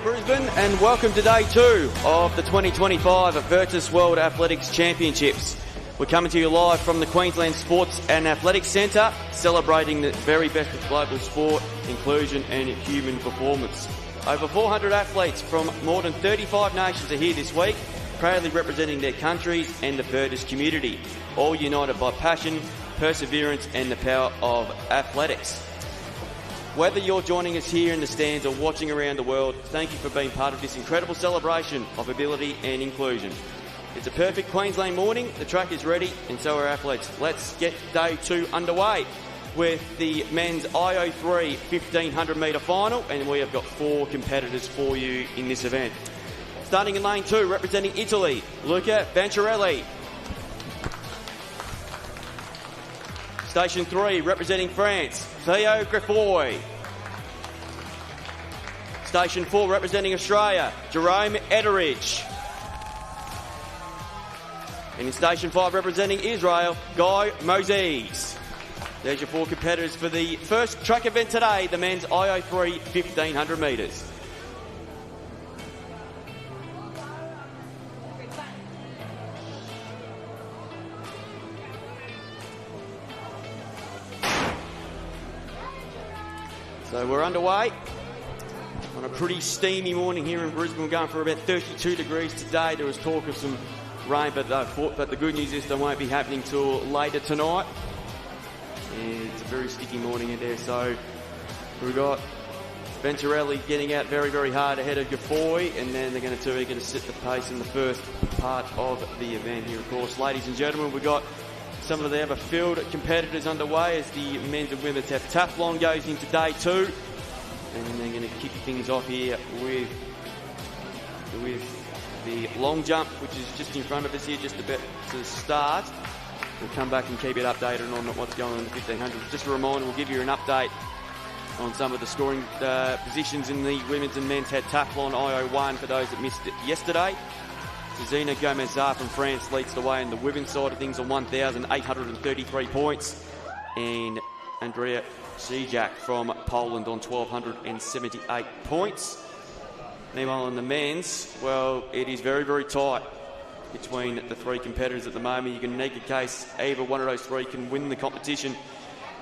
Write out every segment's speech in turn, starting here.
Brisbane, and welcome to day 2 of the 2025 Virtus World Athletics Championships. We're coming to you live from the Queensland Sports and Athletics Centre, celebrating the very best of global sport, inclusion and human performance. Over 400 athletes from more than 35 nations are here this week, proudly representing their countries and the Virtus community, all united by passion, perseverance and the power of athletics. Whether you're joining us here in the stands or watching around the world, thank you for being part of this incredible celebration of ability and inclusion. It's a perfect Queensland morning, the track is ready and so are athletes. Let's get day 2 underway with the men's IO3 1500 metre final, and we have got 4 competitors for you in this event. Starting in lane 2, representing Italy, Luca Venturelli. Station 3, representing France, Theo Greffoy. Station 4, representing Australia, Jerome Ederidge. And in Station 5, representing Israel, Guy Moses. There's your 4 competitors for the first track event today, the men's IO3 1500 metres. So we're underway on a pretty steamy morning here in Brisbane. We're going for about 32 degrees today. There was talk of some rain, but the good news is that won't be happening till later tonight. And it's a very sticky morning in there. So we've got Venturelli getting out very, very hard ahead of Greffoy, and then they're going to set the pace in the first part of the event here, of course. Ladies and gentlemen, we've got some of the other field competitors underway as the men's and women's heptathlon goes into day 2. And they're going to kick things off here with the long jump, which is just in front of us here, just about to start. We'll come back and keep it updated on what's going on in the 1500. Just a reminder, we'll give you an update on some of the scoring positions in the women's and men's heptathlon IO1 for those that missed it yesterday. Zina Gomez-Zar from France leads the way in the women's side of things on 1,833 points. And Andrea Sijak from Poland on 1,278 points. Meanwhile, in the men's, well, it is very, very tight between the 3 competitors at the moment. You can make a case either one of those 3 can win the competition.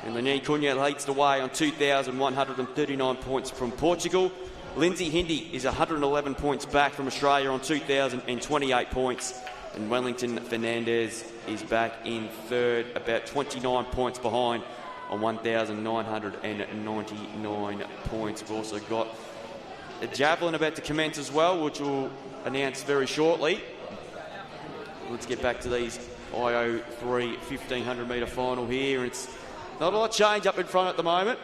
And Leonie Cunha leads the way on 2,139 points from Portugal. Lindsay Hindi is 111 points back from Australia on 2,028 points. And Wellington Fernandez is back in third, about 29 points behind on 1,999 points. We've also got a Javelin about to commence as well, which we'll announce very shortly. Let's get back to these IO3 1500 metre final here. It's not a lot of change up in front at the moment.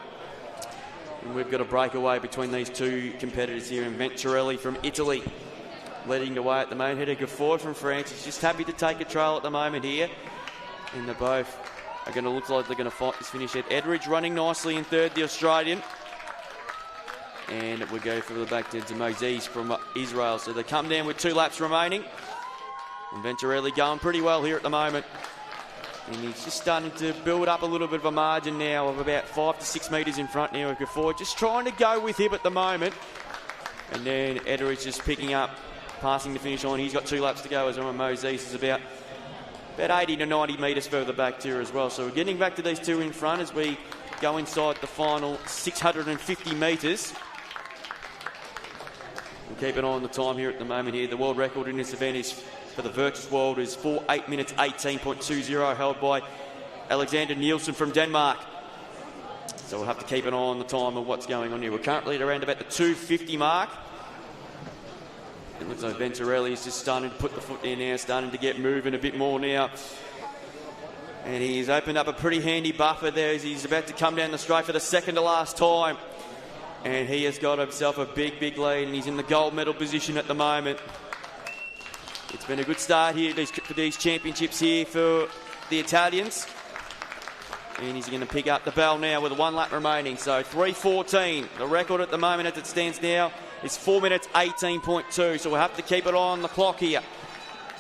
And we've got a breakaway between these 2 competitors here, in Venturelli from Italy leading the way at the moment. Headed Greffoy from France. He's just happy to take a trail at the moment here. And they both are going to look like they're going to fight this finish at Ederidge, running nicely in third, the Australian. And we go for the back to Moses from Israel. So they come down with 2 laps remaining. And Venturelli going pretty well here at the moment. And he's just starting to build up a little bit of a margin now of about 5 to 6 metres in front now of Greffoy. Just trying to go with him at the moment. And then Ederidge just picking up, passing the finish line. He's got 2 laps to go as well. Moses is about 80 to 90 metres further back here as well. So we're getting back to these 2 in front as we go inside the final 650 metres. We'll keep an eye on the time here at the moment here. The world record in this event is for the Virtus World is 8 minutes 18.20, held by Alexander Nielsen from Denmark. So we'll have to keep an eye on the time of what's going on here. We're currently at around about the 2:50 mark. It looks like Venturelli is just starting to put the foot in now, starting to get moving a bit more now. And he's opened up a pretty handy buffer there as he's about to come down the straight for the second to last time. And he has got himself a big, big lead, and he's in the gold medal position at the moment. It's been a good start here for these championships here for the Italians. And he's going to pick up the bell now with 1 lap remaining. So 3:14. The record at the moment as it stands now is 4 minutes 18.2. So we'll have to keep it on the clock here.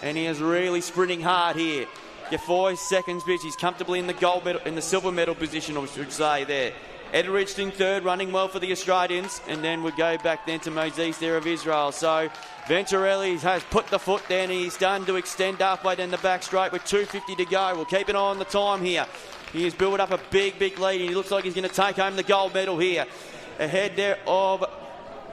And he is really sprinting hard here. Greffoy, seconds, bitch. He's comfortably in the gold medal, in the silver medal position, I should say there. Etheridge in third, running well for the Australians. And then we go back then to Moses there of Israel. So Venturelli has put the foot down. He's done to extend halfway down the back straight with 2:50 to go. We'll keep an eye on the time here. He has built up a big lead, and he looks like he's going to take home the gold medal here. Ahead there of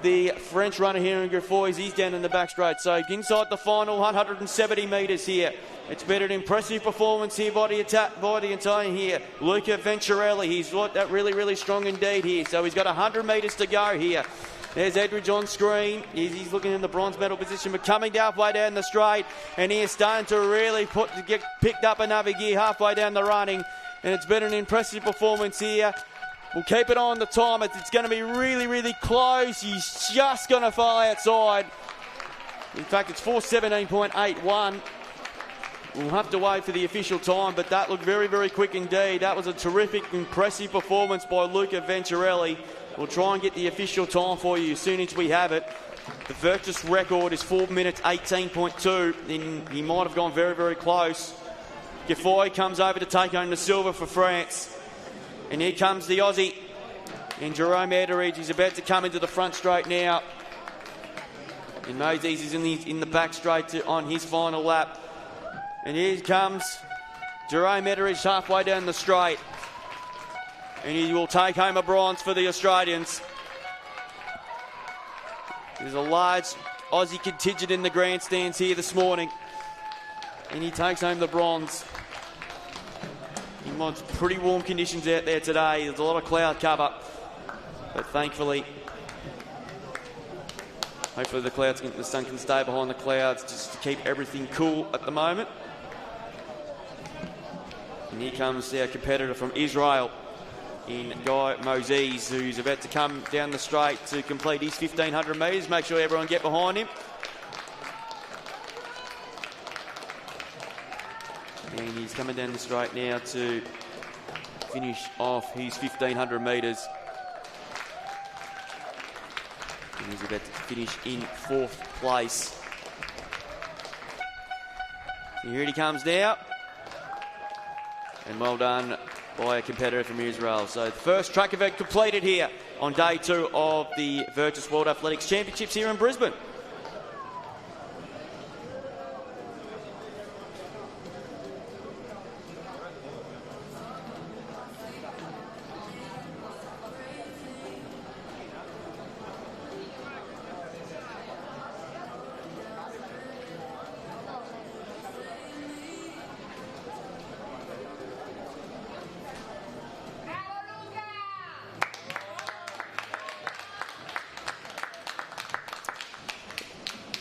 the French runner here in Griffois. He's down in the back straight. So inside the final 170 metres here. It's been an impressive performance here by the Italian here. Luca Venturelli, he's looked that really strong indeed here. So he's got 100 metres to go here. There's Edridge on screen. He's looking in the bronze medal position, but coming halfway down the straight. And he is starting to really get picked up another gear halfway down the running. And it's been an impressive performance here. We'll keep it on the time. It's going to be really close. He's just going to fall outside. In fact, it's 4:17.81. We'll have to wait for the official time, but that looked very quick indeed. That was a terrific, impressive performance by Luca Venturelli. We'll try and get the official time for you as soon as we have it. The Virtus record is 4 minutes 18.2. He might have gone very close. Griffois comes over to take home the silver for France. And here comes the Aussie. And Jerome Etheridge, he's about to come into the front straight now. And Moses is in the back straight on his final lap. And here comes Jerome Etheridge halfway down the straight. And he will take home a bronze for the Australians. There's a large Aussie contingent in the grandstands here this morning. And he takes home the bronze. It's pretty warm conditions out there today. There's a lot of cloud cover. But thankfully, hopefully the sun can stay behind the clouds just to keep everything cool at the moment. And here comes our competitor from Israel in Guy Moses, who's about to come down the straight to complete his 1,500 metres. Make sure everyone get behind him. And he's coming down the straight now to finish off his 1,500 metres. And he's about to finish in 4th place. So here he comes now. And well done by a competitor from Israel. So the first track event completed here on day 2 of the Virtus World Athletics Championships here in Brisbane.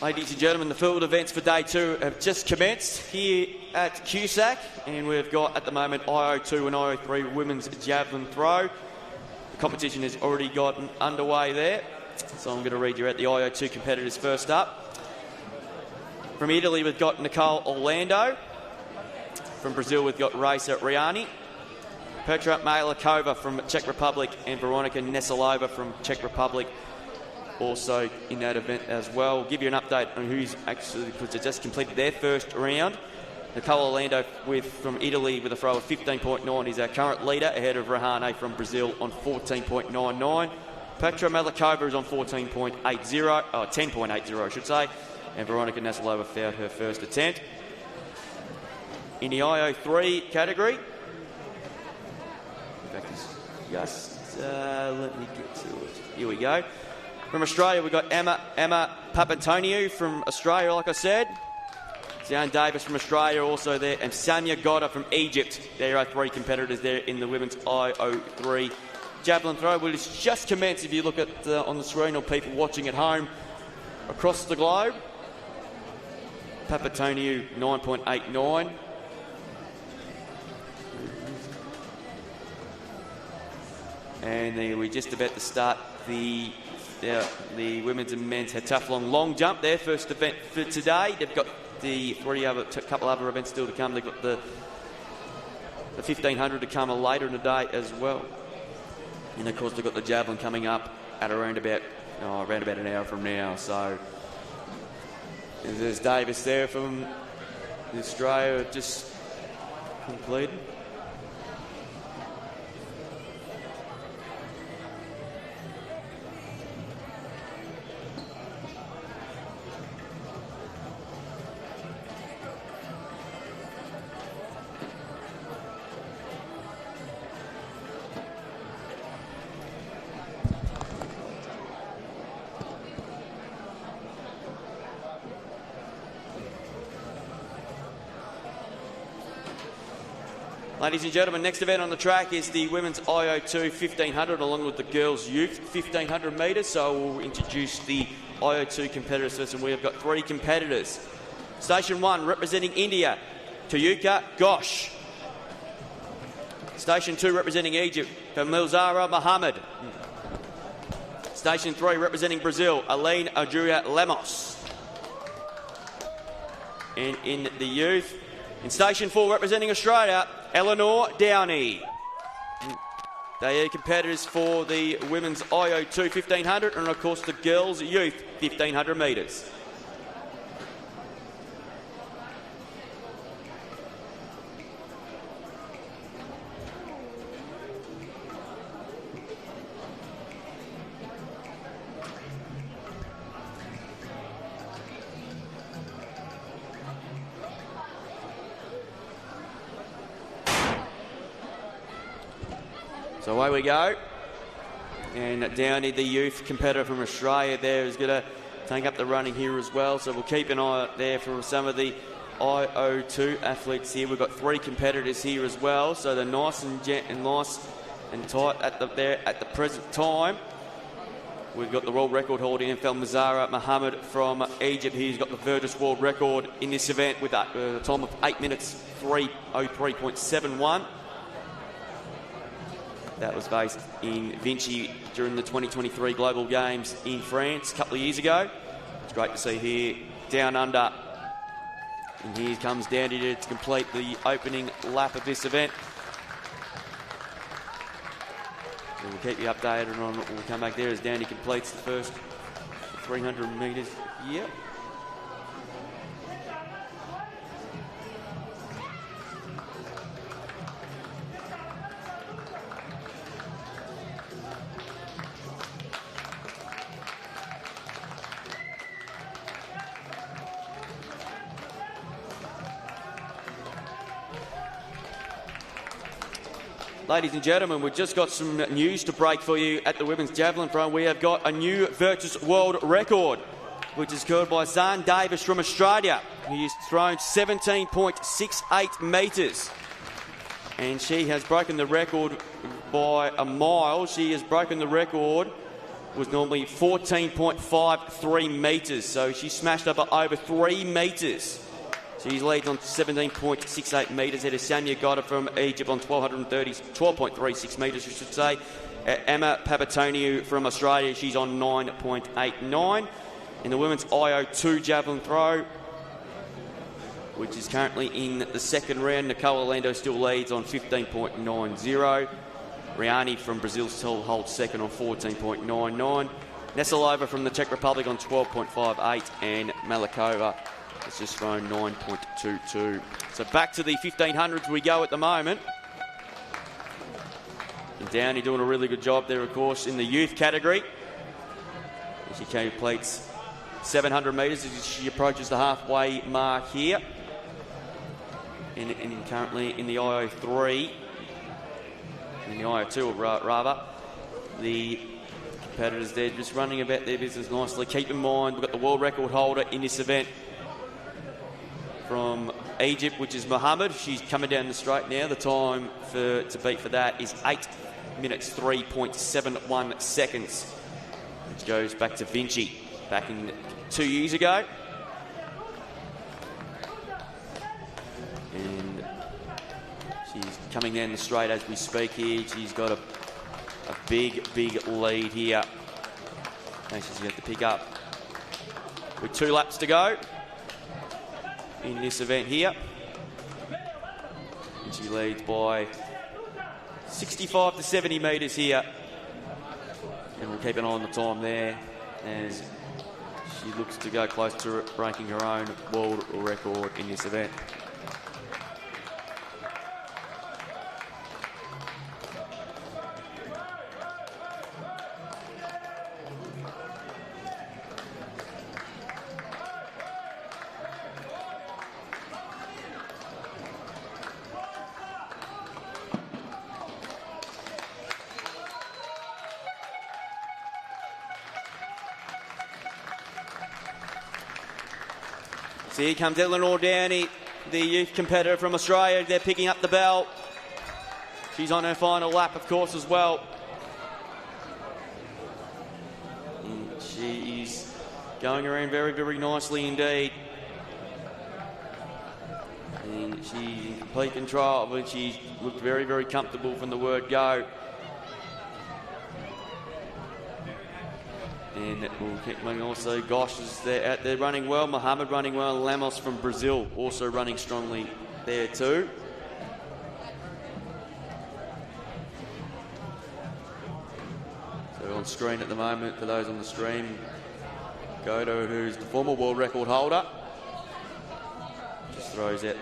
Ladies and gentlemen, the field events for day 2 have just commenced here at QSAC, and we've got at the moment IO2 and IO3 women's javelin throw. The competition has already gotten underway there, so I'm going to read you out the IO2 competitors first up. From Italy, we've got Nicole Orlando. From Brazil, we've got Raisa Riani. Petra Malakova from Czech Republic, and Veronika Nesilova from Czech Republic. Also in that event as well. We'll give you an update on who's actually just completed their first round. Nicole Orlando from Italy with a throw of 15.9 is our current leader, ahead of Rahane from Brazil on 14.99. Petra Malakova is on 10.80 I should say, and Veronika Nesilova failed her first attempt. In the IO3 category, in fact, let me get to it. Here we go. From Australia, we've got Emma Papantoniou from Australia, like I said. Zian Davis from Australia also there, and Sanya Goda from Egypt. There are 3 competitors there in the women's IO3 javelin throw, which has just commenced if you look at on the screen, or people watching at home across the globe. Papantoniou 9.89. And then we're just about to start the women's and men's heptathlon long jump, their first event for today. They've got the couple other events still to come. They've got the 1,500 to come later in the day as well. And of course they've got the javelin coming up at around about an hour from now. So there's Davis there from Australia, just completed. Ladies and gentlemen, next event on the track is the women's IO2 1500 along with the girls' youth 1500 metres. So we'll introduce the IO2 competitors first, and we have got 3 competitors. Station 1, representing India, Tayuka Ghosh. Station 2, representing Egypt, Familzara Mohammed. Station 3, representing Brazil, Aline Adria Lemos. And in the youth, in Station 4, representing Australia, Eleanor Downey. They are competitors for the women's IO2 1500 and, of course, the girls' youth 1500 metres. So away we go. And Downey, the youth competitor from Australia there, is going to take up the running here as well. So we'll keep an eye out there for some of the IO2 athletes here. We've got 3 competitors here as well. So they're nice and tight at the present time. We've got the world record holder in Familzara Mohammed from Egypt. He's got the Virtus world record in this event with a time of 8 minutes 3:03.71. That was based in Vinci during the 2023 Global Games in France a couple of years ago. It's great to see here down under. And here comes Downey to complete the opening lap of this event. And we'll keep you updated on it. We'll come back there as Downey completes the first 300 metres. Yep. Ladies and gentlemen, we've just got some news to break for you at the women's javelin front. We have got a new Virtus world record, which is held by Zahn Davis from Australia. He has thrown 17.68 metres. And she has broken the record by a mile. She has broken the record, was normally 14.53 metres. So she smashed up over 3 metres. She leads on 17.68 metres. Ahead of Sanya Gotta from Egypt on 12.36 metres, I should say. Emma Papatoniou from Australia, she's on 9.89. In the women's IO2 javelin throw, which is currently in the second round, Nicole Orlando still leads on 15.90. Riani from Brazil still holds second on 14.99. Nesilova from the Czech Republic on 12.58, and Malikova has just thrown 9.22. So back to the 1500s we go at the moment. And Downey doing a really good job there, of course, in the youth category. She completes 700 metres as she approaches the halfway mark here. And currently in the IO3, in the IO2 rather, the competitors there just running about their business nicely. Keep in mind, we've got the world record holder in this event from Egypt, which is Mohammed. She's coming down the straight now. The time to beat for that is 8 minutes 3.71 seconds, which goes back to Vinci back in 2 years ago. And she's coming down the straight as we speak here. She's got a big lead here. And she's going to pick up with 2 laps to go in this event here. And she leads by 65 to 70 metres here. And we'll keep an eye on the time there as she looks to go close to breaking her own world record in this event. So here comes Eleanor Downey, the youth competitor from Australia. They're picking up the bell. She's on her final lap, of course, as well. And she is going around very, very nicely indeed. And she's in complete control, but she looked very, very comfortable from the word go. And we'll keep running also. Gosh is there out there running well. Mohammed running well. Lamos from Brazil also running strongly there too. So on screen at the moment, for those on the stream, Godo, who's the former world record holder, just throws out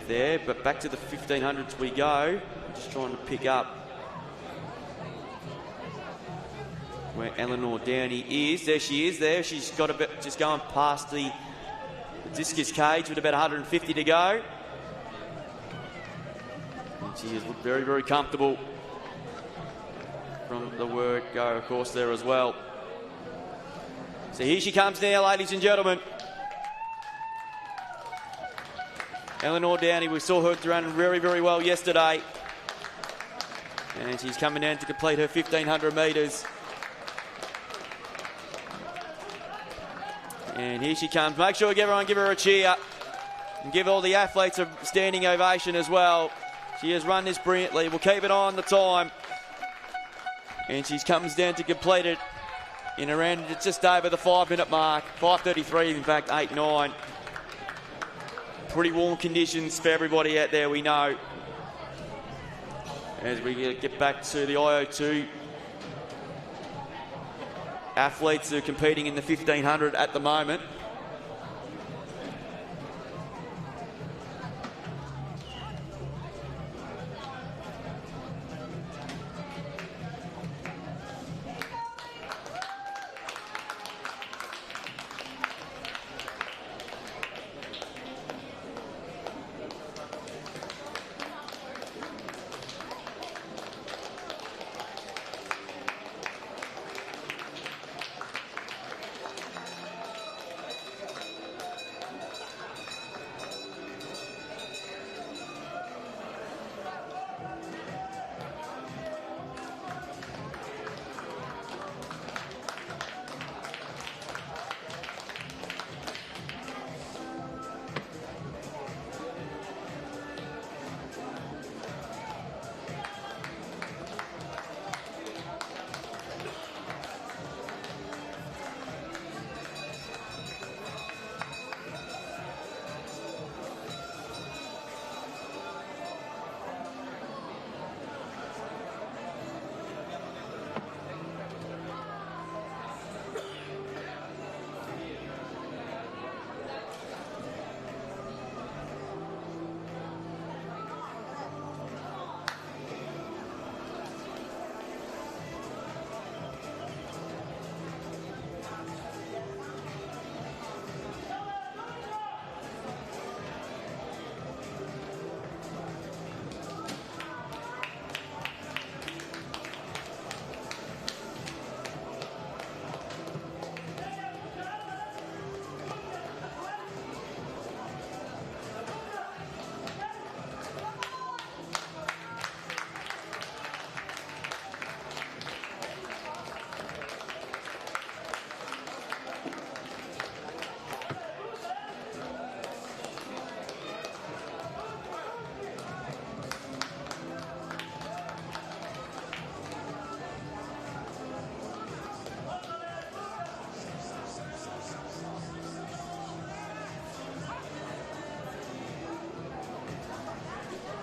there. But back to the 1500s we go. Just trying to pick up where Eleanor Downey is. There she is there. She's got a bit, just going past the discus cage with about 150 to go. And she has looked very, very comfortable from the word go, of course, there as well. So here she comes now, ladies and gentlemen. Eleanor Downey, we saw her run very, very well yesterday. And she's coming down to complete her 1500 metres. And here she comes. Make sure everyone give her a cheer. And give all the athletes a standing ovation as well. She has run this brilliantly. We'll keep an eye on the time. And she comes down to complete it in around just over the 5-minute mark. 5:33, in fact, 8:09. Pretty warm conditions for everybody out there, we know. As we get back to the IO2 athletes who are competing in the 1500 at the moment.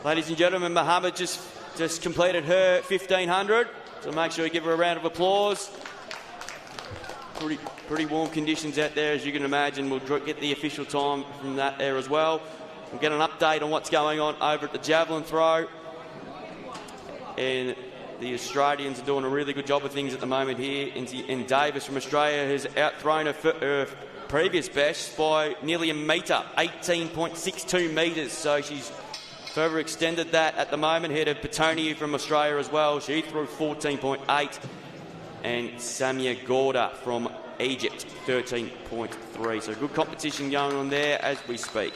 Ladies and gentlemen, Mohammed just completed her 1500, so make sure you give her a round of applause. Pretty warm conditions out there, as you can imagine. We'll get the official time from that there as well. We'll get an update on what's going on over at the Javelin throw. And the Australians are doing a really good job of things at the moment here. And Davis from Australia has outthrown her previous best by nearly a metre, 18.62 metres. So she's further extended that at the moment. Ahead of Petoniu from Australia as well. She threw 14.8. And Samia Gorda from Egypt, 13.3. So good competition going on there as we speak.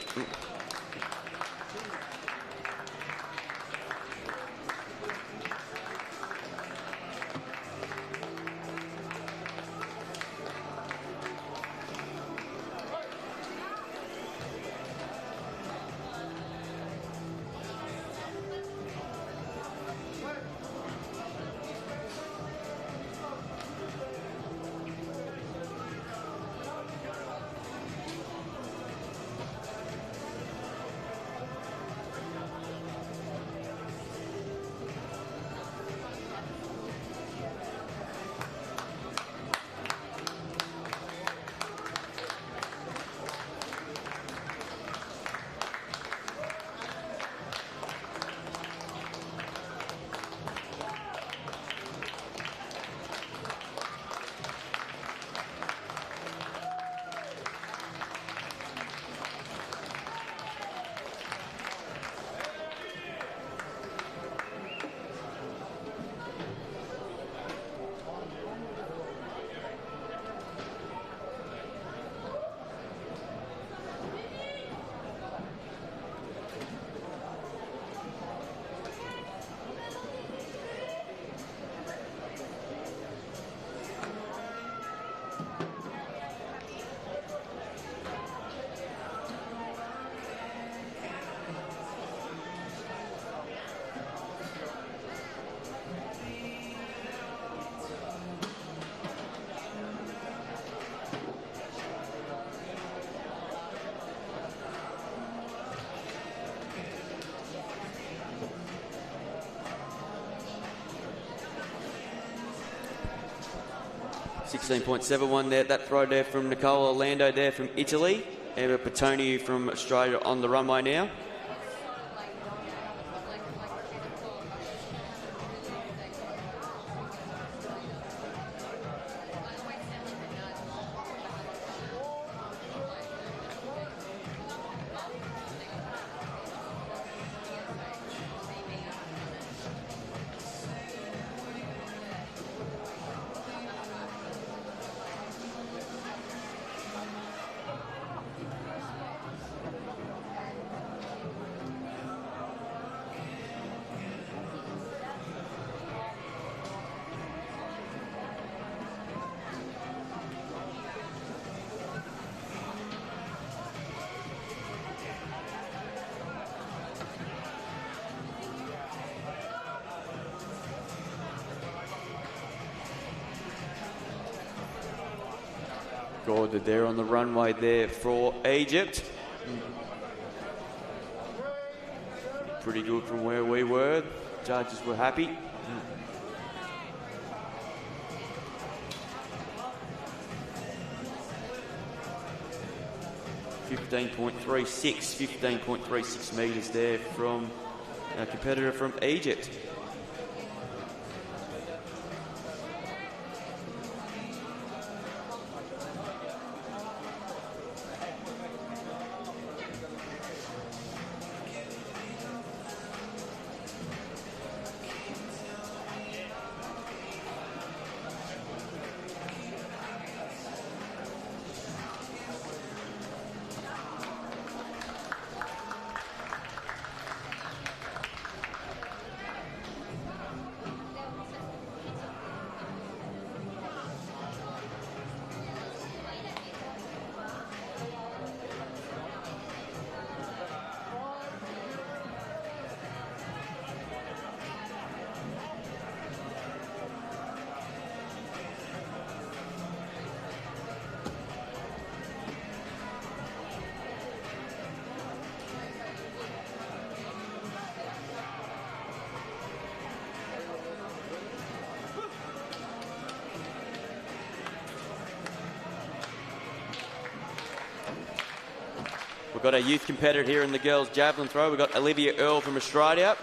16.71 there. That throw there from Nicola Orlando there from Italy. Eva Petoni from Australia on the runway now. Gordon there on the runway there for Egypt. Pretty good from where we were. Judges were happy. 15.36 metres there from our competitor from Egypt. We've got a youth competitor here in the girls' javelin throw. We've got Olivia Earle from Australia.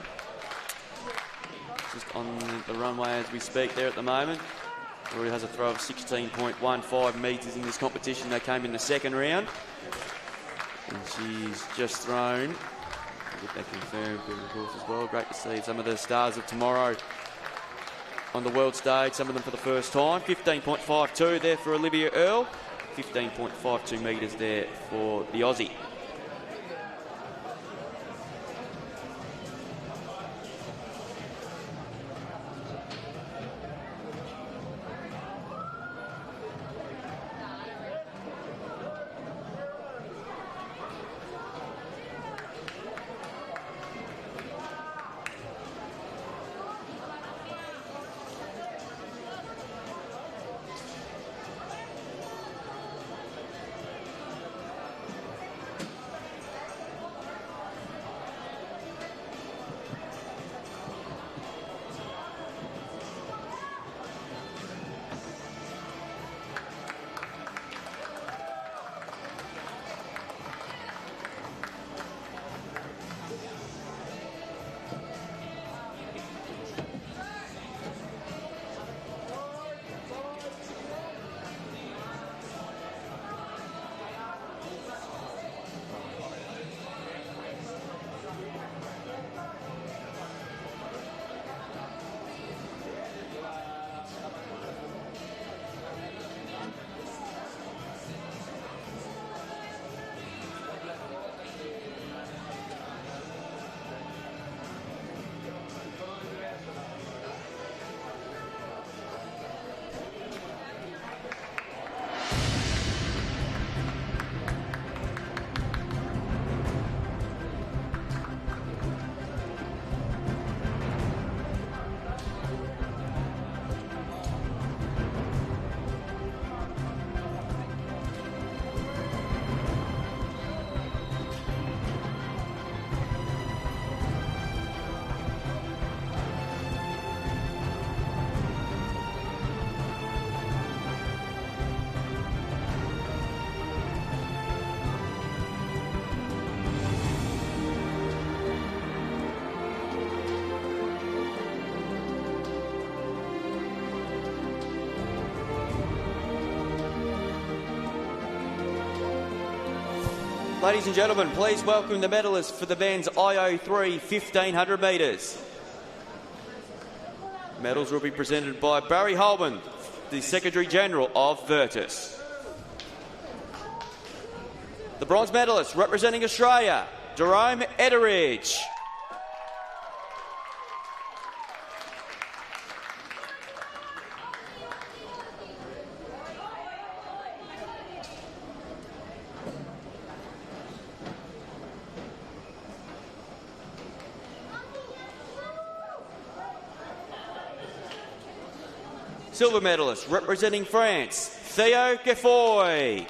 Just on the runway as we speak there at the moment. Already has a throw of 16.15 metres in this competition. They came in the second round. And she's just thrown. I'll get that confirmed of course as well. Great to see some of the stars of tomorrow on the world stage, some of them for the first time. 15.52 there for Olivia Earle. 15.52 metres there for the Aussie. Ladies and gentlemen, please welcome the medalists for the men's IO3 1500 metres. Medals will be presented by Barry Holman, the Secretary-General of Virtus. The bronze medalist representing Australia, Jerome Etheridge. Silver medalist representing France, Theo Geffoy.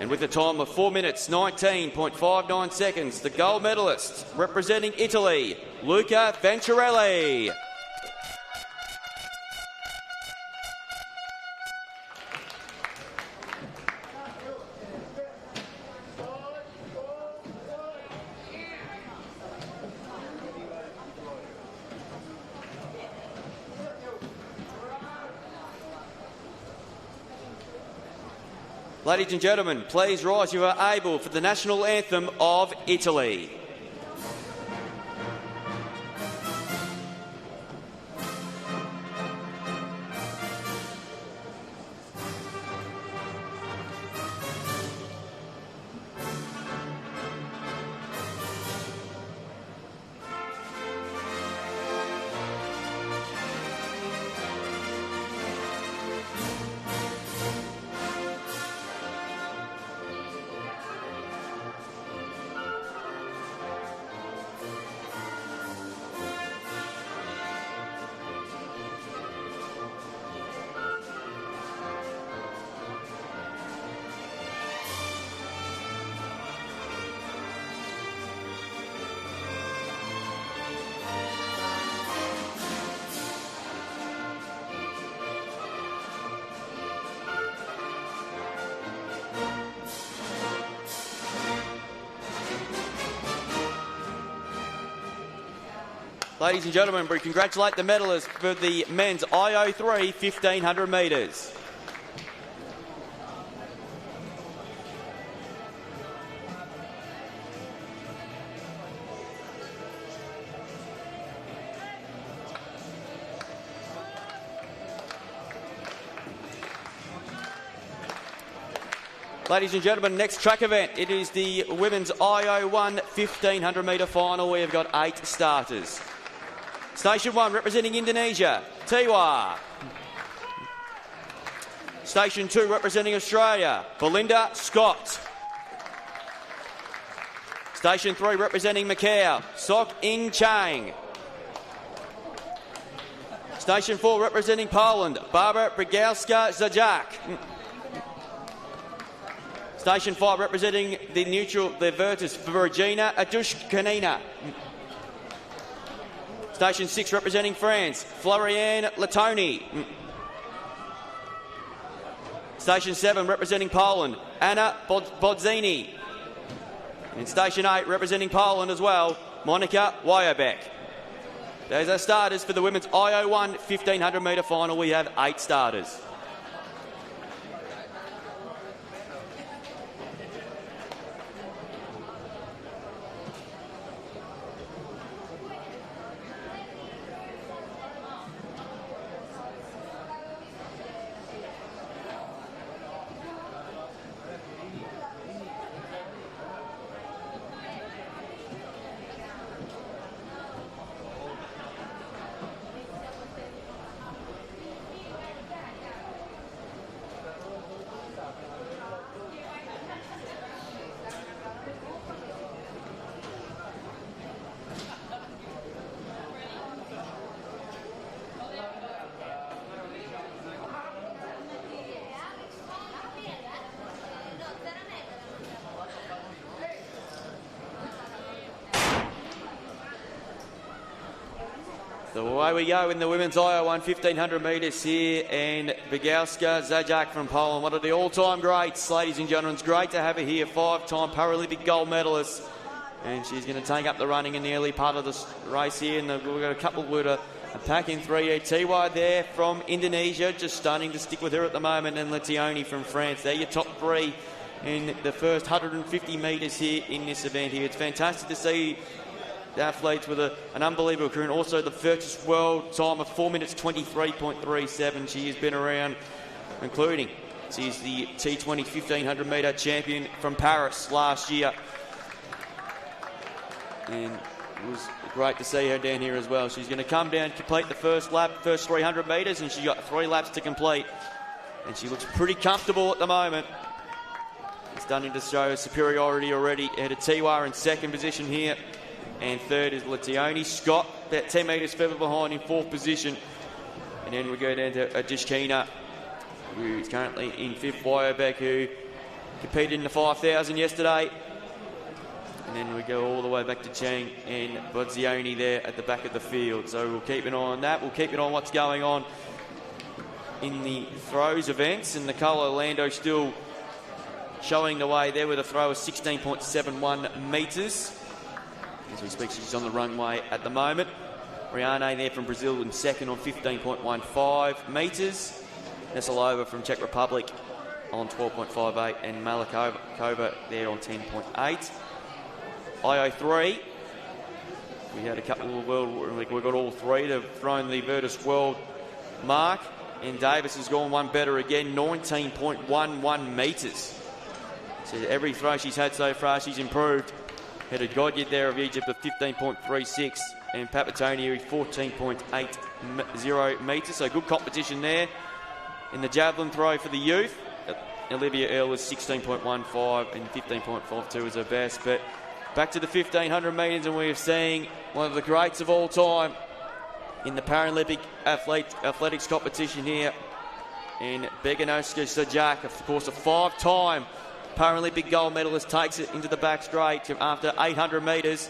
And with a time of 4 minutes, 19.59 seconds, the gold medalist representing Italy, Luca Venturelli. Ladies and gentlemen, please rise if you are able for the national anthem of Italy. Ladies and gentlemen, we congratulate the medalists for the men's IO3 1500 metres. Ladies and gentlemen, next track event, it is the women's IO1 1500 metre final. We have got 8 starters. Station 1 representing Indonesia, Tiwa. Station 2 representing Australia, Belinda Scott. Station 3 representing Macau, Sok Ing Chang. Station 4 representing Poland, Barbara Brygowska-Zajac. Station 5 representing the Virtus, Virginia Adushkanina. Station 6 representing France, Floriane Latoni. Station 7 representing Poland, Anna Bodzini. And Station 8 representing Poland as well, Monika Wyobek. There's our starters for the women's IO1 1500 metre final. We have 8 starters. So away we go in the women's IO 1500 metres here, and Bogowska Zajac from Poland, one of the all-time greats, ladies and gentlemen. It's great to have her here, 5-time Paralympic gold medalist, and she's going to take up the running in the early part of this race here. And we've got a couple with a pack in 3 T-Wide there from Indonesia, just starting to stick with her at the moment, and Leone from France. They're your top three in the first 150 metres here in this event here. It's fantastic to see the athletes with an unbelievable career, and also the first world time of 4 minutes 23.37. She has been around, including she's the T20 1500 metre champion from Paris last year, and it was great to see her down here as well. She's going to come down, complete the first lap, first 300 metres, and she's got 3 laps to complete, and she looks pretty comfortable at the moment. Starting to show superiority already ahead of Tiwa in second position here. And third is Leone. Scott, about 10 metres further behind in fourth position. And then we go down to Adishkina, who's currently in fifth. Wyobek, who competed in the 5,000 yesterday. And then we go all the way back to Chang and Bodzioni there at the back of the field. So we'll keep an eye on that. We'll keep an eye on what's going on in the throws events. And Nicole Orlando still showing the way there with a throw of 16.71 metres. As we speak, she's on the runway at the moment. Riane there from Brazil in second on 15.15 metres. Nesilova from Czech Republic on 12.58, and Malikova there on 10.8. IO3, we had a couple of we got all three. They've thrown the Virtus World mark, and Davis has gone one better again, 19.11 metres. So every throw she's had so far, she's improved. Had a Godyard there of Egypt of 15.36, and Papatoni 14.80 metres. So good competition there. In the javelin throw for the youth, Olivia Earle is 16.15 and 15.52 is her best. But back to the 1500 metres, and we're seeing one of the greats of all time in the Paralympic athletics competition here. And Beganoska Zajac, of course, a 5-time Paralympic gold medalist, takes it into the back straight after 800 metres.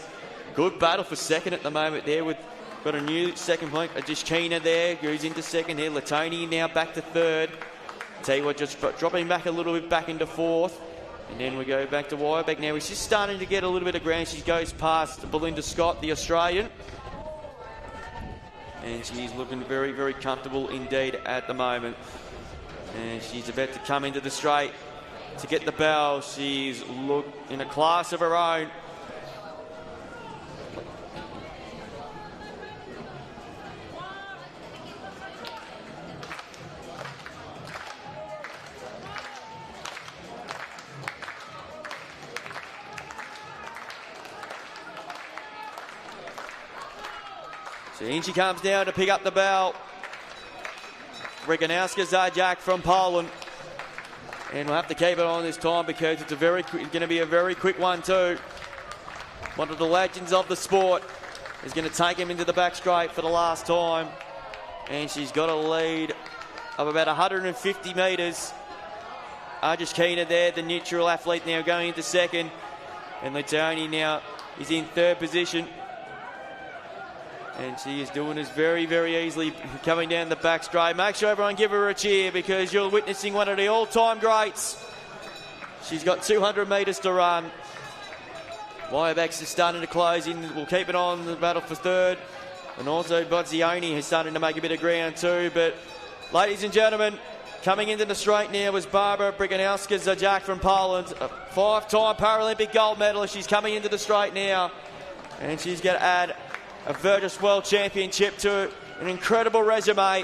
Good battle for second at the moment there. We've got a new second point. Adishkina there goes into second here. Leone now back to third. Tiwa just dropping back a little bit back into fourth. And then we go back to Wyobek now. She's starting to get a little bit of ground. She goes past Belinda Scott, the Australian. And she's looking very, very comfortable indeed at the moment. And she's about to come into the straight to get the bell. She's looked in a class of her own. So in she comes down to pick up the bell. Reganowska Zajac from Poland. And we'll have to keep it on this time because it's going to be a very quick one too. One of the legends of the sport is going to take him into the back straight for the last time. And she's got a lead of about 150 metres. Arjashkina there, the neutral athlete, now going into second. And Leone now is in third position. And she is doing this very, very easily, coming down the back straight. Make sure everyone give her a cheer because you're witnessing one of the all-time greats. She's got 200 metres to run. Wyobek is starting to close in. We'll keep it on the battle for third. And also Bodzioni is starting to make a bit of ground too. But ladies and gentlemen, coming into the straight now was Barbara Bryganowska Zajac from Poland, a 5-time Paralympic gold medalist. She's coming into the straight now. And she's going to add a Virtus World Championship to an incredible resume.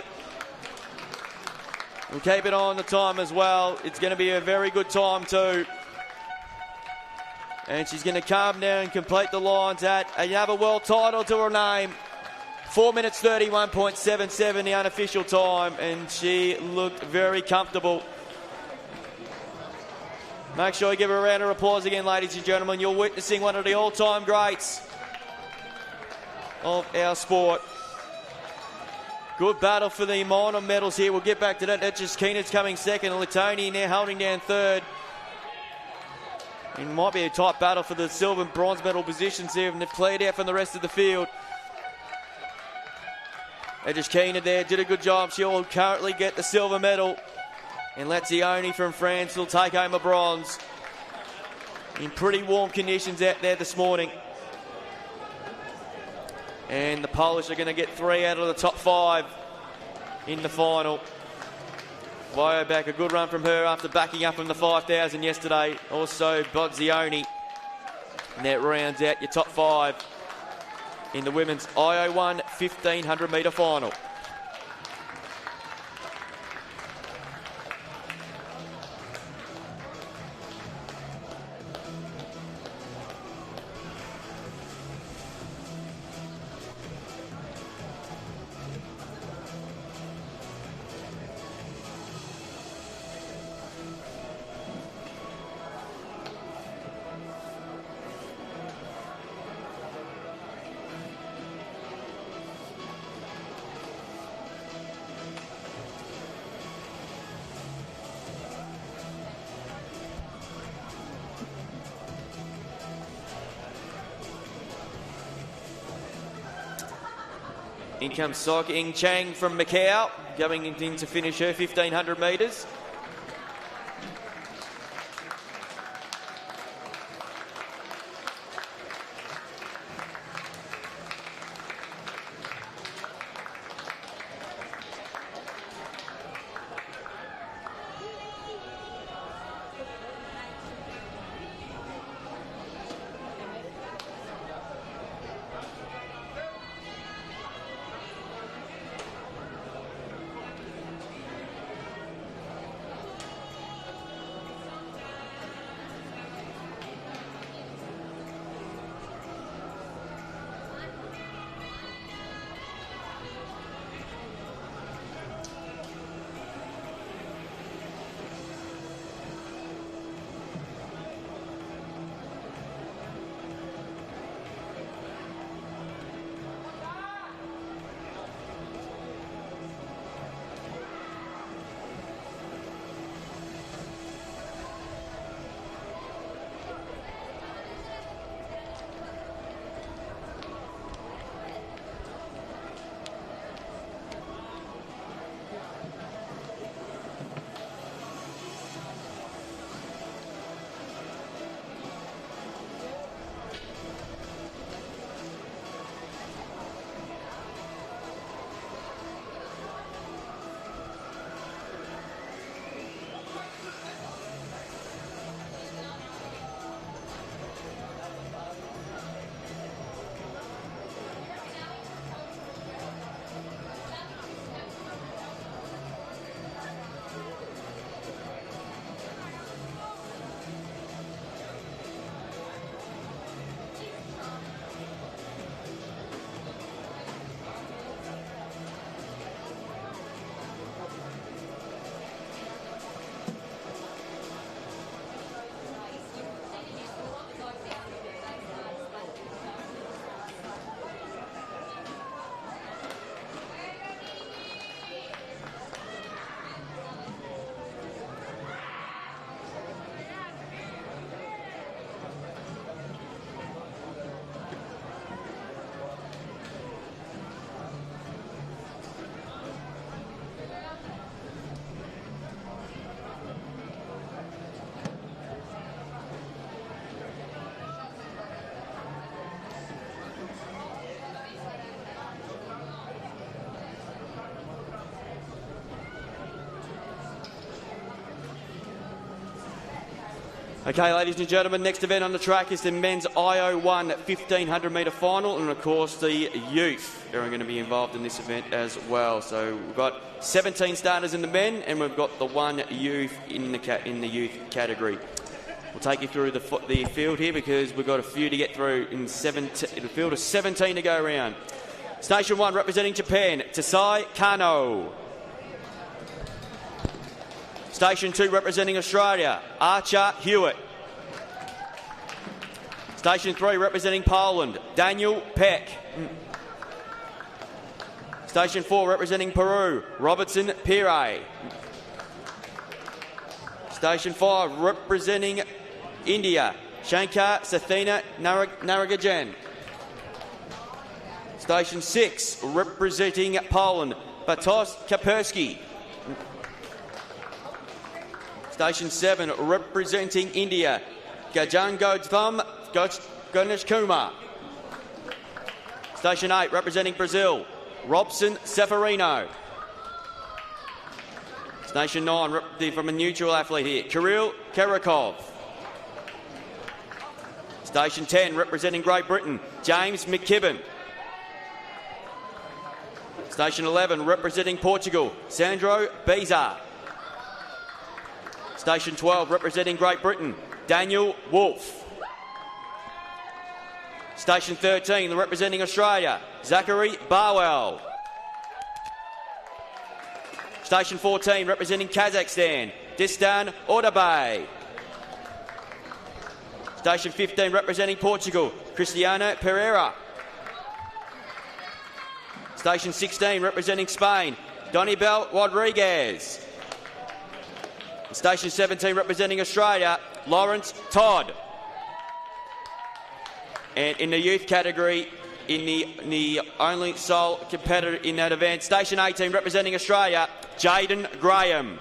We'll keep it on the time as well. It's going to be a very good time too. And she's going to come down and complete the lines at another world title to her name. 4 minutes 31.77, the unofficial time, and she looked very comfortable. Make sure you give her a round of applause again, ladies and gentlemen. You're witnessing one of the all-time greats of our sport. Good battle for the minor medals here. We'll get back to that. That's just Keenan's coming second. Leone now holding down third. It might be a tight battle for the silver and bronze medal positions here, and they've cleared out from the rest of the field. Edgeskina there did a good job. She'll currently get the silver medal. And Lezioni from France will take home a bronze. In pretty warm conditions out there this morning. And the Polish are going to get 3 out of the top 5 in the final. Vio back, a good run from her after backing up from the 5,000 yesterday. Also Bodzioni. And that rounds out your top 5 in the women's IO1 1500 metre final. In comes Sok Ing Chang from Macau, going in to finish her 1500 metres. Okay, ladies and gentlemen, next event on the track is the men's IO1 1500 metre final, and of course the youth are going to be involved in this event as well. So we've got 17 starters in the men, and we've got the one youth in the youth category. We'll take you through the field here because we've got a few to get through in a field of 17 to go around. Station 1 representing Japan, Tasai Kano. Station 2 representing Australia, Archer Hewitt. Station 3 representing Poland, Daniel Peck. Station 4 representing Peru, Robertson Pire. Station 5 representing India, Shankar Sathina Naragajan. Station 6, representing Poland, Bartosz Kapersky. Station 7, representing India, Gajangodvam Ganeshkumar. Station 8, representing Brazil, Robson Seferino. Station 9, from a neutral athlete here, Kirill Karakov. Station 10, representing Great Britain, James McKibben. Station 11, representing Portugal, Sandro Beza. Station 12, representing Great Britain, Daniel Wolfe. Station 13, representing Australia, Zachary Barwell. Station 14, representing Kazakhstan, Distan Ordabay. Station 15, representing Portugal, Cristiano Pereira. Station 16, representing Spain, Donibel Rodriguez. Station 17, representing Australia, Lawrence Todd. And in the youth category, in the only sole competitor in that event, Station 18, representing Australia, Jaden Graham.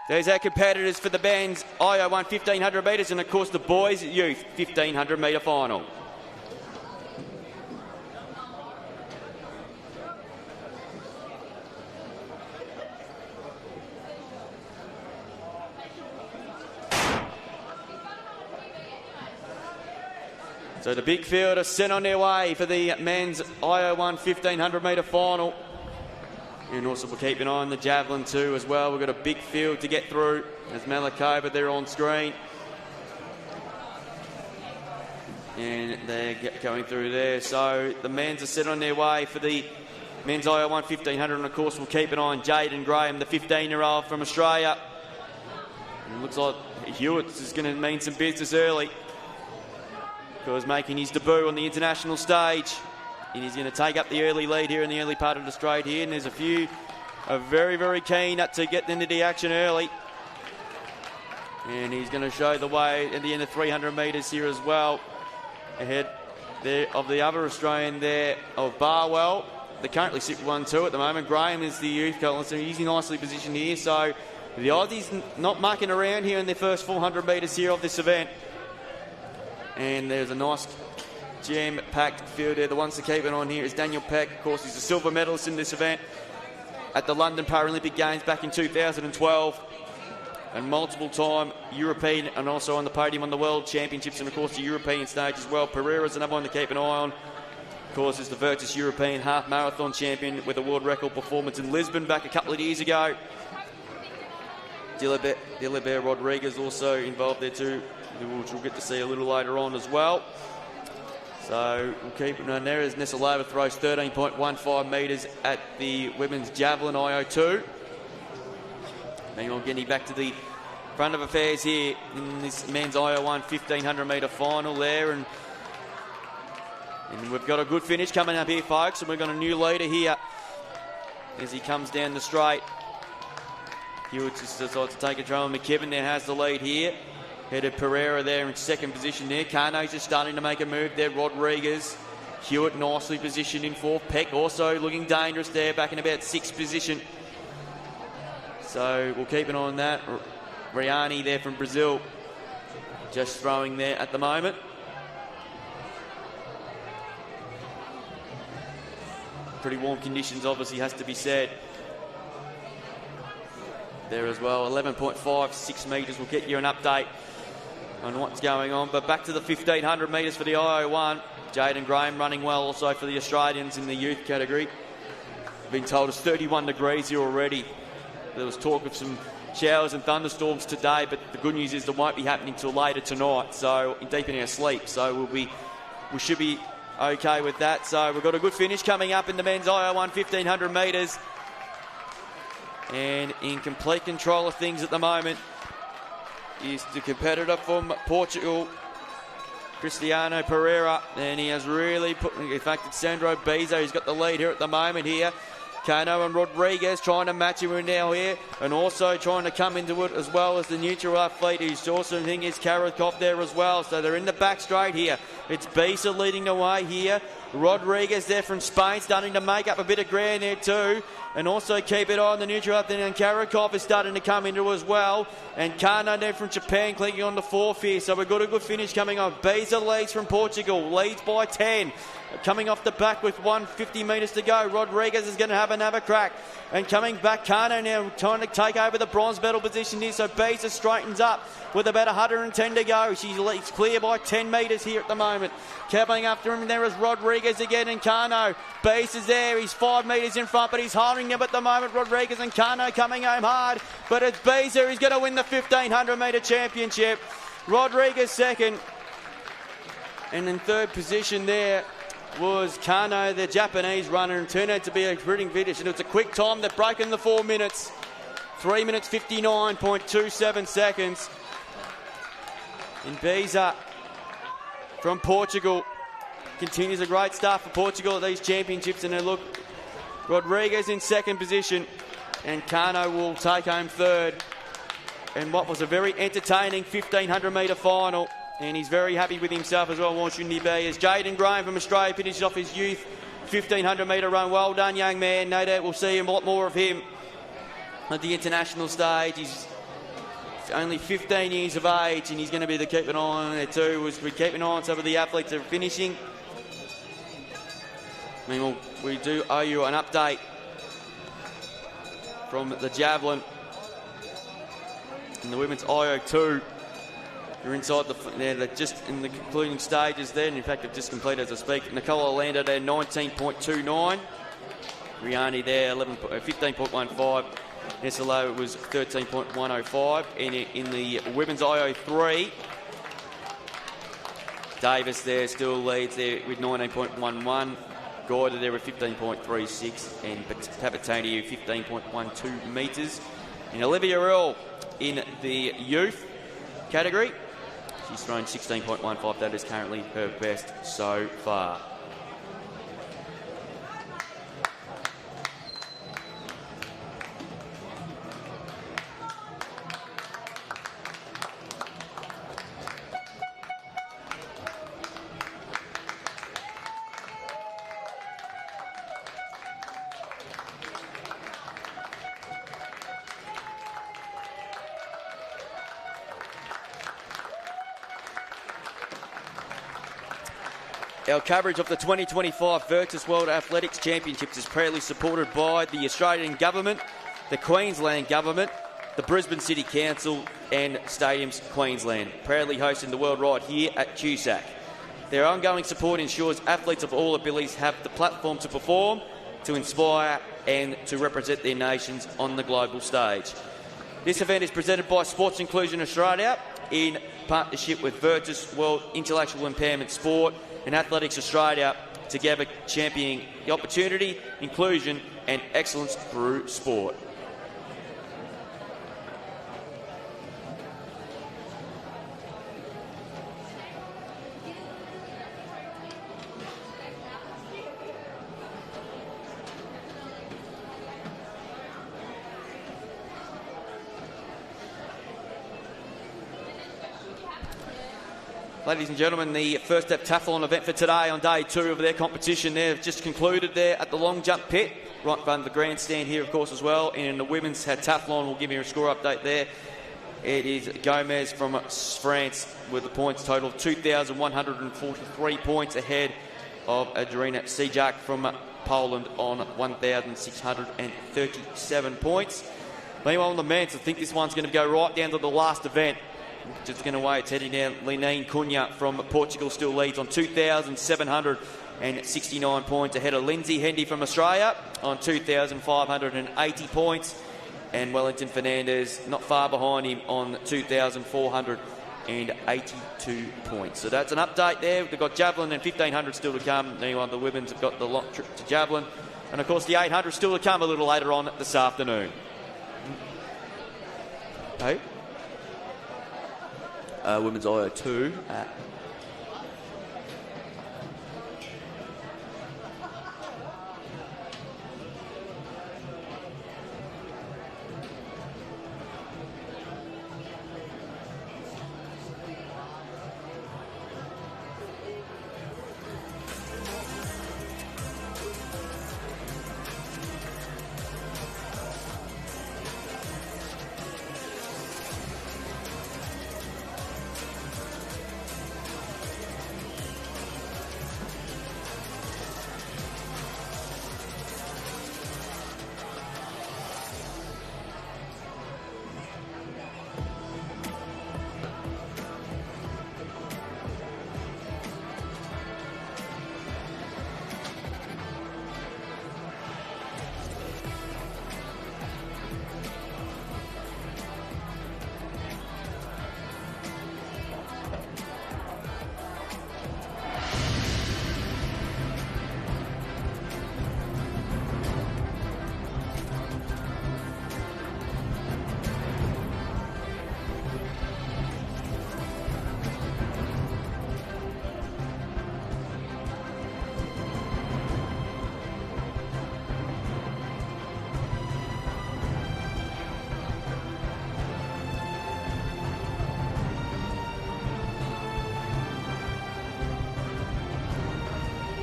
There's our competitors for the men's IO1 1500 metres and, of course, the boys' youth 1500 metre final. So the big field are sent on their way for the men's IO1 1500 metre final. And also we'll keep an eye on the Javelin too as well. We've got a big field to get through. There's Malakova there on screen. And they're going through there. So the men's are set on their way for the men's IO1 1500. And of course we'll keep an eye on Jaden Graham, the 15-year-old from Australia. And it looks like Hewitt is going to mean some business early, because making his debut on the international stage, and he's going to take up the early lead here in the early part of the straight here. And there's a few are very, very keen to get into the action early. And he's going to show the way at the end of 300 metres here as well. Ahead there of the other Australian there of Barwell. They currently sit 1-2 at the moment. Graham is the youth goal, so he's nicely positioned here. So the Aussies not mucking around here in their first 400 metres here of this event. And there's a nice jam-packed field there. The ones to keep it on here is Daniel Peck. Of course, he's a silver medalist in this event at the London Paralympic Games back in 2012. And multiple-time European, and also on the podium on the World Championships, and of course the European stage as well. Pereira's another one to keep an eye on. Of course, is the Virtus European half marathon champion with a world record performance in Lisbon back a couple of years ago. Dilibert Rodriguez also involved there too, which we'll get to see a little later on as well. So we'll keep it on there as Nesilova throws 13.15 metres at the women's Javelin IO2. Meanwhile, getting back to the front of affairs here in this men's IO1 1500 metre final there. And we've got a good finish coming up here, folks. And we've got a new leader here as he comes down the straight. Hewitt just decides to take control. McKibben now has the lead here. Headed Pereira there in second position there. Carno's just starting to make a move there. Rodriguez. Hewitt nicely positioned in fourth. Peck also looking dangerous there, back in about sixth position. So we'll keep an eye on that. Riani there from Brazil just throwing there at the moment. Pretty warm conditions, obviously, has to be said. There as well, 11.56 metres. We'll get you an update on what's going on. But back to the 1500 metres for the IO1. Jaden Graham running well also for the Australians in the youth category. Been told it's 31 degrees here already. There was talk of some showers and thunderstorms today, but the good news is they won't be happening till later tonight, so deep in our sleep. So we should be okay with that. So we've got a good finish coming up in the men's IO1 1500 metres. And in complete control of things at the moment is the competitor from Portugal, Cristiano Pereira. And he has really put, in fact, it's Sandro Beza who's got the lead here at the moment here. Cano and Rodriguez trying to match him now here, and also trying to come into it as well as the neutral athlete, who's also, I think, is Karakov there as well. So they're in the back straight here. It's Bisa leading the way here. Rodriguez there from Spain starting to make up a bit of ground there too. And also keep it on the neutral up there. And Karakov is starting to come into as well. And Kano there from Japan clicking on the fourth here. So we've got a good finish coming on. Bisa leads from Portugal. Leads by 10. Coming off the back with 150 metres to go. Rodriguez is going to have another crack. And coming back, Kano now trying to take over the bronze medal position here. So Bisa straightens up with about 110 to go. She's clear by 10 metres here at the moment. Coming after him there is Rodriguez again and Kano. Bisa is there. He's 5 metres in front, but he's holding them at the moment. Rodriguez and Kano coming home hard. But it's Bisa who's going to win the 1500 metre championship. Rodriguez second. And in third position there was Kano, the Japanese runner, and turned out to be a pretty finish. And it was a quick time that broke in the 4 minutes. 3 minutes 59.27 seconds. And Bisa from Portugal continues a great start for Portugal at these championships. And then look, Rodriguez in second position, and Kano will take home third. And what was a very entertaining 1500 metre final. And he's very happy with himself as well, why shouldn't he be? As Jaden Graham from Australia finishes off his youth 1500 metre run. Well done, young man. No doubt we'll see a lot more of him at the international stage. He's only 15 years of age, and he's going to be the keep an eye on there too. We're keeping an eye on some of the athletes that are finishing. I mean, we do owe you an update from the Javelin and the women's IO2. They're inside they're just in the concluding stages there, and in fact, they've just completed as I speak. Nicola Orlando there, 19.29. Riani there, 15.15. Nessalo was 13.105. And in the women's IO3, Davis there still leads there with 19.11. Guida there with 15.36. And Papatonio 15.12 metres. And Olivia Earl in the youth category, she's thrown 16.15. That is currently her best so far. Our coverage of the 2025 Virtus World Athletics Championships is proudly supported by the Australian Government, the Queensland Government, the Brisbane City Council and Stadiums Queensland, proudly hosting the world right here at Cusack. Their ongoing support ensures athletes of all abilities have the platform to perform, to inspire and to represent their nations on the global stage. This event is presented by Sports Inclusion Australia in partnership with Virtus World Intellectual Impairment Sport and Athletics Australia, together championing the opportunity, inclusion and excellence through sport. Ladies and gentlemen, the first heptathlon event for today on day 2 of their competition. They've just concluded there at the long jump pit, right in front of the grandstand here, of course, as well. And in the women's heptathlon, we'll give you a score update there. It is Gomez from France with the points total of 2,143 points ahead of Adrina Sijak from Poland on 1,637 points. Meanwhile, on the men's, I think this one's going to go right down to the last event. Just going away, it's heading down. Lenine Cunha from Portugal still leads on 2,769 points ahead of Lindsay Hendy from Australia on 2,580 points. And Wellington Fernandez not far behind him on 2,482 points. So that's an update there. They've got Javelin and 1,500 still to come. Meanwhile, the women's have got the long trip to Javelin. And, of course, the 800 still to come a little later on this afternoon. Hey? Women's IO2.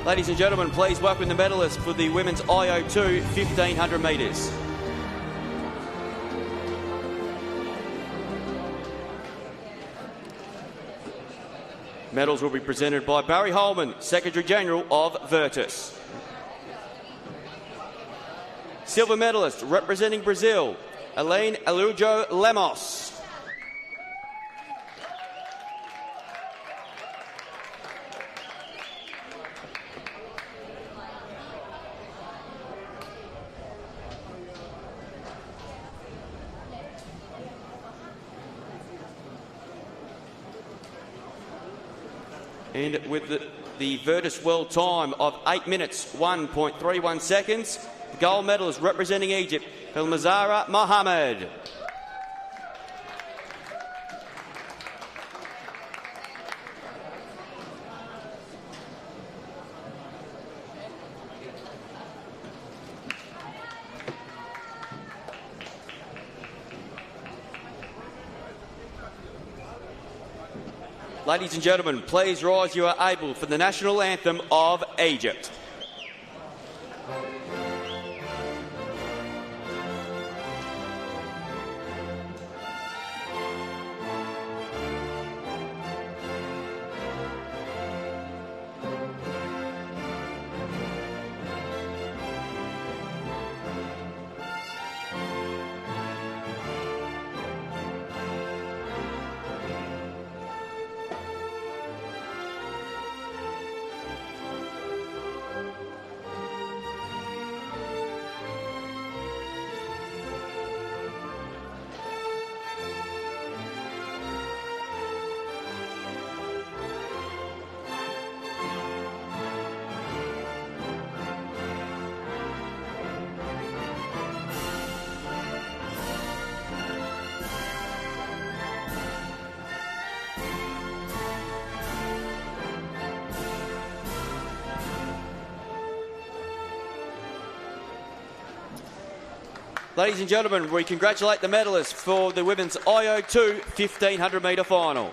Ladies and gentlemen, please welcome the medalists for the women's IO2 1500 metres. Medals will be presented by Barry Holman, Secretary General of Virtus. Silver medalist representing Brazil, Aline Alujo Lemos. And with the Virtus World time of 8 minutes, 1.31 seconds, the gold medalist representing Egypt, Hilmazara Mohammed. Ladies and gentlemen, please rise, you are able, for the national anthem of Egypt. Ladies and gentlemen, we congratulate the medalists for the women's IO2 1500 metre final.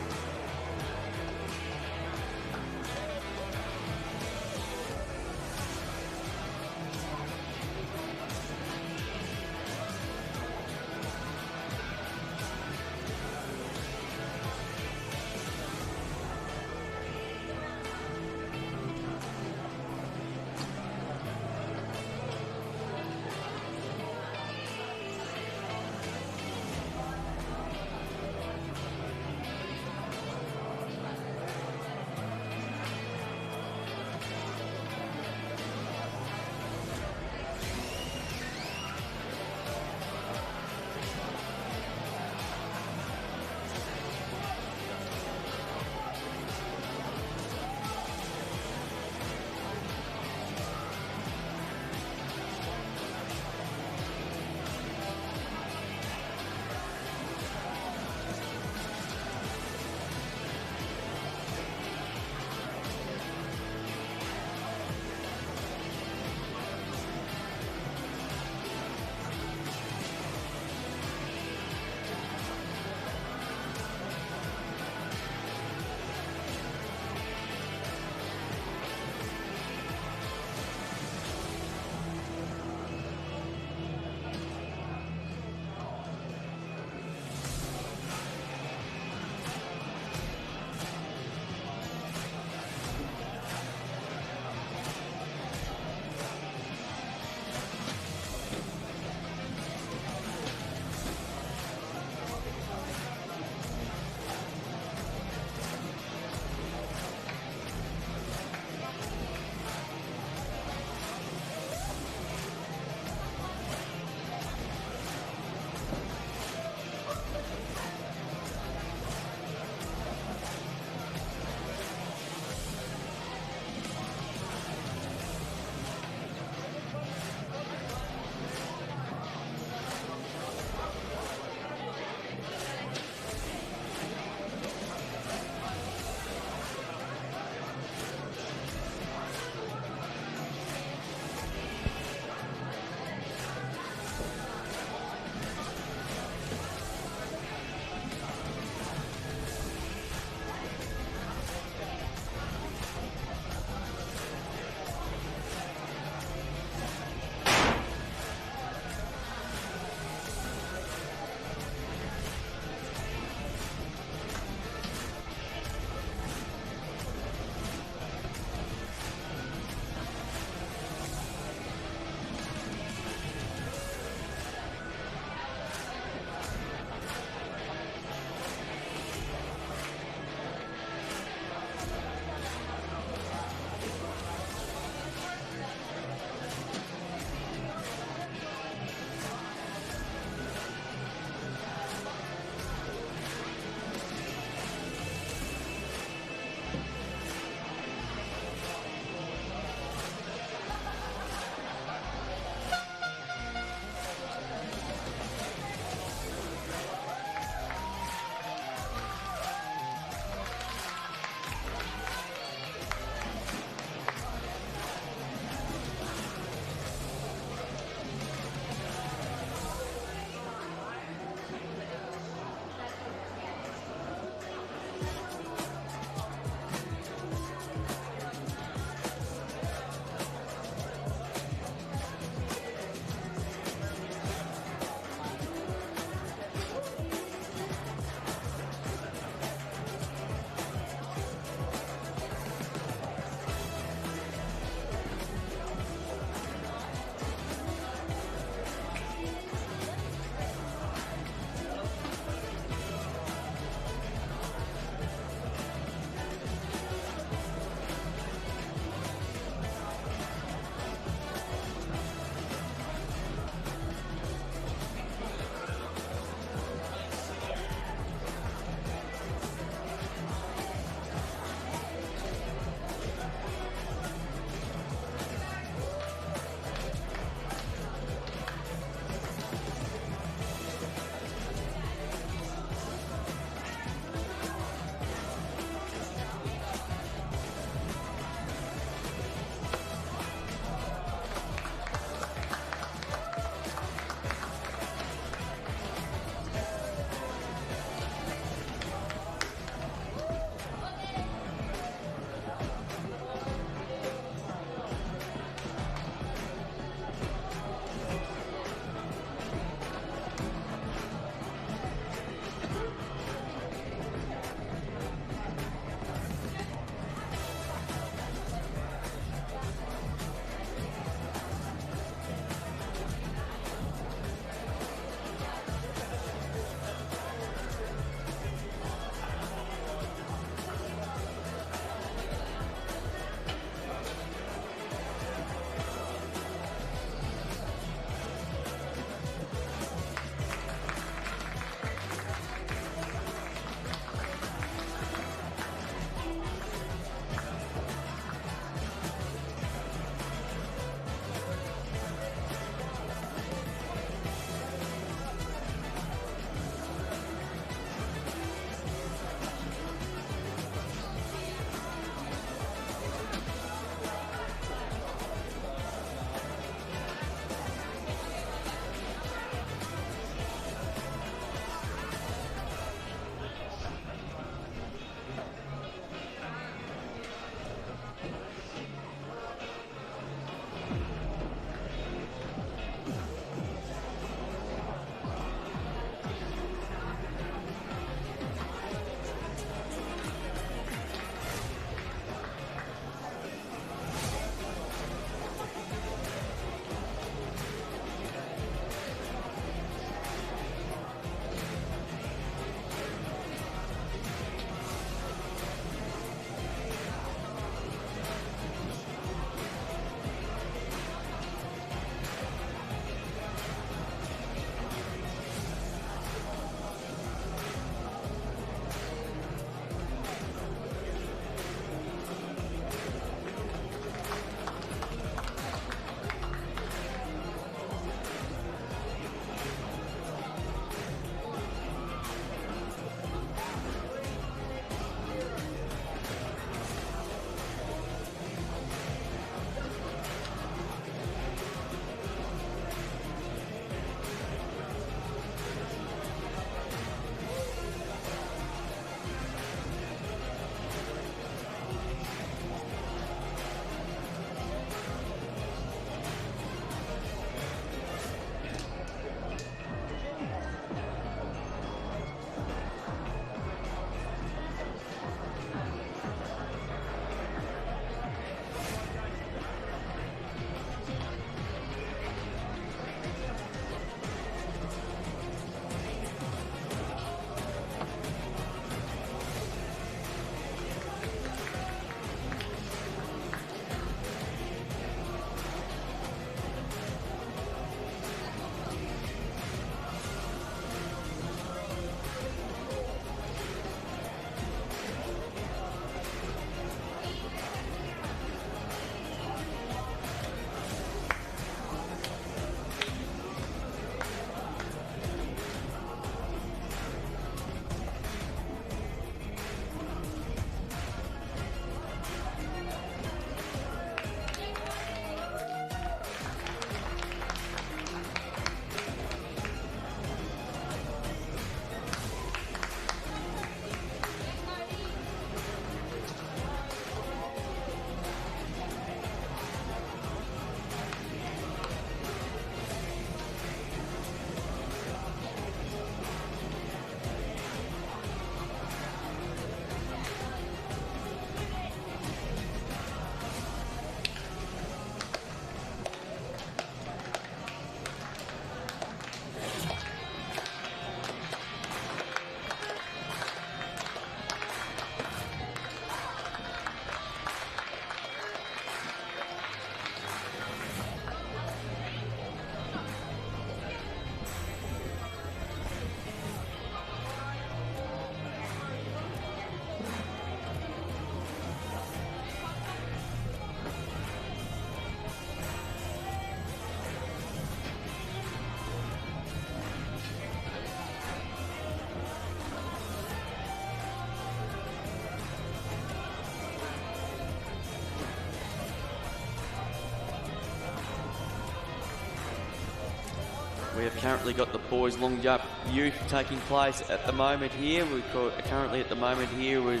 have currently got the boys long jump youth taking place at the moment here. We've got we've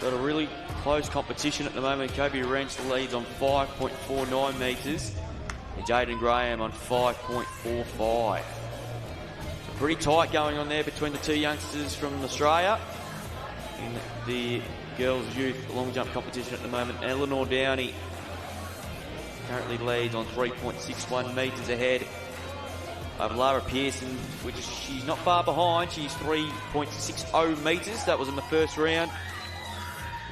got a really close competition at the moment. Kobe Wrench leads on 5.49 metres and Jaden Graham on 5.45. So pretty tight going on there between the two youngsters from Australia in the girls youth long jump competition at the moment. Eleanor Downey currently leads on 3.61 metres ahead of Lara Pearson, which she's not far behind. She's 3.60 metres. That was in the first round.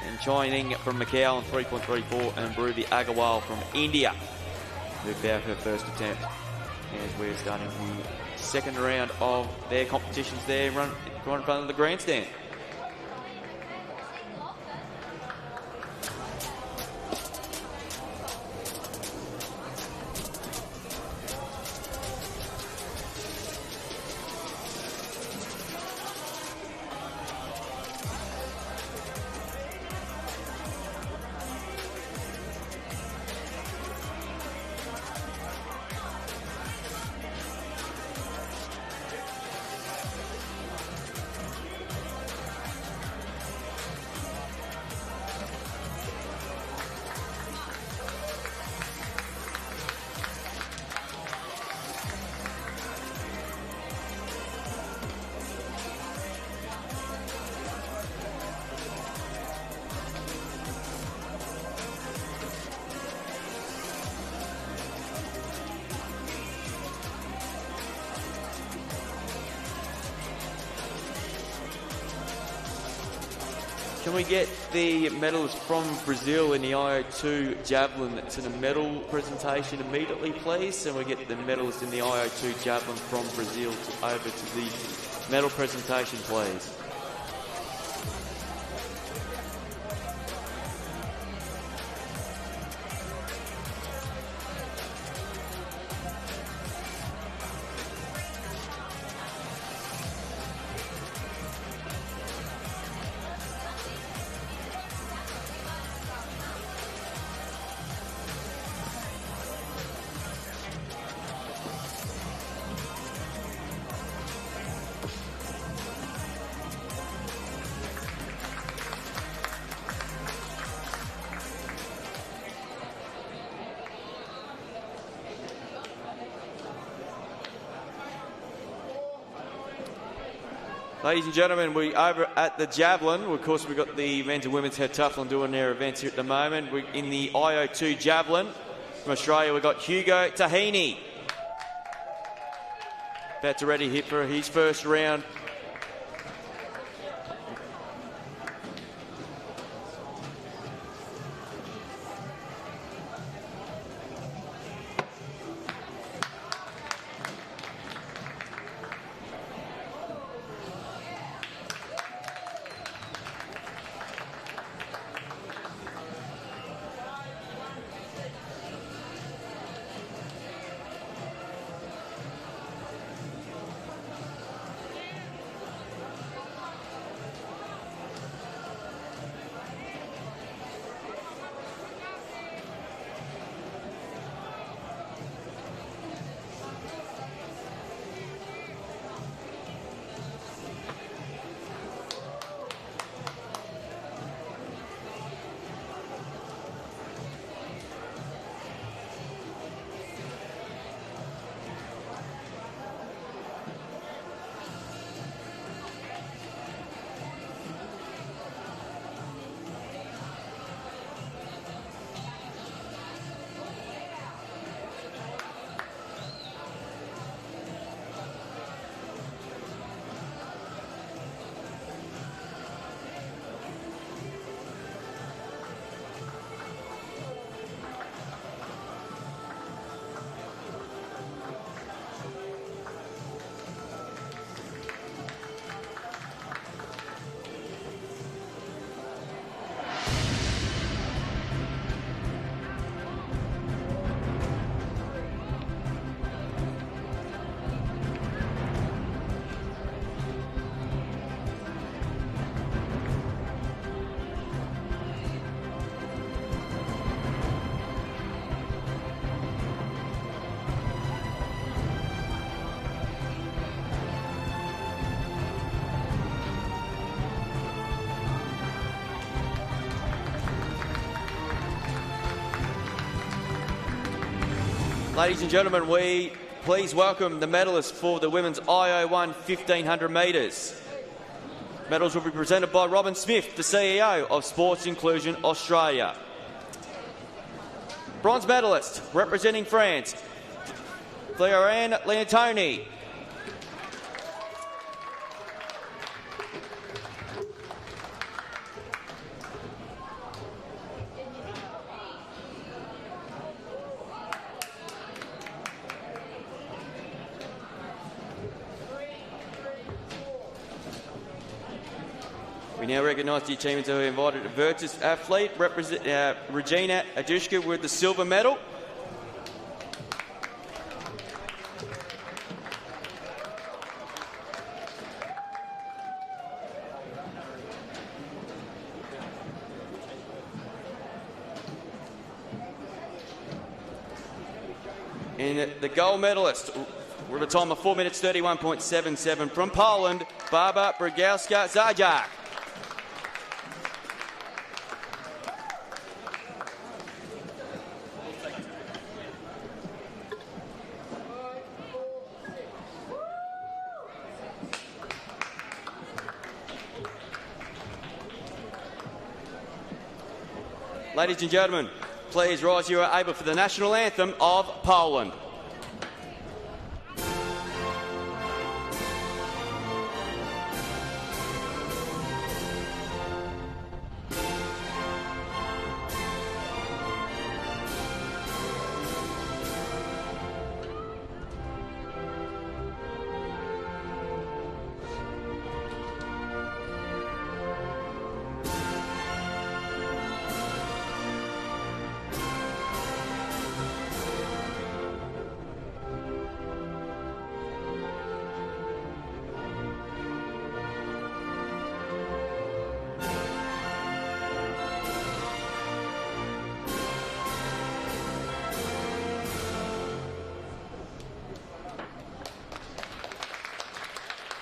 And Chining from Macau on 3.34, and Bruvi Agarwal from India moved out her first attempt. As we're starting the second round of their competitions there right in front of the grandstand. Can we get the medals from Brazil in the IO2 Javelin to the medal presentation immediately, please? And we get the medalists in the IO2 Javelin from Brazil over to the medal presentation, please. Ladies and gentlemen, we over at the Javelin. Of course, we've got the men's and women's heptathlon doing their events here at the moment. We're in the IO2 Javelin from Australia. We've got Hugo Tahini. About to ready hit for his first round. Ladies and gentlemen, we please welcome the medalists for the women's IO1 1500 metres. Medals will be presented by Robin Smith, the CEO of Sports Inclusion Australia. Bronze medalist, representing France, Florian Leontoni. We now recognise the achievements of our invited Virtus athlete, Regina Adushka with the silver medal. And the gold medalist, with a time of 4 minutes 31.77 from Poland, Barbara Brygowska-Zajac. Ladies and gentlemen, please rise you are able for the national anthem of Poland.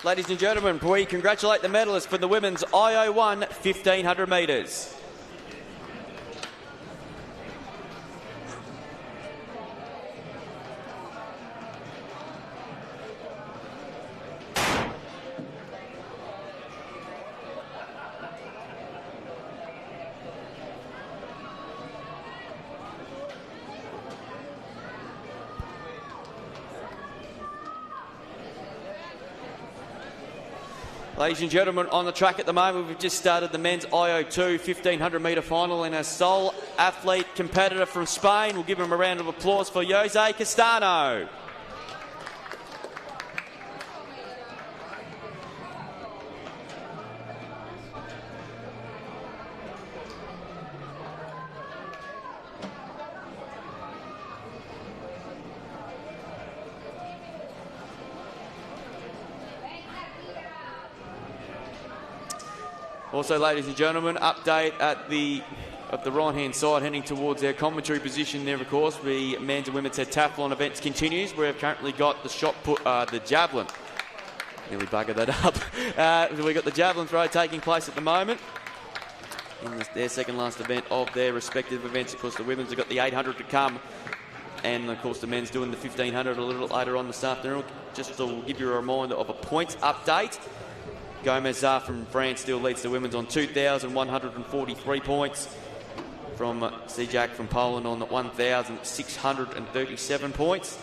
Ladies and gentlemen, we congratulate the medalists for the women's IO1 1500 metres. Ladies and gentlemen, on the track at the moment, we've just started the men's IO2 1500 metre final, and our sole athlete competitor from Spain, we'll give him a round of applause for Jose Castano. Also, ladies and gentlemen, update at the right-hand side, heading towards our commentary position there, of course. The men's and women's heptathlon events continues. We've currently got the shot put, the javelin. Nearly buggered that up. We've got the javelin throw taking place at the moment in their second last event of their respective events. Of course, the women's have got the 800 to come, and of course the men's doing the 1500 a little later on this afternoon. Just to give you a reminder of a points update. Gomez from France still leads the women's on 2,143 points. From Zajac from Poland on 1,637 points.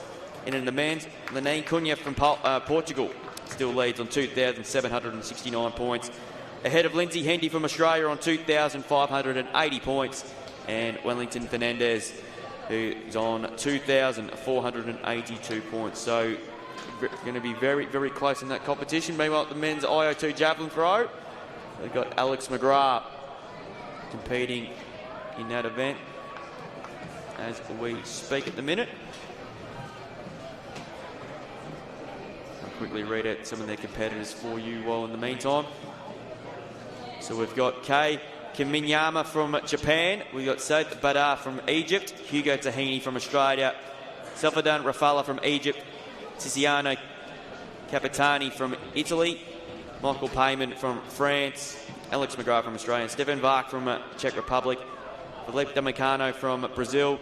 And in the men's, Lenin Cunha from Portugal still leads on 2,769 points. Ahead of Lindsay Hendy from Australia on 2,580 points. And Wellington Fernandez, who's on 2,482 points. So going to be very, very close in that competition. Meanwhile, the men's IO2 javelin throw, they've got Alex McGrath competing in that event as we speak at the minute. I'll quickly read out some of their competitors for you while in the meantime. So we've got Kei Kiminyama from Japan. We've got Said Badar from Egypt. Hugo Tahini from Australia. Selfadan Rafala from Egypt. Tiziano Capitani from Italy, Michael Payman from France, Alex McGrath from Australia, Stefan Vark from Czech Republic, Philippe Damicano from Brazil,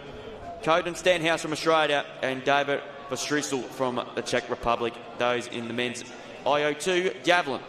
Koden Stanhouse from Australia, and David Vostrisel from the Czech Republic. Those in the men's IO2 Javelin.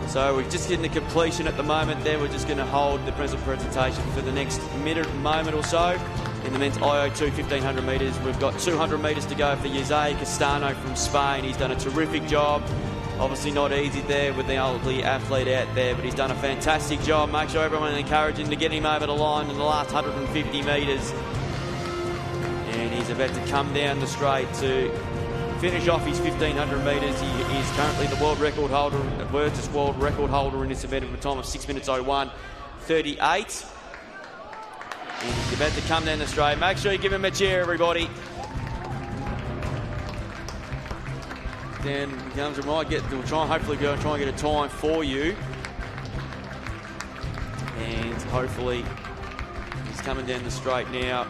So we're just getting the completion at the moment there. We're just going to hold the present presentation for the next moment or so. In the men's IO2 1500 metres, we've got 200 metres to go for Jose Castano from Spain. He's done a terrific job. Obviously not easy there with the elderly athlete out there, but he's done a fantastic job. Make sure everyone encourage him to get him over the line in the last 150 metres. And he's about to come down the straight to finish off his 1500 metres. He is currently the world record holder, Worcester world record holder in this event with a time of 6 minutes 01:38. And he's about to come down the straight. Make sure you give him a cheer, everybody. Then he comes, we might get, we'll try and hopefully go and try and get a time for you. And hopefully he's coming down the straight now.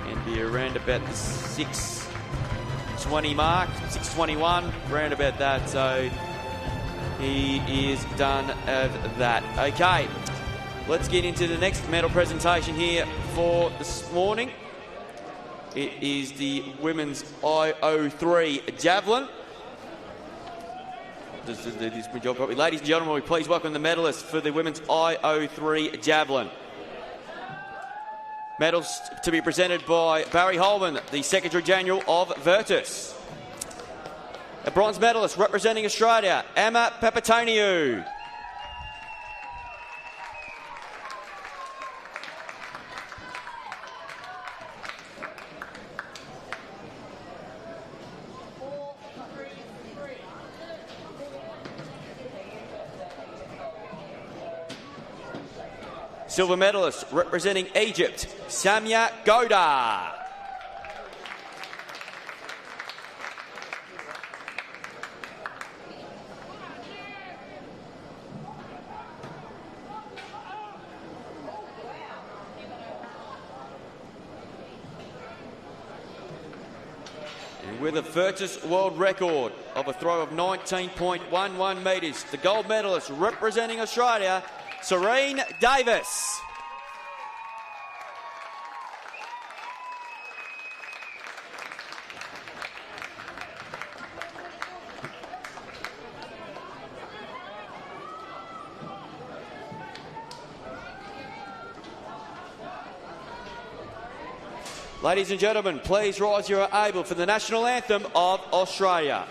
And be around about the 6:20 mark, 6:21, round about that. So he is done of that. Okay, let's get into the next medal presentation here for this morning. It is the women's IO3 Javelin. Just to do this job properly. Ladies and gentlemen, will you please welcome the medalists for the women's IO3 Javelin. Medals to be presented by Barry Holman, the Secretary General of Virtus. A bronze medalist representing Australia, Emma Papatoniou. Silver medalist representing Egypt, Samia Goda. with a Virtus world record of a throw of 19.11 metres. The gold medalist representing Australia, Serene Davis. Ladies and gentlemen, please rise you are able for the national anthem of Australia.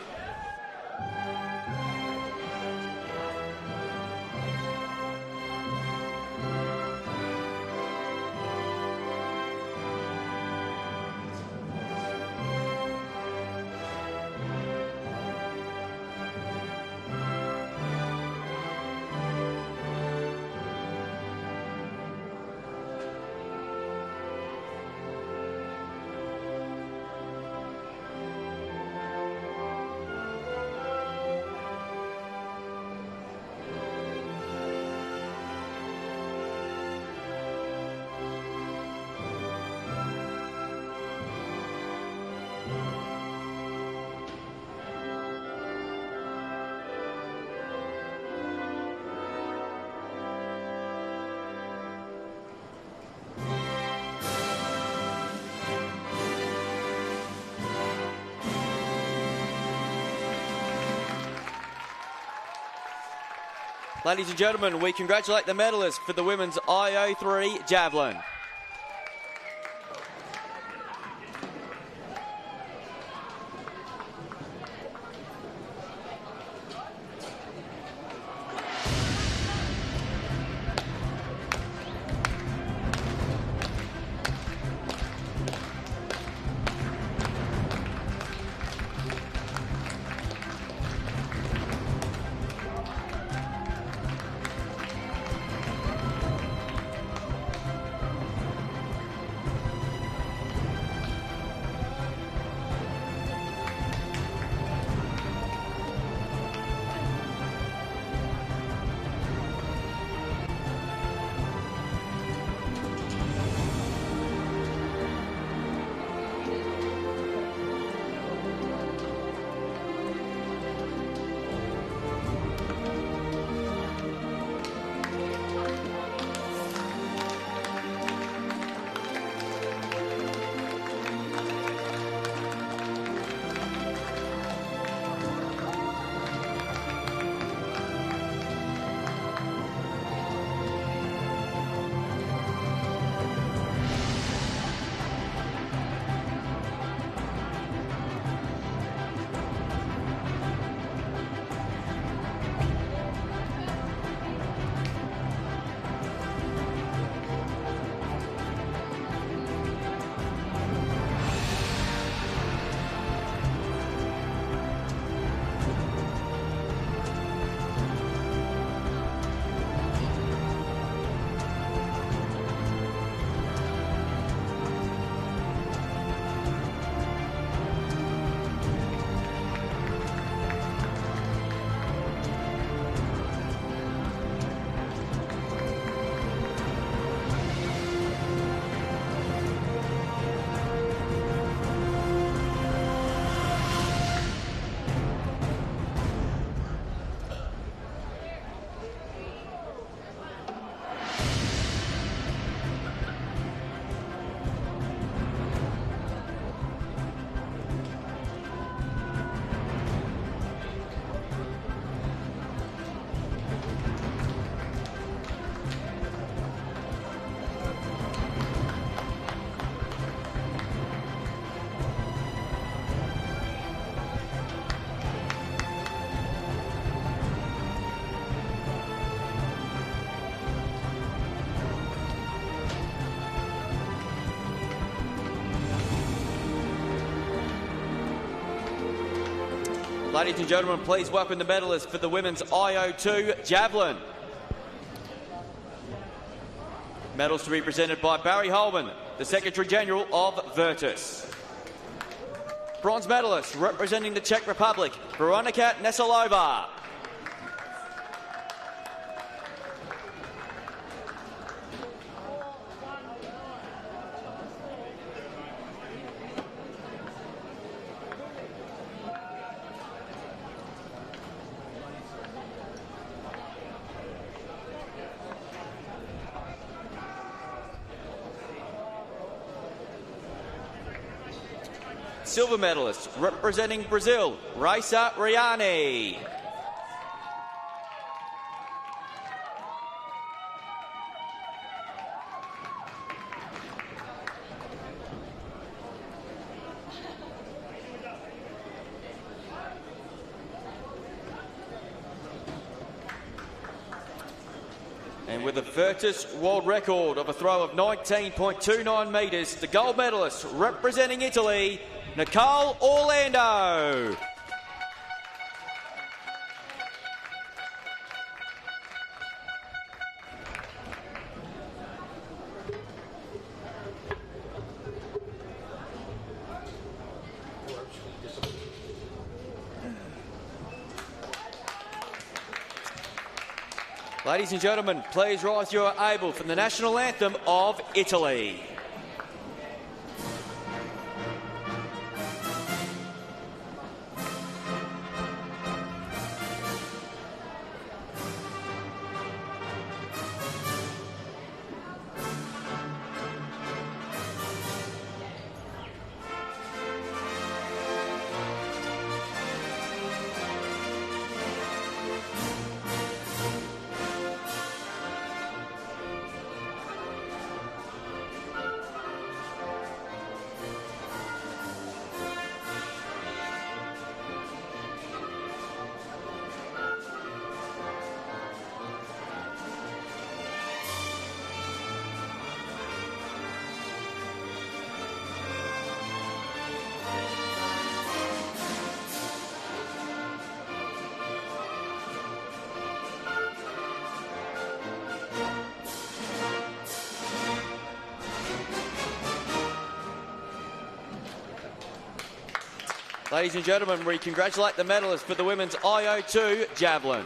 Ladies and gentlemen, we congratulate the medalists for the women's IO3 Javelin. Ladies and gentlemen, please welcome the medalists for the women's IO2 Javelin. Medals to be presented by Barry Holman, the Secretary General of Virtus. Bronze medalist representing the Czech Republic, Veronika Neselova. silver medalist, representing Brazil, Raisa Riani. And with a Virtus world record of a throw of 19.29 metres, the gold medalist representing Italy, Nicole Orlando. Ladies and gentlemen, please rise if you are able for the national anthem of Italy. Ladies and gentlemen, we congratulate the medalists for the women's IO2 Javelin.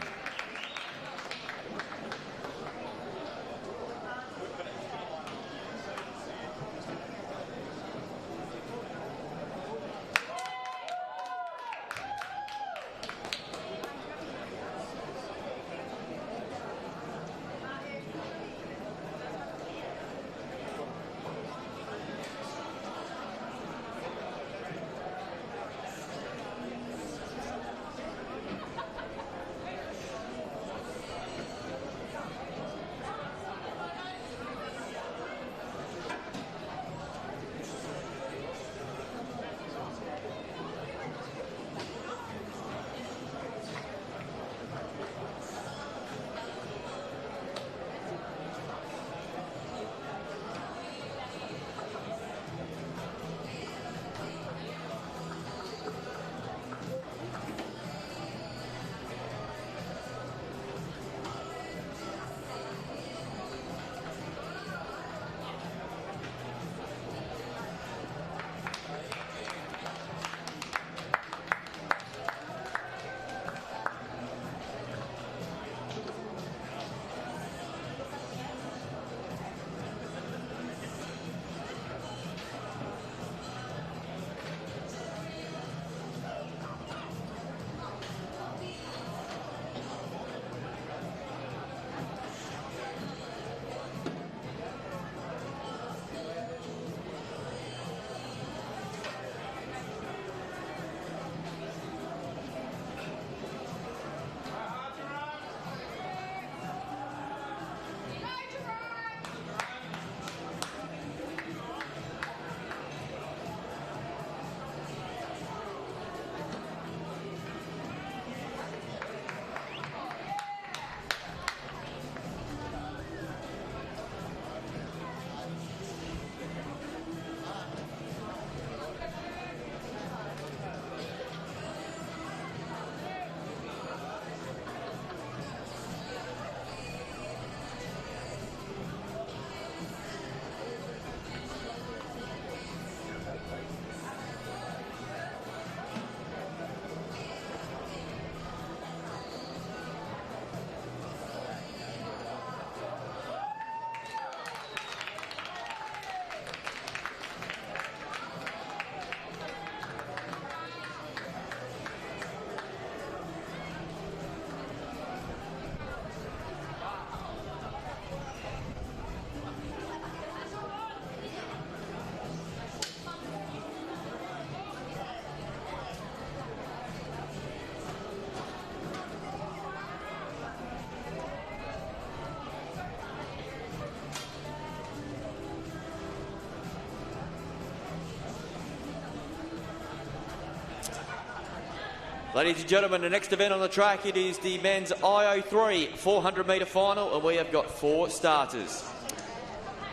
Ladies and gentlemen, the next event on the track, it is the men's IO3 400-metre final, and we have got 4 starters.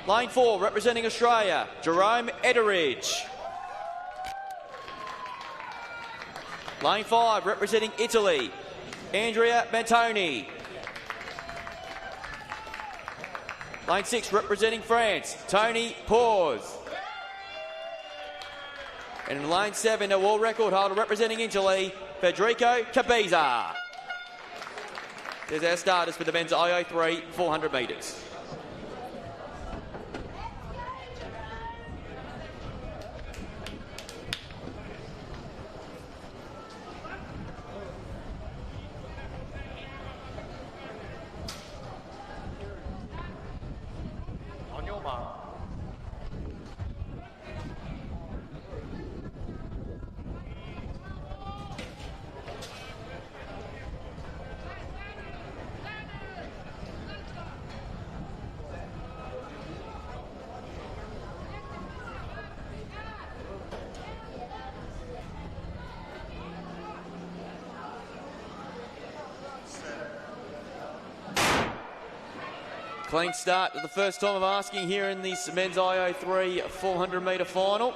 Lane 4, representing Australia, Jerome Ederidge. Lane 5, representing Italy, Andrea Mantoni. Lane 6, representing France, Tony Pause. And in lane 7, a world record holder representing Italy, Federico Cabiza. There's our starters for the men's IO3 400 metres. On your mark. Clean start for the first time of asking here in this men's IO3 400-metre final.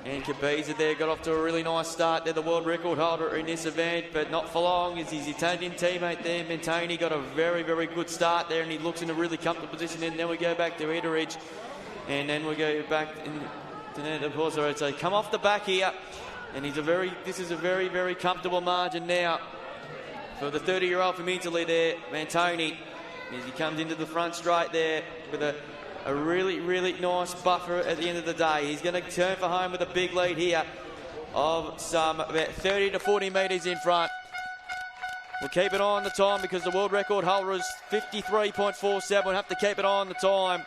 And Cabiza there got off to a really nice start. They're the world record holder in this event, but not for long as his Italian teammate there, Mantoni, got a very, very good start there, and he looks in a really comfortable position. And then we go back to Ederidge, and then we go back to Nando Pozzo. So come off the back here, and this is a very, very comfortable margin now for the 30-year-old from Italy there, Mantoni. As he comes into the front straight there with a really, really nice buffer at the end of the day. He's going to turn for home with a big lead here of some about 30 to 40 metres in front. We'll keep an eye on the time because the world record holder is 53.47. We'll have to keep an eye on the time.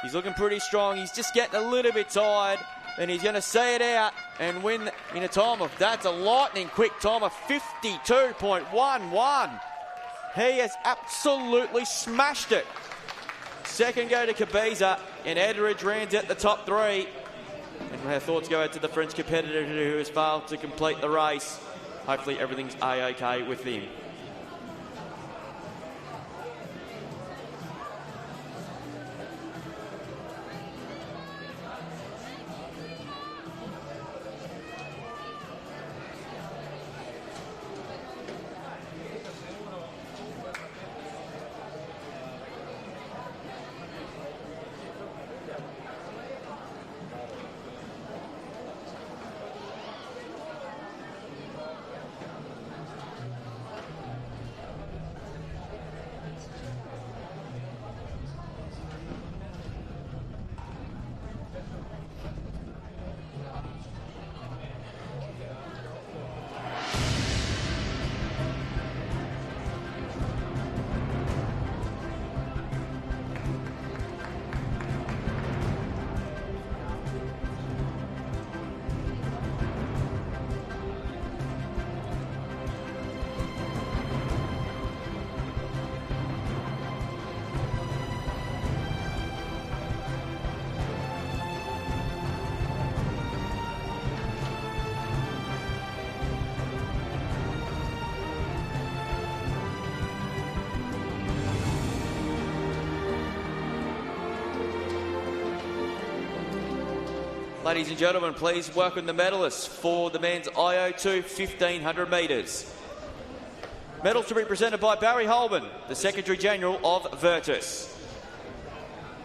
He's looking pretty strong. He's just getting a little bit tired, and he's going to see it out and win in a time of, that's a lightning quick time of 52.11. He has absolutely smashed it. Second go to Cabiza, and Ederidge rounds out the top 3. And our thoughts go out to the French competitor who has failed to complete the race. Hopefully everything's A-OK with him. Ladies and gentlemen, please welcome the medalists for the men's IO2 1500 metres. Medals to be presented by Barry Holman, the Secretary General of Virtus.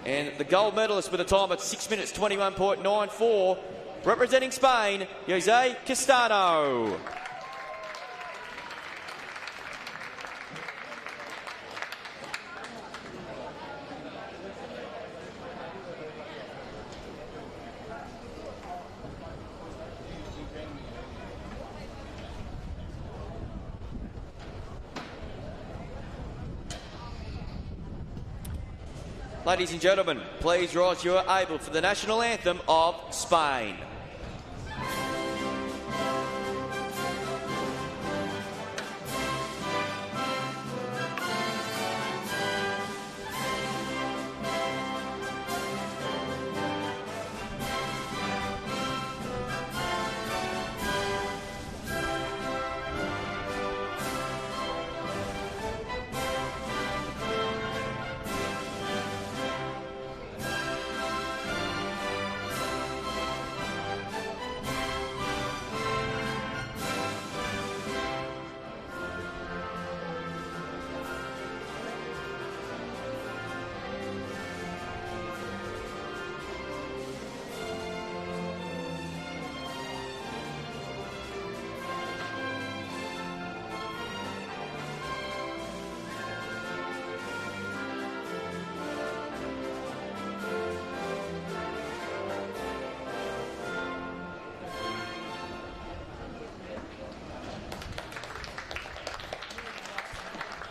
And the gold medalist with a time at 6 minutes 21.94, representing Spain, Jose Castano. Ladies and gentlemen, please rise you are able for the national anthem of Spain.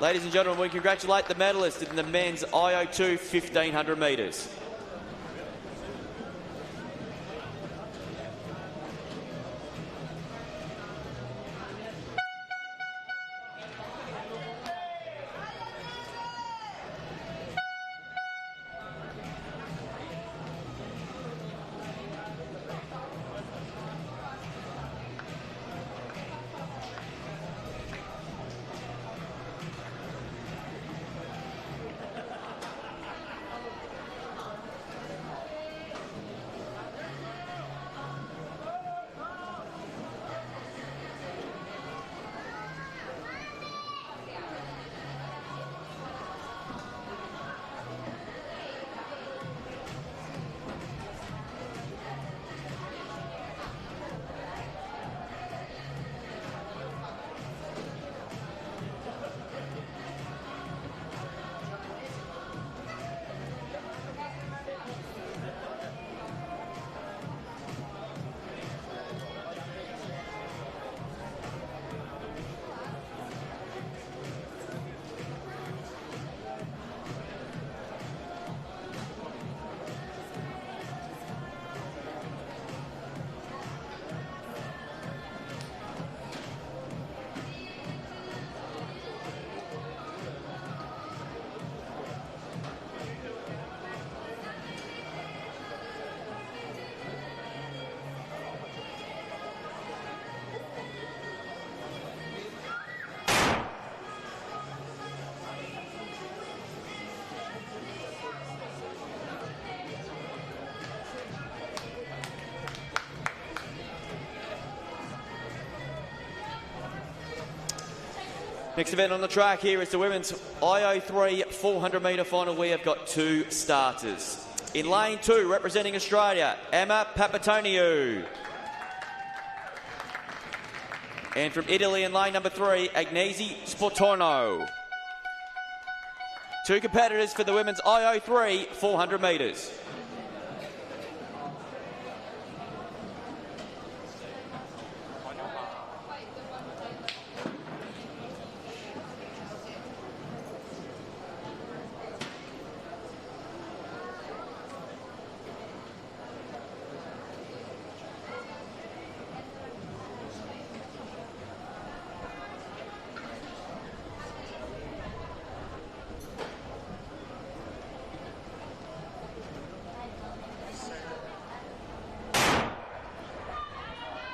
Ladies and gentlemen, we congratulate the medalists in the men's IO2 1500 metres. Next event on the track here is the women's IO3 400 metre final. We have got two starters. In lane 2, representing Australia, Emma Papatoniou. And from Italy in lane number 3, Agnese Sportorno. Two competitors for the women's IO3 400 metres.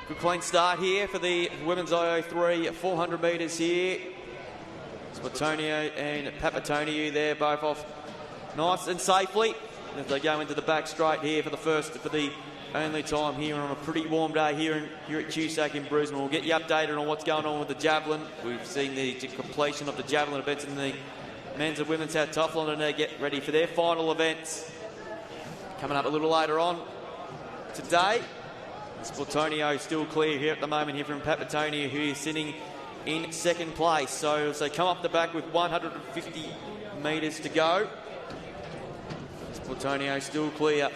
Good clean start here for the women's IO3 400 metres here. Sportonio and Papatoniou there, both off nice and safely as they go into the back straight here for the only time here on a pretty warm day here at Cusack in Brisbane. We'll get you updated on what's going on with the Javelin. We've seen the completion of the Javelin events in the men's and women's heptathlon, and they get ready for their final events coming up a little later on today. Sportonio still clear here at the moment here from Papatoniou, who is sitting in second place. So as they come up the back with 150 metres to go, Sportonio still clear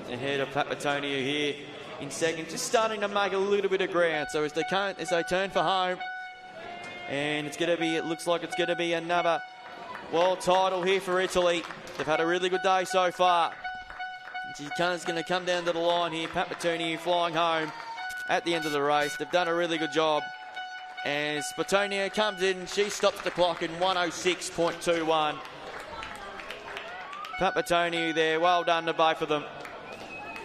ahead of Papatoniou here in second, just starting to make a little bit of ground. So as they turn for home, and it looks like it's going to be another world title here for Italy. They've had a really good day so far. She's going to come down to the line here. Papatoniou flying home at the end of the race. They've done a really good job. And Sportonio comes in. She stops the clock in 106.21. Papatoniou there. Well done to both of them.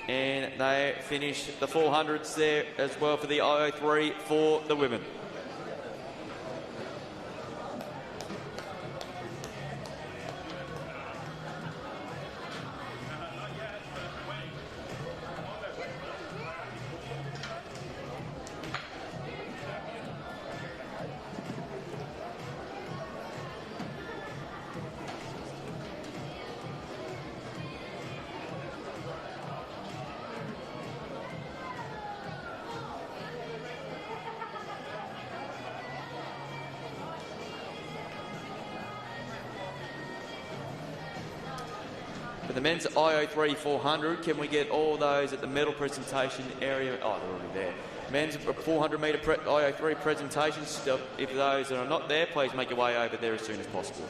And they finish the 400s there as well for the IO3 for the women. the men's IO3 400, can we get all those at the medal presentation area? Oh, they're already there. Men's 400 metre IO3 presentations. If those that are not there, please make your way over there as soon as possible.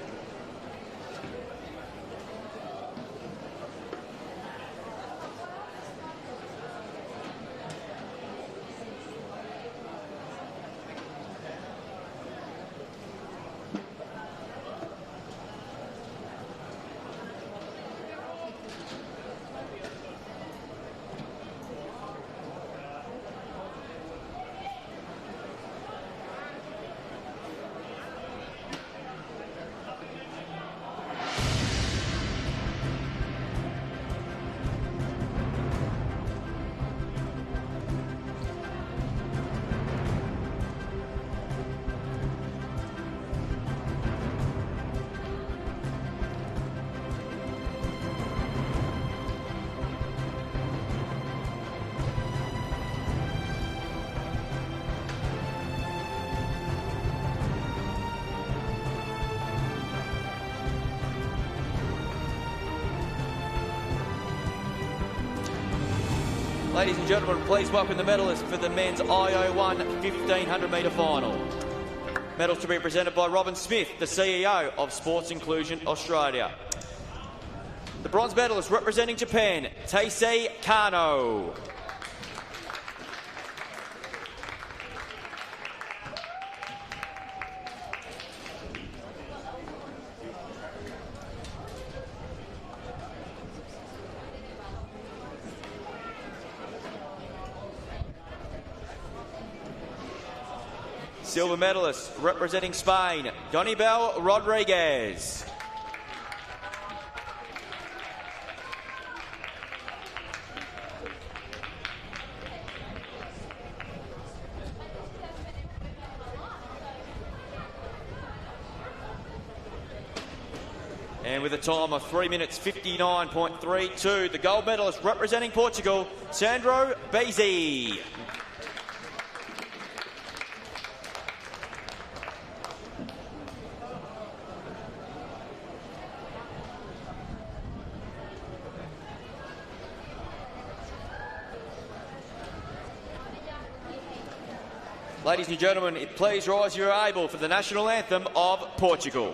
Ladies and gentlemen, please welcome the medalists for the men's IO1 1500 metre final. Medals to be presented by Robin Smith, the CEO of Sports Inclusion Australia. The bronze medalist representing Japan, Taisei Kano. Silver medalist representing Spain, Donibel Rodriguez. And with a time of 3 minutes 59.32, the gold medalist representing Portugal, Sandro Beasy. Ladies and gentlemen, please rise if you're able for the national anthem of Portugal.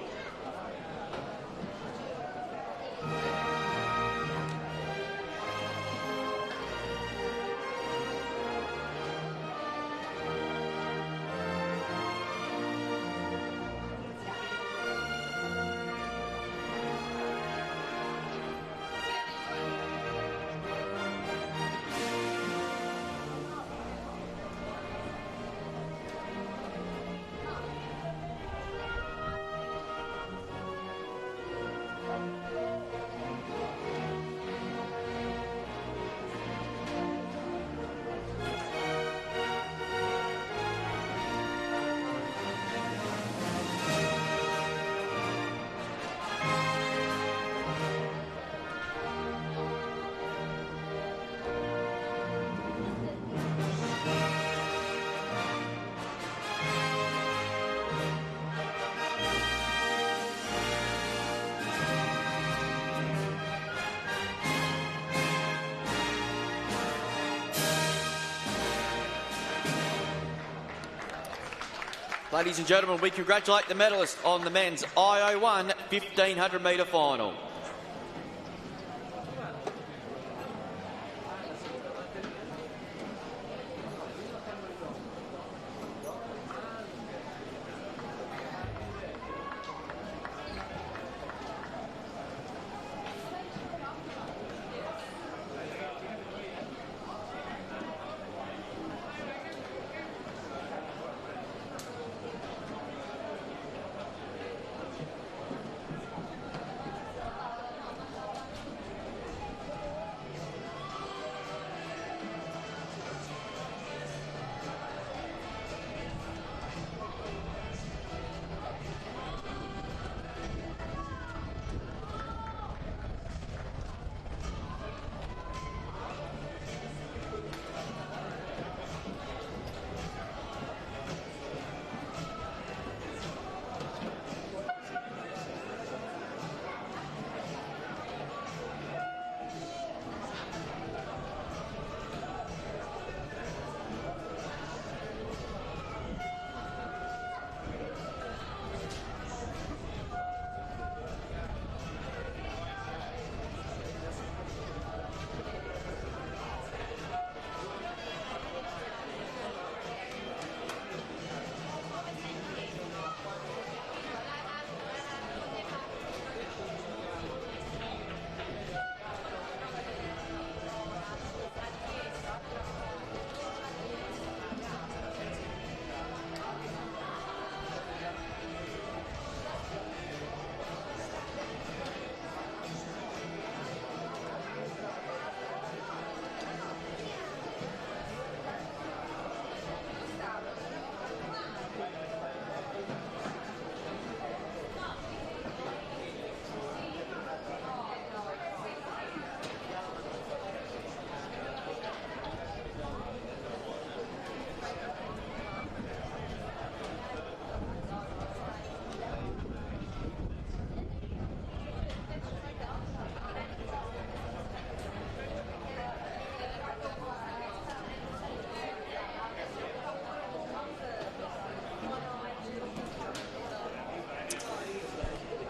Ladies and gentlemen, we congratulate the medalists on the men's IO1 1500 metre final.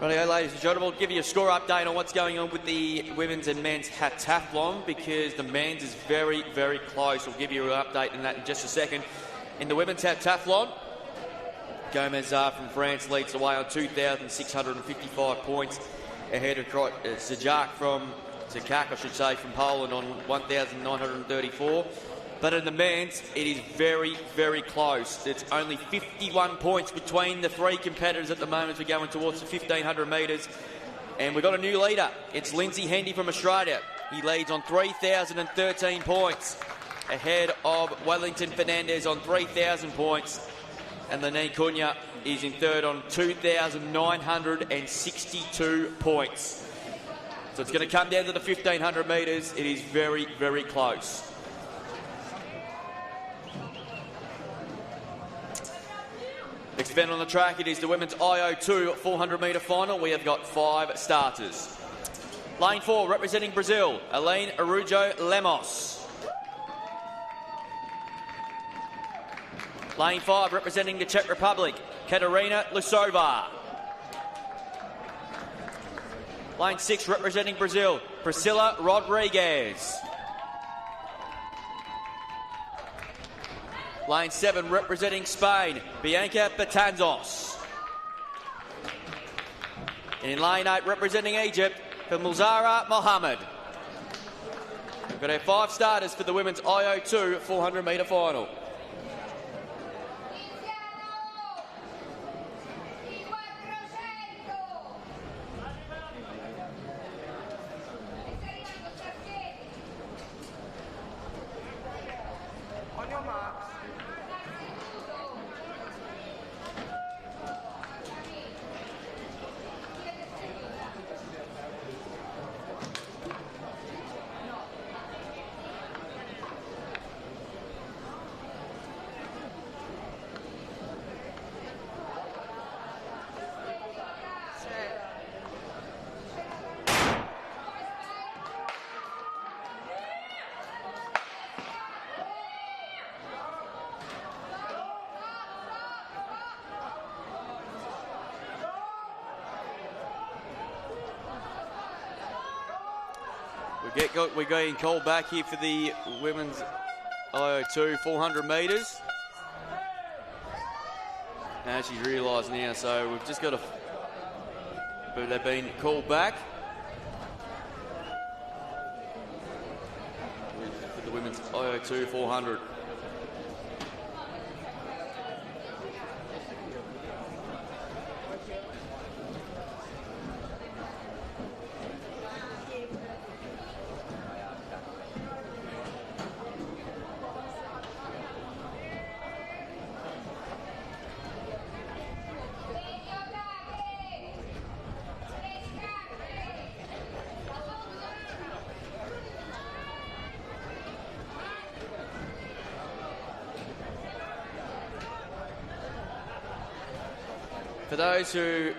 Rightio, ladies and gentlemen, we'll give you a score update on what's going on with the women's and men's heptathlon, because the men's is very, very close. We'll give you an update on that in just a second. In the women's heptathlon, Gomez from France leads the way on 2,655 points, ahead of Zajak from Poland on 1,934. But in the men's, it is very, very close. It's only 51 points between the three competitors at the moment as we're going towards the 1,500 metres. And we've got a new leader. It's Lindsay Hendy from Australia. He leads on 3,013 points, ahead of Wellington Fernandez on 3,000 points. And Lenine Cunha is in third on 2,962 points. So it's going to come down to the 1,500 metres. It is very, very close. Next event on the track, it is the women's IO2 400-metre final. We have got 5 starters. Lane 4, representing Brazil, Aline Arujo Lemos. Lane 5, representing the Czech Republic, Katarina Lusova. Lane 6, representing Brazil, Priscilla Rodriguez. Lane 7, representing Spain, Bianca Betanzos. And in lane 8, representing Egypt, Mulzara Mohammed. We've got our 5 starters for the women's IO2 400-metre final. We're getting called back here for the women's IO2 400 metres. Now she's realised now, so we've just got to... But they've been called back for the women's IO2 400. For those who,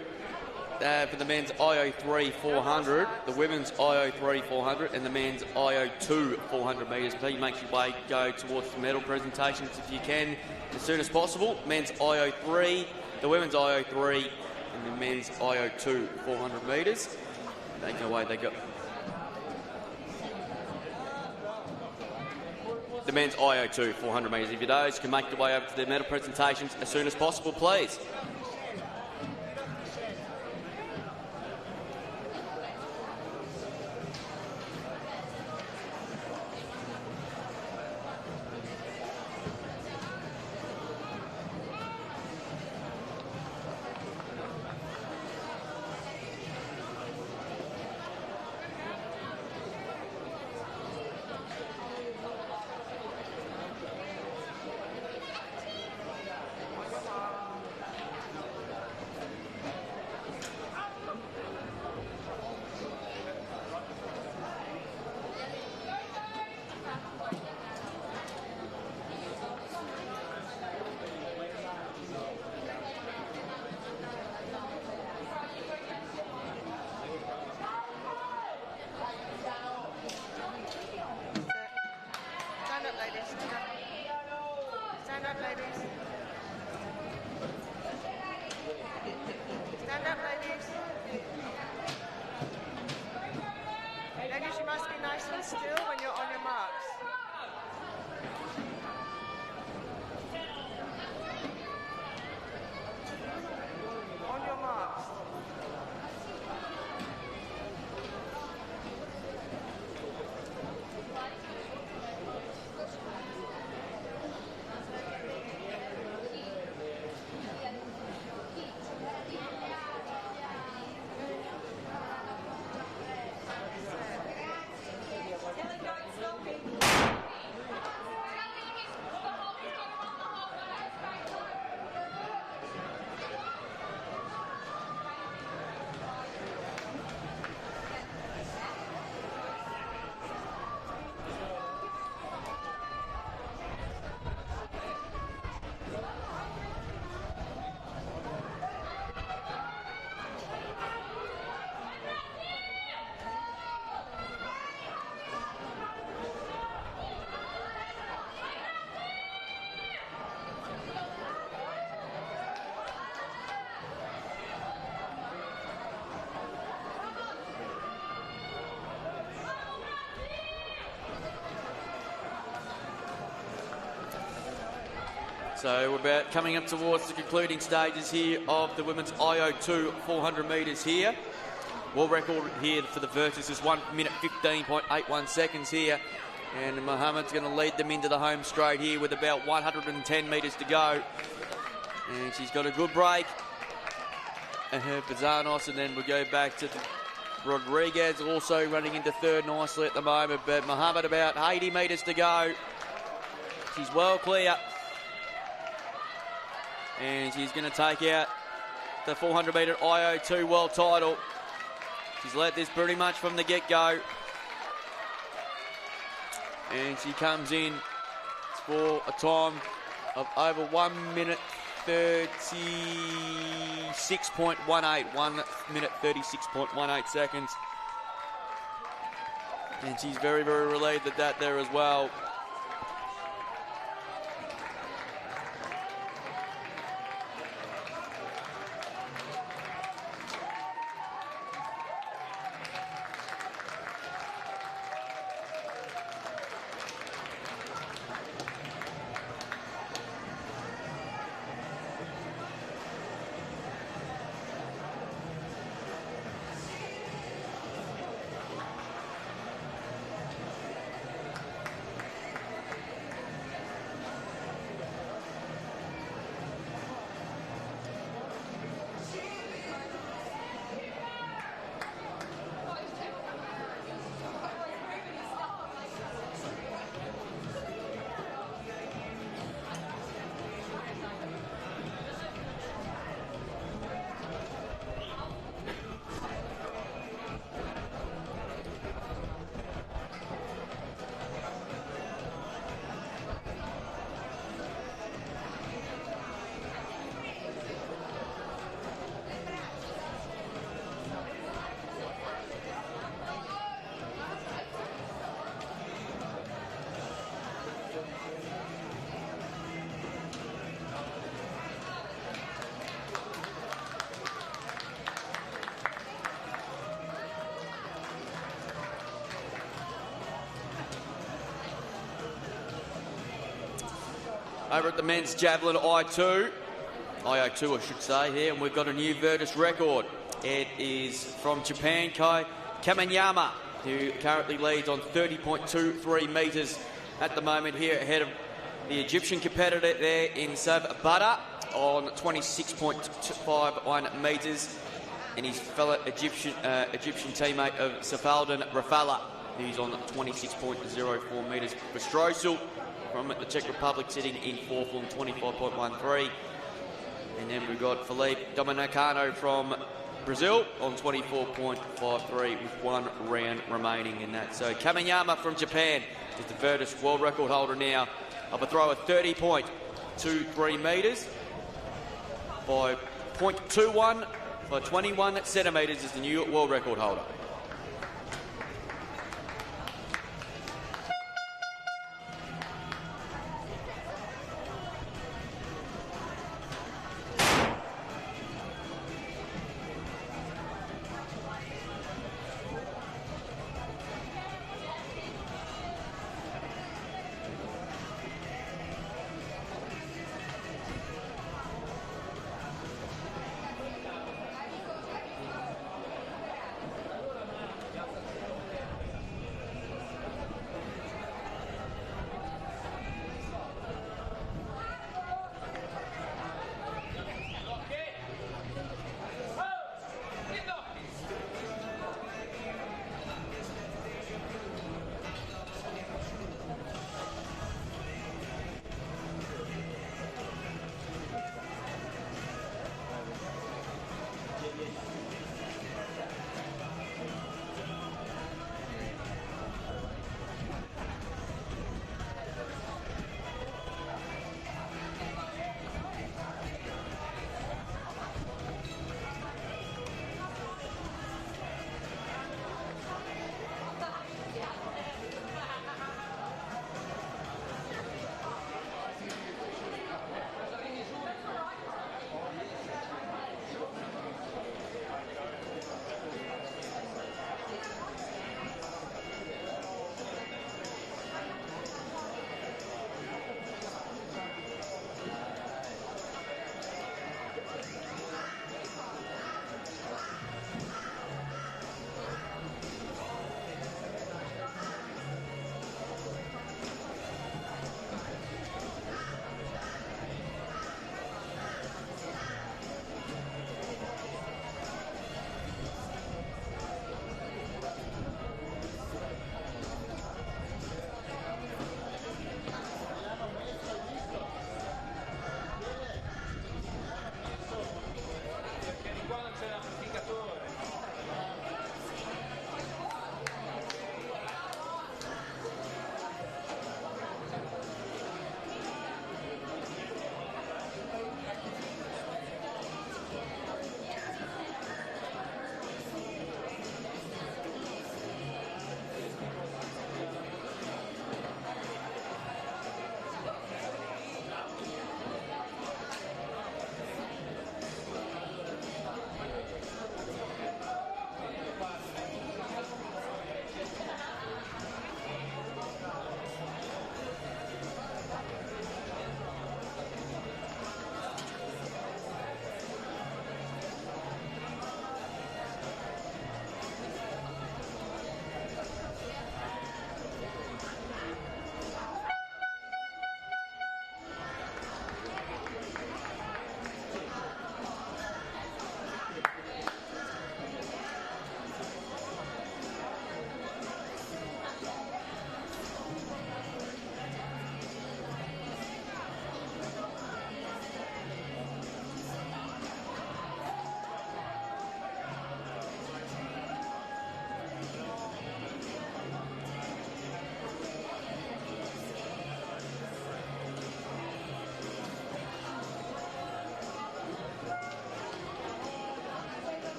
for the men's IO3 400, the women's IO3 400 and the men's IO2 400 metres, please make your way go towards the medal presentations if you can as soon as possible. Men's IO3, the women's IO3 and the men's IO2 400 metres. Make your way, they go. The men's IO2 400 metres. If you those can make your way over to the medal presentations as soon as possible, please. Stand up, ladies. Ladies, you must be nice and still when you're on your marks. On your marks. So we're about coming up towards the concluding stages here of the women's IO2 400 metres here. World record here for the Virtus is 1 minute 15.81 seconds here. And Mohammed's going to lead them into the home straight here with about 110 metres to go. And she's got a good break ahead for Zanos, and then we'll go back to Rodriguez, also running into third nicely at the moment. But Mohammed about 80 metres to go. She's well clear. And she's going to take out the 400 metre IO2 world title. She's led this pretty much from the get-go. And she comes in for a time of over 1 minute 36.18. 1 minute 36.18 seconds. And she's very, very relieved at that there as well. Over at the men's Javelin IO2 I should say here, and we've got a new Virtus record. It is from Japan, Kai Kamanyama, who currently leads on 30.23 metres at the moment here, ahead of the Egyptian competitor there in Savbata on 26.51 metres, and his fellow Egyptian teammate of Safaldan Rafala, who's on 26.04 metres. For Strosel from the Czech Republic sitting in fourth on 25.13. And then we've got Felipe Dominicano from Brazil on 24.53 with 1 round remaining in that. So Kamanyama from Japan is the Virtus world record holder now of a throw of 30.23 metres by 0.21 by 21 centimetres is the new world record holder.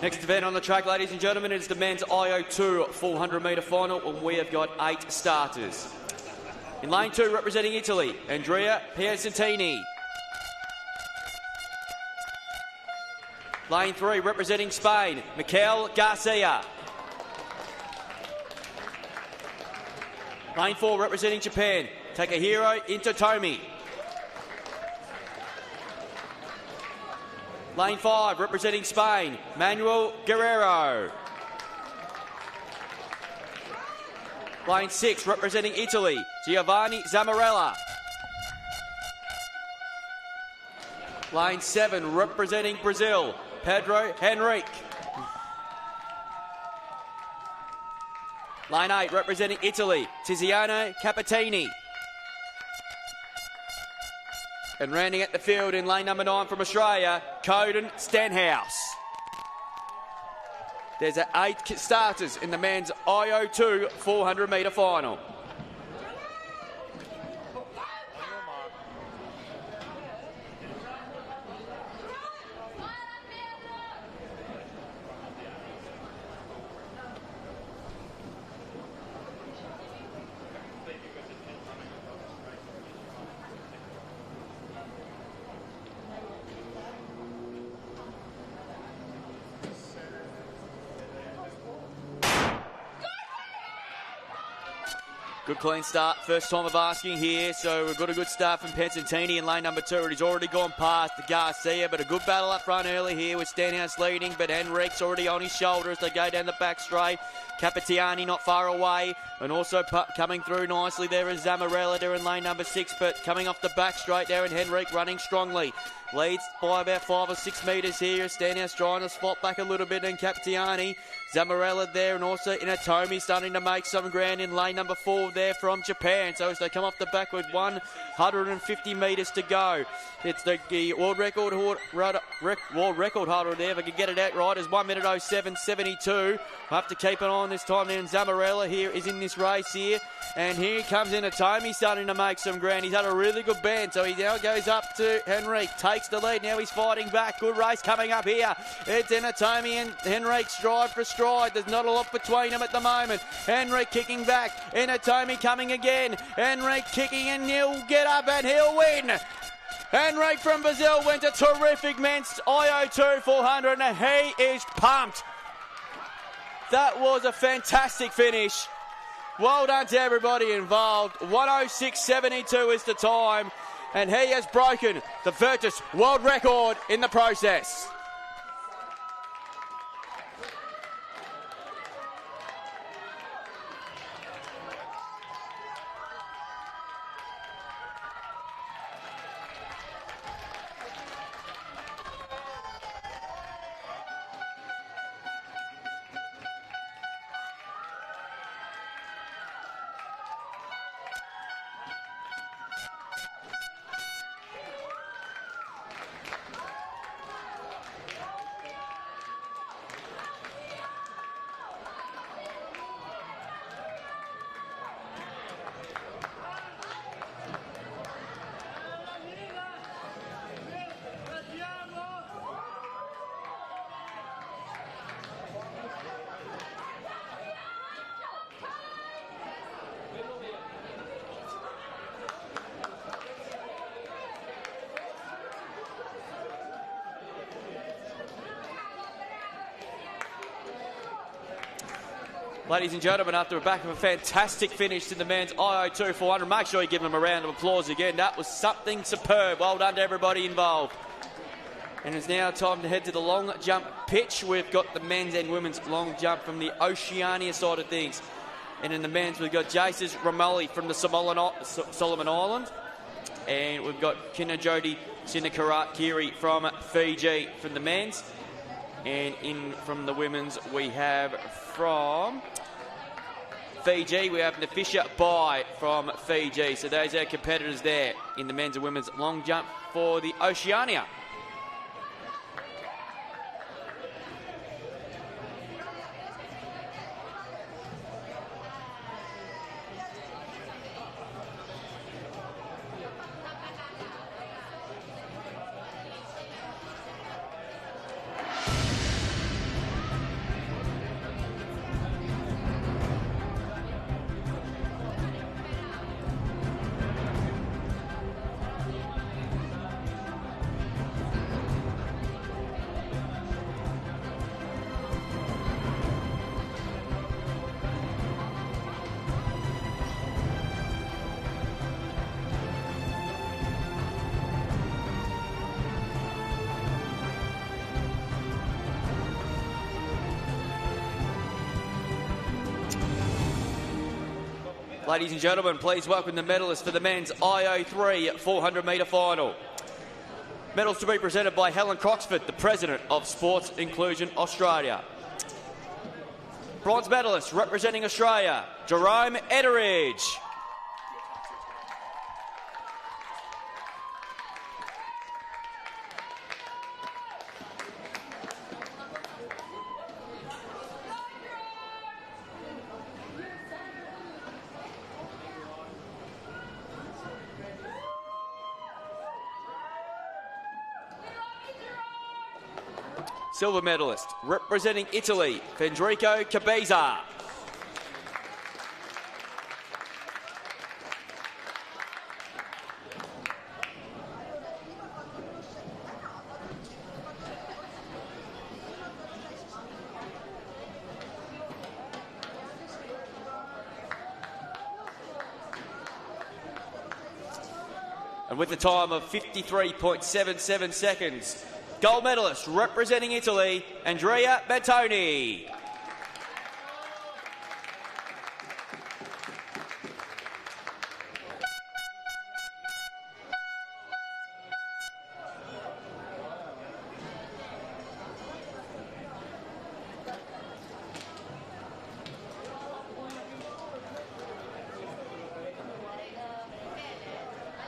Next event on the track, ladies and gentlemen, is the men's IO2 400-metre final, and we have got 8 starters. In lane 2, representing Italy, Andrea Piacentini. Lane 3, representing Spain, Mikel Garcia. Lane 4, representing Japan, Takahiro Itotomi. Lane 5, representing Spain, Manuel Guerrero. Lane 6, representing Italy, Giovanni Zamarella. Lane 7, representing Brazil, Pedro Henrique. Lane 8, representing Italy, Tiziano Capitini. And rounding at the field in lane number 9 from Australia, Coden Stenhouse. There's 8 starters in the men's IO2 400-metre final. Good clean start, first time of asking here, so we've got a good start from Piacentini in lane number 2. He's already gone past the Garcia, but a good battle up front early here with Stenhouse leading, but Henrique's already on his shoulder as they go down the back straight. Capitiani not far away, and also coming through nicely there is Zamarella there in lane number 6, but coming off the back straight there, and Henrique running strongly. Leads by about 5 or 6 metres here. Stenhouse trying to spot back a little bit, and Capitiani. Zamarella there, and also Itotomi starting to make some ground in lane number 4 there from Japan. So as they come off the back with 150 metres to go. It's the world record holder there, if I can get it out right, is 1 minute 07.72. We'll have to keep it on this time then. Zamarella here is in this race here. And here comes Itotomi starting to make some ground. He's had a really good bend, so he now goes up to Henrique, takes the lead. Now he's fighting back. Good race coming up here. It's Itotomi and Henrique stride for stride. There's not a lot between them at the moment. Henrique kicking back. Itotomi coming again. Henrique kicking, and he'll get up and he'll win. Henrique from Brazil went a terrific men's IO2 400, and he is pumped. That was a fantastic finish. Well done to everybody involved. 106.72 is the time, and he has broken the Virtus world record in the process. Ladies and gentlemen, after a back of a fantastic finish to the men's IO2 400, make sure you give them a round of applause again. That was something superb. Well done to everybody involved. And it's now time to head to the long jump pitch. We've got the men's and women's long jump from the Oceania side of things. And in the men's, we've got Jason Romoli from the Solomon Island. And we've got Kinajodi Sinakarakiri from Fiji from the men's. And in from the women's, we have from Fiji, we have Nafisha Bai from Fiji. So those are our competitors there in the men's and women's long jump for the Oceania. Ladies and gentlemen, please welcome the medalists for the men's IO3 400 metre final. Medals to be presented by Helen Croxford, the President of Sports Inclusion Australia. Bronze medalist representing Australia, Jerome Etheridge. Silver medalist, representing Italy, Federico Cabeza. And with the time of 53.77 seconds, gold medalist representing Italy, Andrea Bettoni.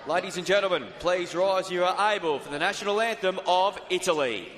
Ladies and gentlemen, please rise, you are able, for the national anthem of Italy.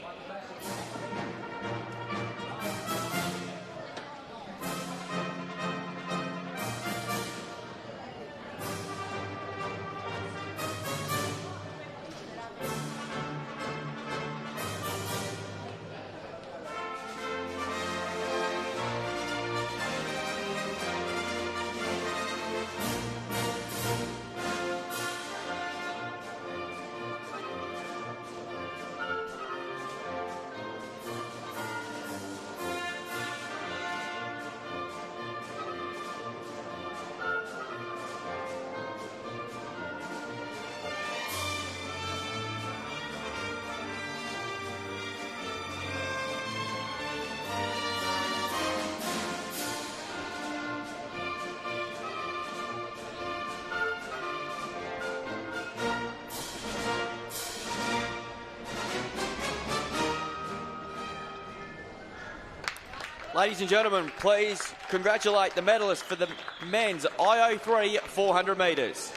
Ladies and gentlemen, please congratulate the medalists for the men's IO3 400 metres.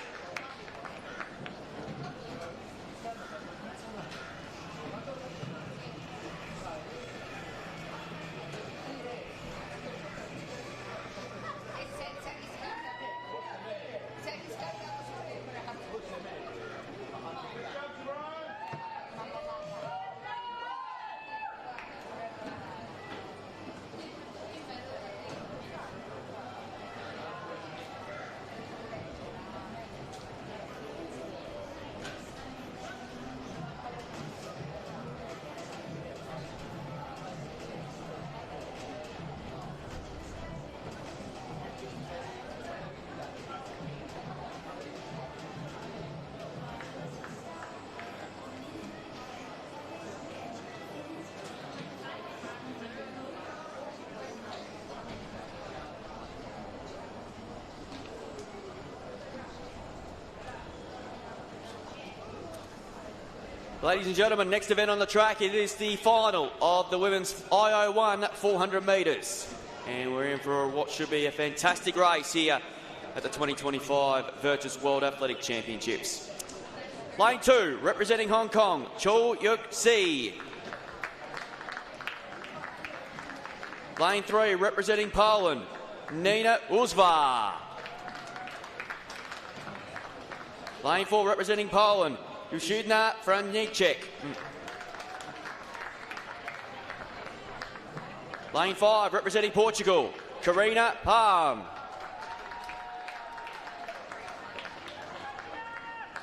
Ladies and gentlemen, next event on the track, it is the final of the women's IO1 400 metres. And we're in for what should be a fantastic race here at the 2025 Virtus World Athletic Championships. Lane 2, representing Hong Kong, Cho Yuk-si. Lane 3, representing Poland, Nina Uzva. Lane 4, representing Poland, Justyna Franiczek. Lane 5, representing Portugal, Karina Palm.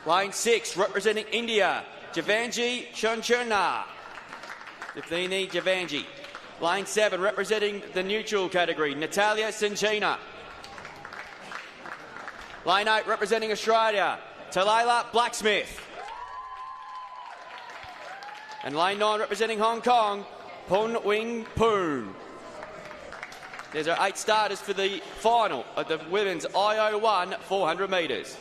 Lane 6, representing India, Javanji Chanchana. Defini Javanji. Lane 7, representing the neutral category, Natalia Sinchina. Lane 8, representing Australia, Talayla Blacksmith. And lane 9, representing Hong Kong, Pun Wing Poon. There's our 8 starters for the final of the women's IO1 400 metres.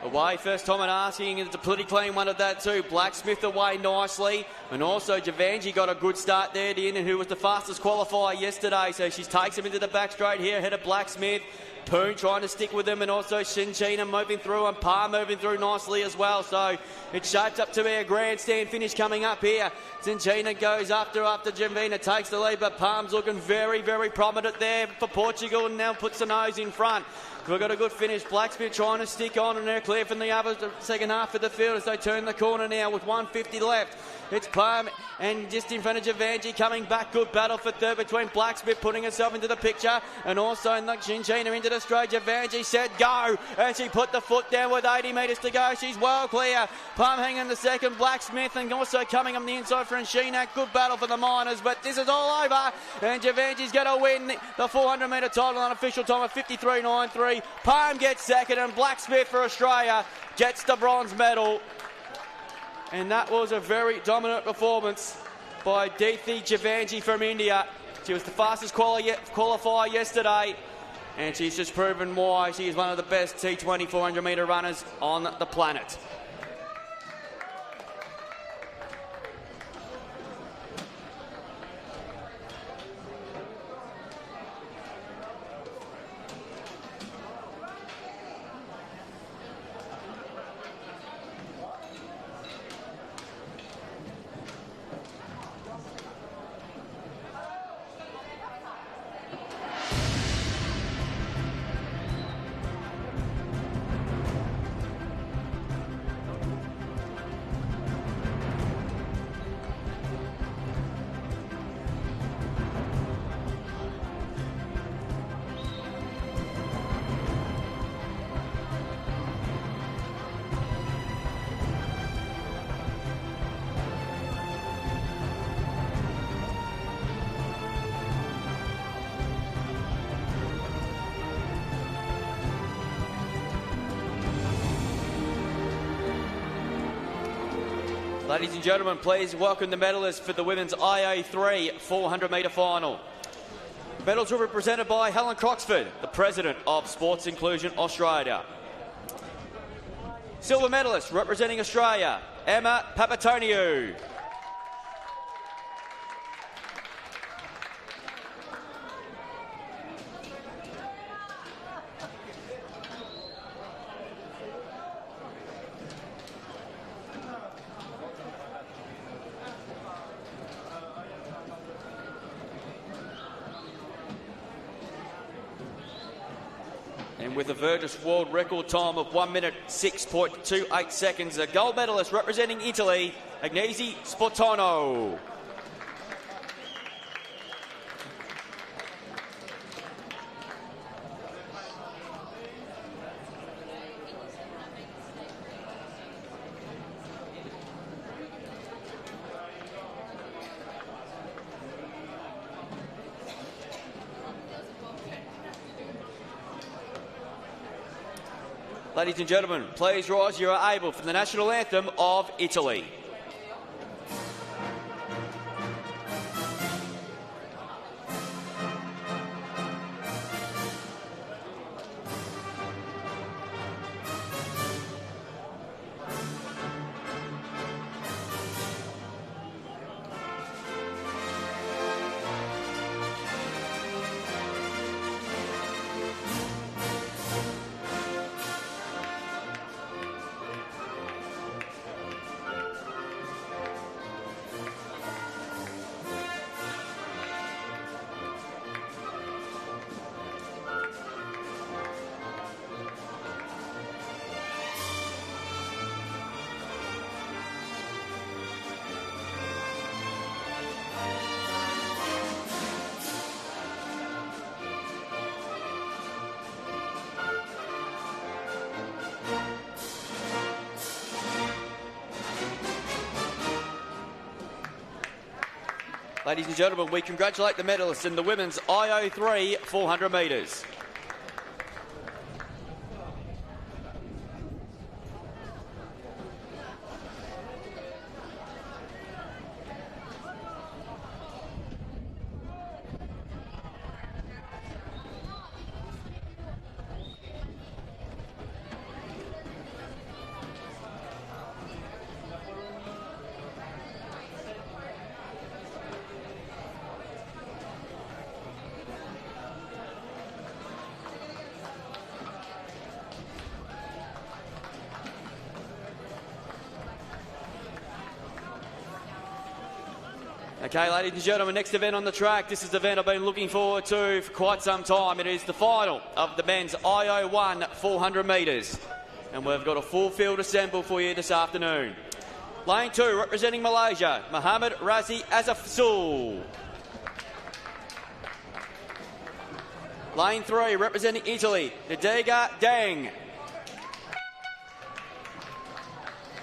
Away, first time I'm asking, it's a pretty clean one of that too. Blacksmith away nicely, and also Javanji got a good start there, who was the fastest qualifier yesterday, so she takes him into the back straight here, ahead of Blacksmith. Poon trying to stick with him, and also Shinchina moving through, and Palm moving through nicely as well. So it shapes up to be a grandstand finish coming up here. Shinchina goes after Javina takes the lead, but Palm's looking very, very prominent there for Portugal, and now puts the nose in front. We've got a good finish. Blacksmith trying to stick on, and they're clear from the other second half of the field as they turn the corner now with 150 left. It's Palm, and just in front of Javanji coming back. Good battle for third between Blacksmith putting herself into the picture, and also Shinchina into the straight. Javanji said go, and she put the foot down with 80 metres to go. She's well clear. Palm hanging the second. Blacksmith, and also coming on the inside for Sheena. Good battle for the Miners, but this is all over, and Javanji's going to win the 400 metre title on official time of 53.93. Palm gets second, and Blacksmith for Australia gets the bronze medal. And that was a very dominant performance by Deethi Javanji from India. She was the fastest qualifier yesterday, and she's just proven why she is one of the best T20 400 metre runners on the planet. Ladies and gentlemen, please welcome the medalists for the women's IA3 400 metre final. Medals were represented by Helen Croxford, the President of Sports Inclusion Australia. Silver medalist representing Australia, Emma Papatoniou. And with a Virtus world record time of 1 minute 6.28 seconds, a gold medalist representing Italy, Agnese Sportano. Ladies and gentlemen, please rise, you are able, for the national anthem of Italy. Ladies and gentlemen, we congratulate the medalists in the women's IO3 400 metres. Okay, ladies and gentlemen, next event on the track. This is the event I've been looking forward to for quite some time. It is the final of the men's IO1 400 metres. And we've got a full field assembled for you this afternoon. Lane 2, representing Malaysia, Muhammad Razi Azafsul. Lane 3, representing Italy, Nadega Dang.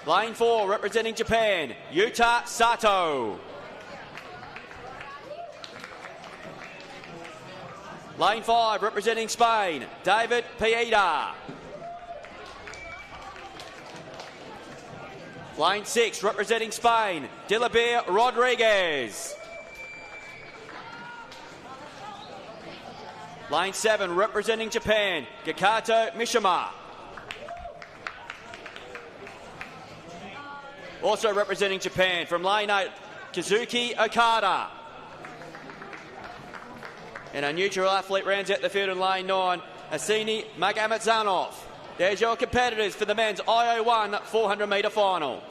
Lane 4, representing Japan, Yuta Sato. Lane 5, representing Spain, David Pieda. Lane 6, representing Spain, Dilabir Rodriguez. Lane 7, representing Japan, Gakato Mishima. Also representing Japan from Lane 8, Kazuki Okada. And a neutral athlete rounds out the field in Lane 9, Asini Magamatzanov. There's your competitors for the men's IO1 400 metre final.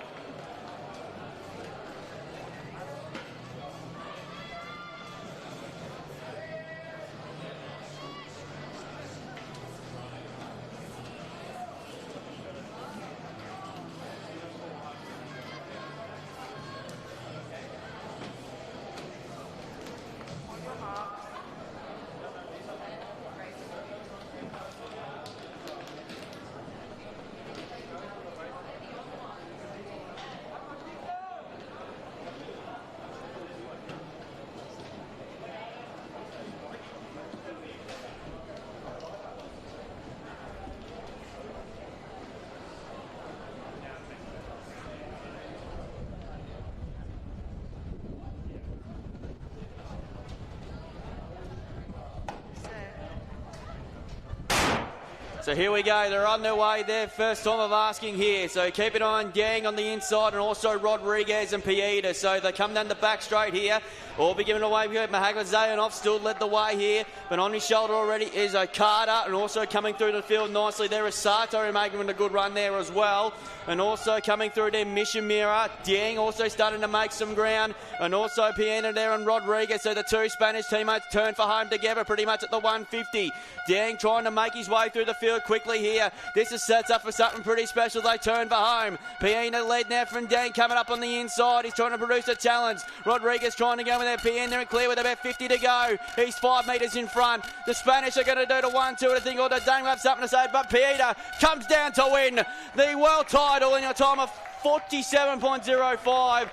So here we go, they're on their way there. First time of asking here. So keep an eye on Yang on the inside and also Rodriguez and Pieda. So they come down the back straight here. All be given away here. Mahagla Zayanov still led the way here. But on his shoulder already is Okada. And also coming through the field nicely there is Sato, who making a good run there as well. And also coming through there, Mishimura. Yang also starting to make some ground. And also Piena there and Rodriguez. So the two Spanish teammates turn for home together pretty much at the 150. Yang trying to make his way through the field quickly here. This is sets up for something pretty special. They turn for home. Piena lead now from Dang coming up on the inside. He's trying to produce a challenge. Rodriguez trying to go with that. Piena and clear with about 50 to go. He's 5 metres in front. The Spanish are going to do the 1-2 I think, or the Dang will have something to say, but Piena comes down to win the world title in a time of 47.05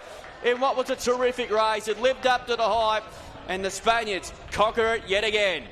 in what was a terrific race. It lived up to the hype and the Spaniards conquer it yet again.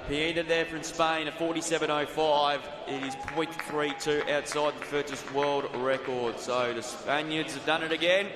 He ended there from Spain at 47.05. It is .32 outside the Virtus world record. So the Spaniards have done it again.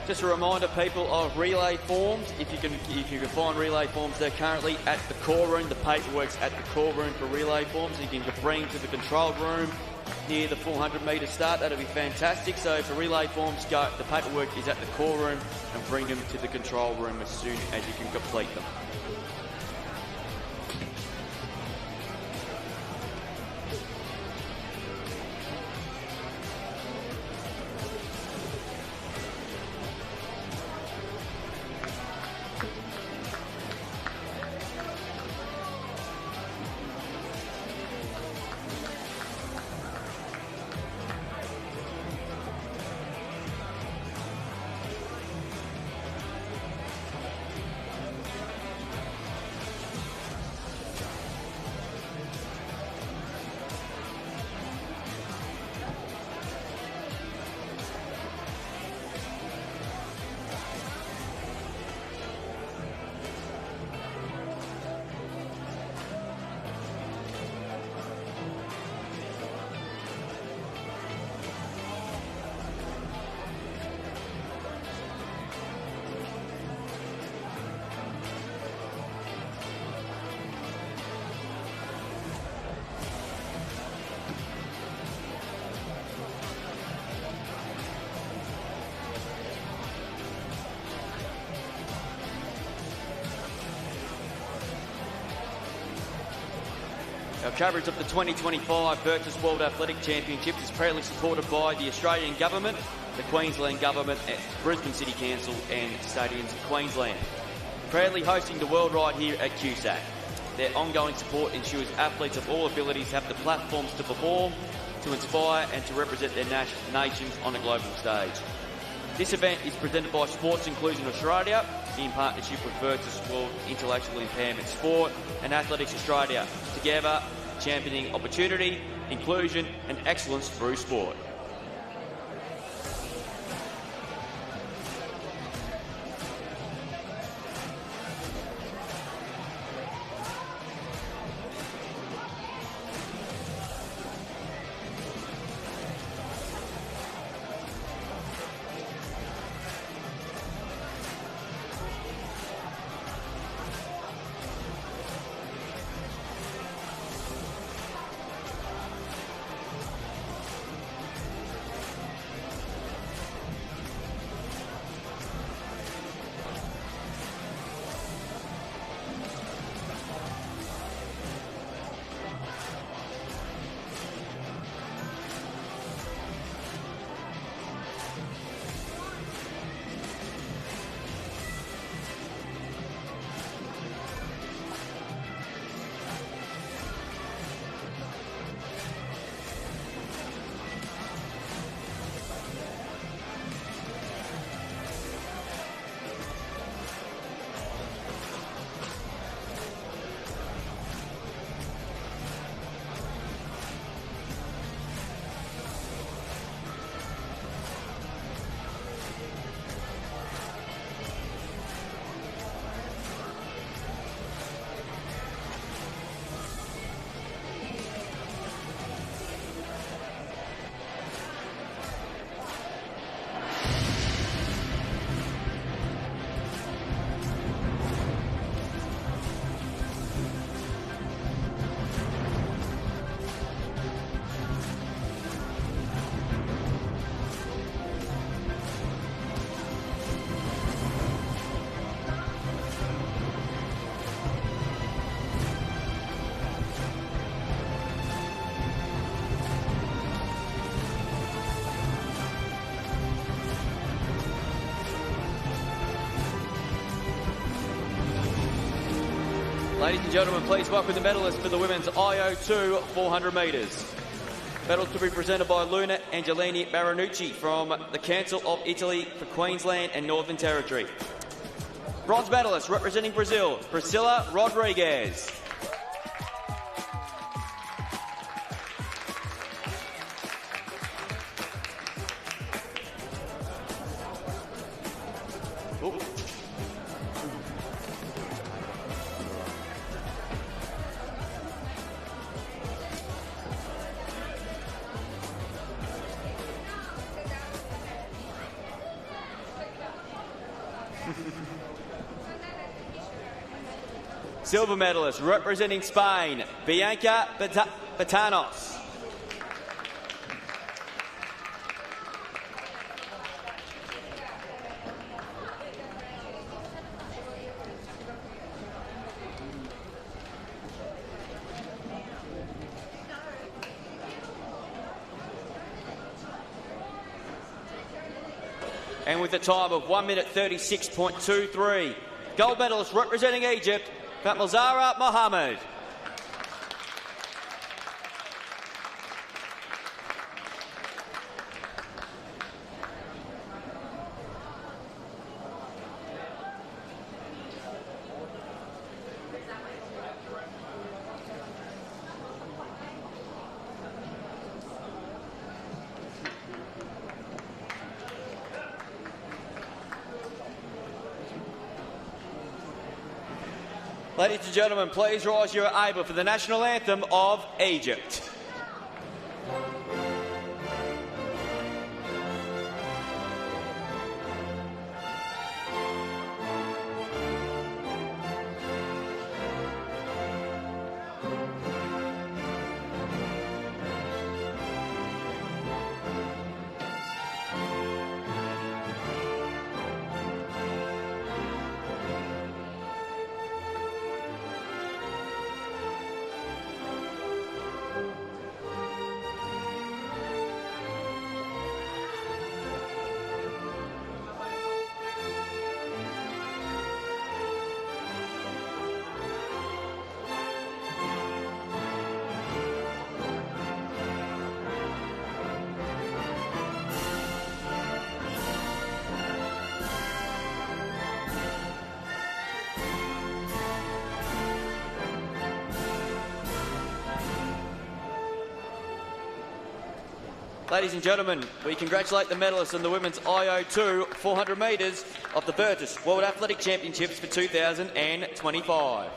Just a reminder, people, of relay forms. If you can find relay forms, they're currently at the core room. The paperwork's at the core room for relay forms. You can bring to the control room near the 400-metre start. That'll be fantastic. So for relay forms, the paperwork is at the core room, and bring them to the control room as soon as you can complete them. Our coverage of the 2025 Virtus World Athletic Championships is proudly supported by the Australian Government, the Queensland Government, Brisbane City Council and Stadiums Queensland. Proudly hosting the world right here at QSAC. Their ongoing support ensures athletes of all abilities have the platforms to perform, to inspire and to represent their nations on a global stage. This event is presented by Sports Inclusion Australia in partnership with Virtus World Intellectual Impairment Sport and Athletics Australia, together championing opportunity, inclusion and excellence through sport. Ladies and gentlemen, please welcome the medalists for the women's IO2 400 metres. Medals to be presented by Luna Angelini Baranucci from the Council of Italy for Queensland and Northern Territory. Bronze medalist representing Brazil, Priscilla Rodriguez. Silver medalist representing Spain, Bianca Batanos. And with a time of 1 minute 36.23, gold medalist representing Egypt, Fatmazara Mohammed. Ladies and gentlemen, please rise you are able for the national anthem of Egypt. Ladies and gentlemen, we congratulate the medalists in the women's IO2 400 metres of the Virtus World Athletic Championships for 2025.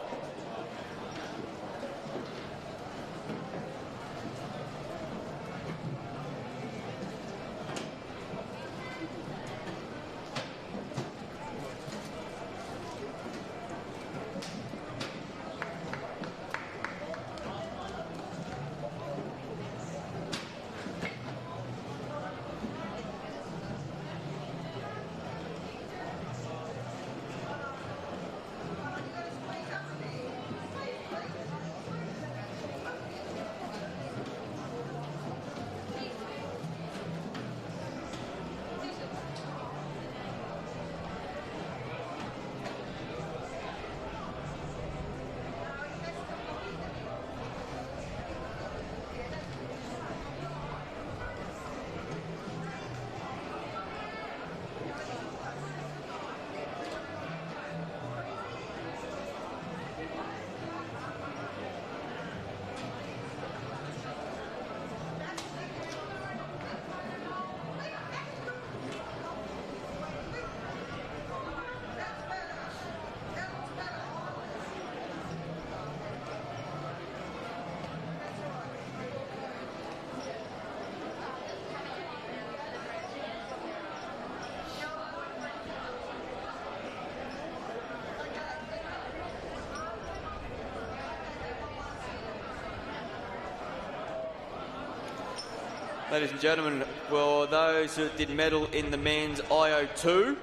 Ladies and gentlemen, for those who did medal in the men's IO2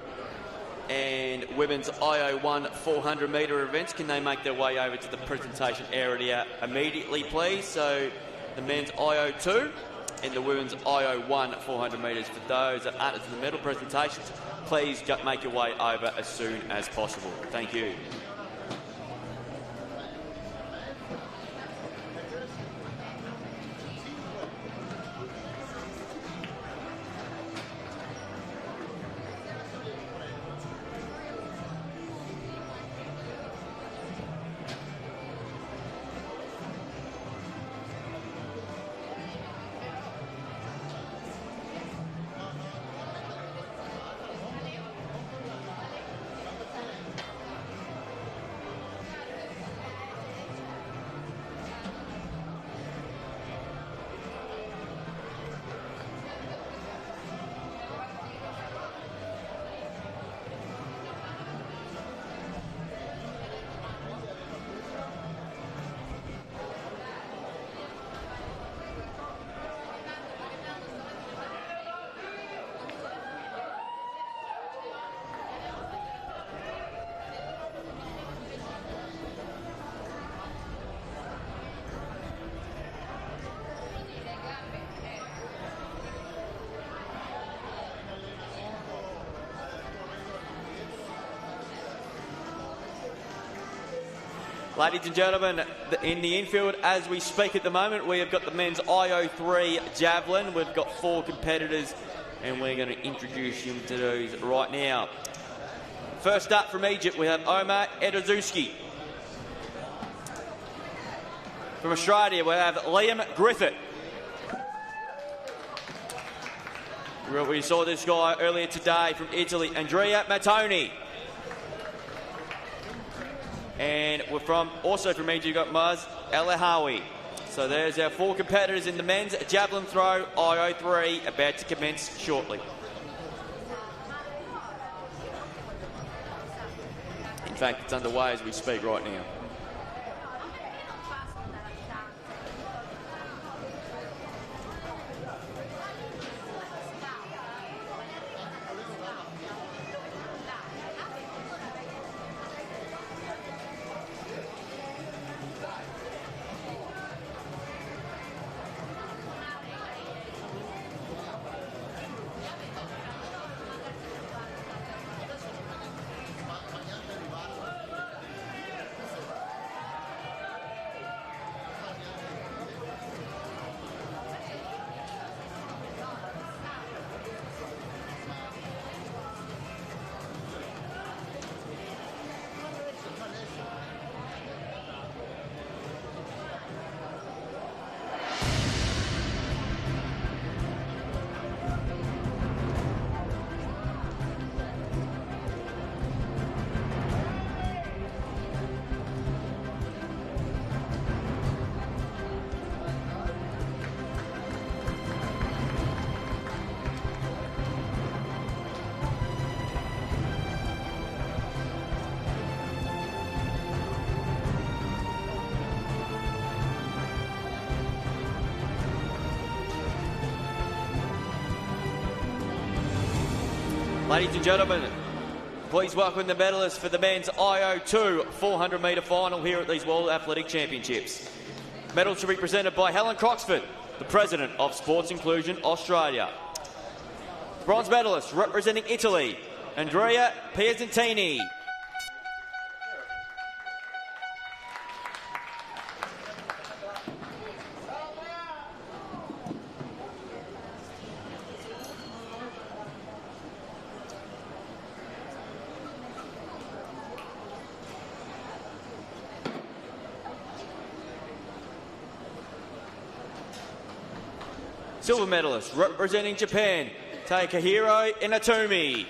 and women's IO1 400 metre events, can they make their way over to the presentation area immediately, please? So the men's IO2 and the women's IO1 400 metres. For those that aren't in the medal presentations, please make your way over as soon as possible. Thank you. Ladies and gentlemen, in the infield as we speak at the moment, we have got the men's IO3 Javelin. We've got 4 competitors and we're going to introduce you to those right now. First up from Egypt, we have Omar Edazowski. From Australia, we have Liam Griffith. We saw this guy earlier today from Italy, Andrea Mattoni. And we're also from Egypt, you've got Maz El-Ahawi. So there's our 4 competitors in the men's javelin throw, IO3, about to commence shortly. In fact, it's underway as we speak right now. Ladies and gentlemen, please welcome the medalists for the men's IO2 400-metre final here at these World Athletic Championships. Medals to be presented by Helen Croxford, the President of Sports Inclusion Australia. Bronze medalist representing Italy, Andrea Piacentini. Silver medalist representing Japan, Takahiro Inatumi.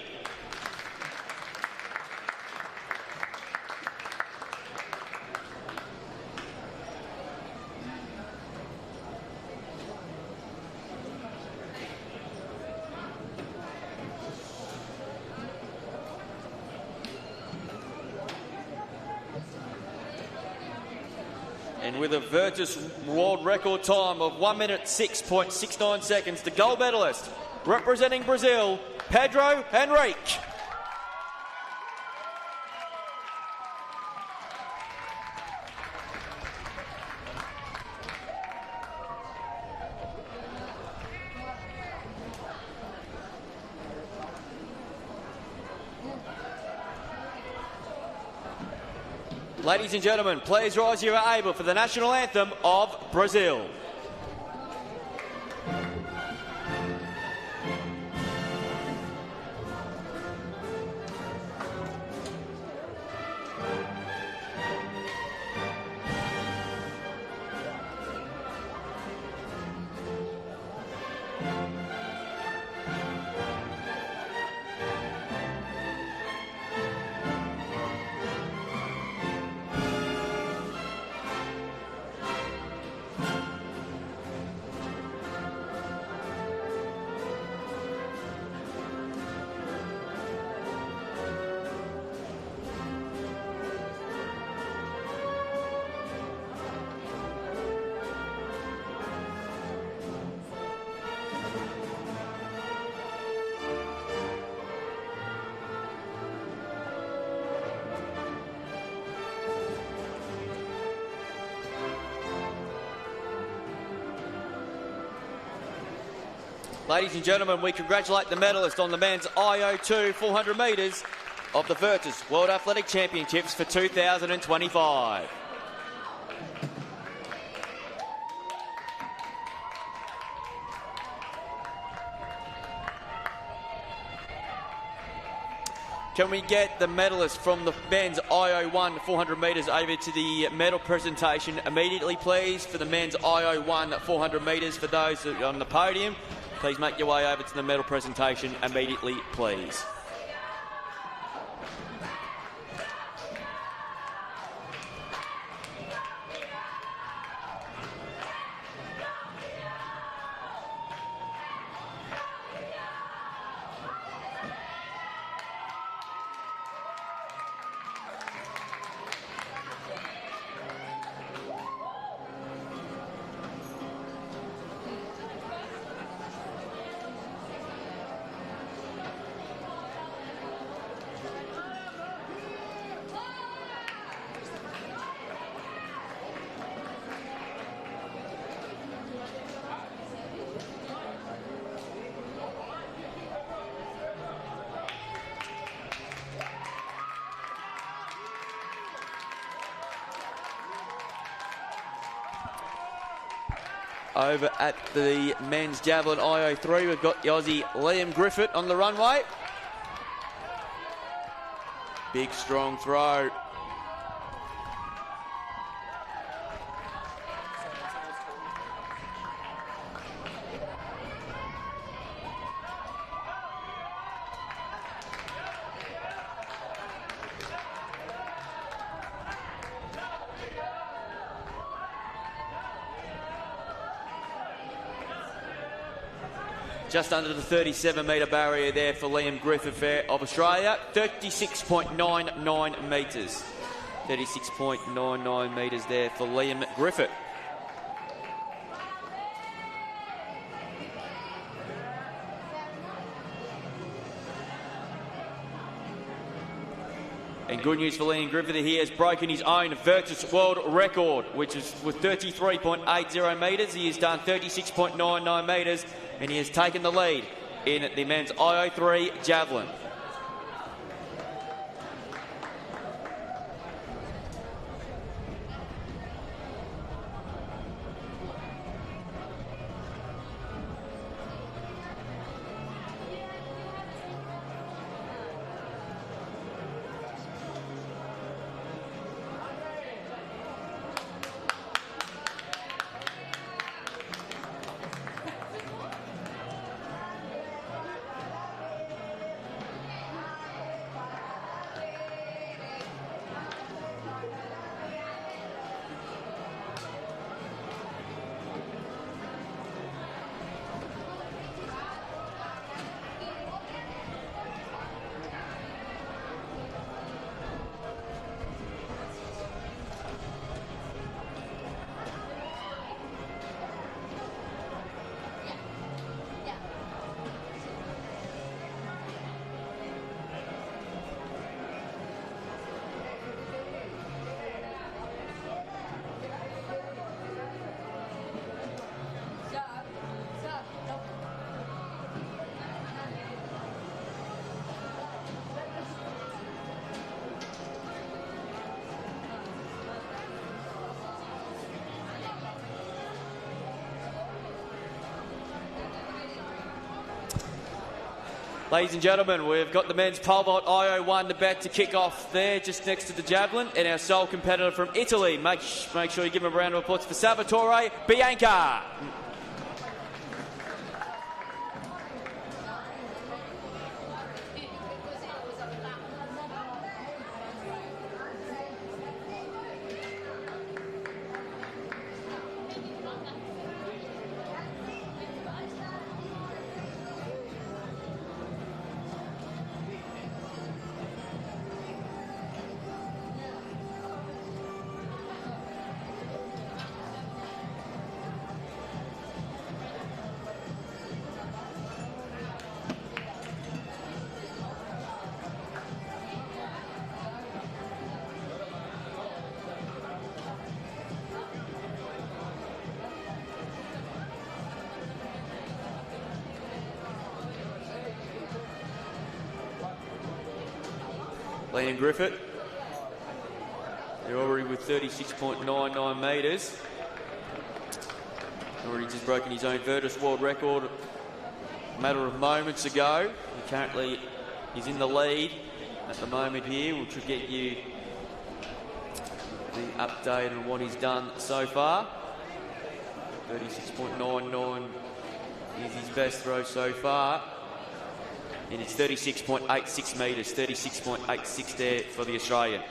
And with a Virtus world record time of 1 minute 6.69 seconds, the gold medalist representing Brazil, Pedro Henrique. Ladies and gentlemen, please rise if you are able for the national anthem of Brazil. Ladies and gentlemen, we congratulate the medalist on the men's IO2 400 metres of the Virtus World Athletic Championships for 2025. Can we get the medalists from the men's IO1 400 metres over to the medal presentation immediately, please? For the men's IO1 400 metres, for those on the podium, please make your way over to the medal presentation immediately, please. Over at the men's Javelin IO3, we've got the Aussie Liam Griffith on the runway. Big, strong throw. Just under the 37-metre barrier there for Liam Griffith of Australia. 36.99 metres. 36.99 metres there for Liam Griffith. And good news for Liam Griffith, he has broken his own Virtus World Record, which is with 33.80 metres. He has done 36.99 metres, and he has taken the lead in the men's IO3 Javelin. Ladies and gentlemen, we've got the men's pole vault IO1 about to kick off there, just next to the Javelin, and our sole competitor from Italy. Make sure you give him a round of applause for Salvatore Bianca. Liam Griffith, they're already with 36.99 metres. Already just broken his own Virtus World Record a matter of moments ago. He currently is in the lead at the moment here. We'll get you the update on what he's done so far. 36.99 is his best throw so far. And it's 36.86 metres, 36.86 there for the Australian.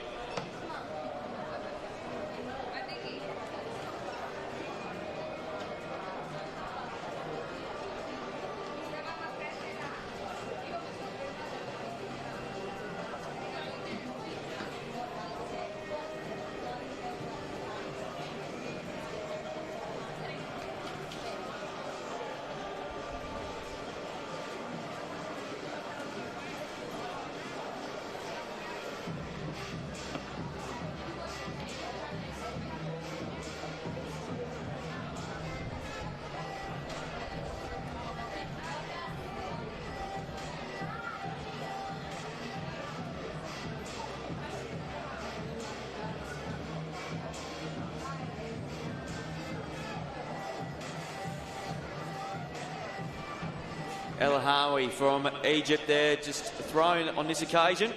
El Hawi from Egypt there, just thrown on this occasion.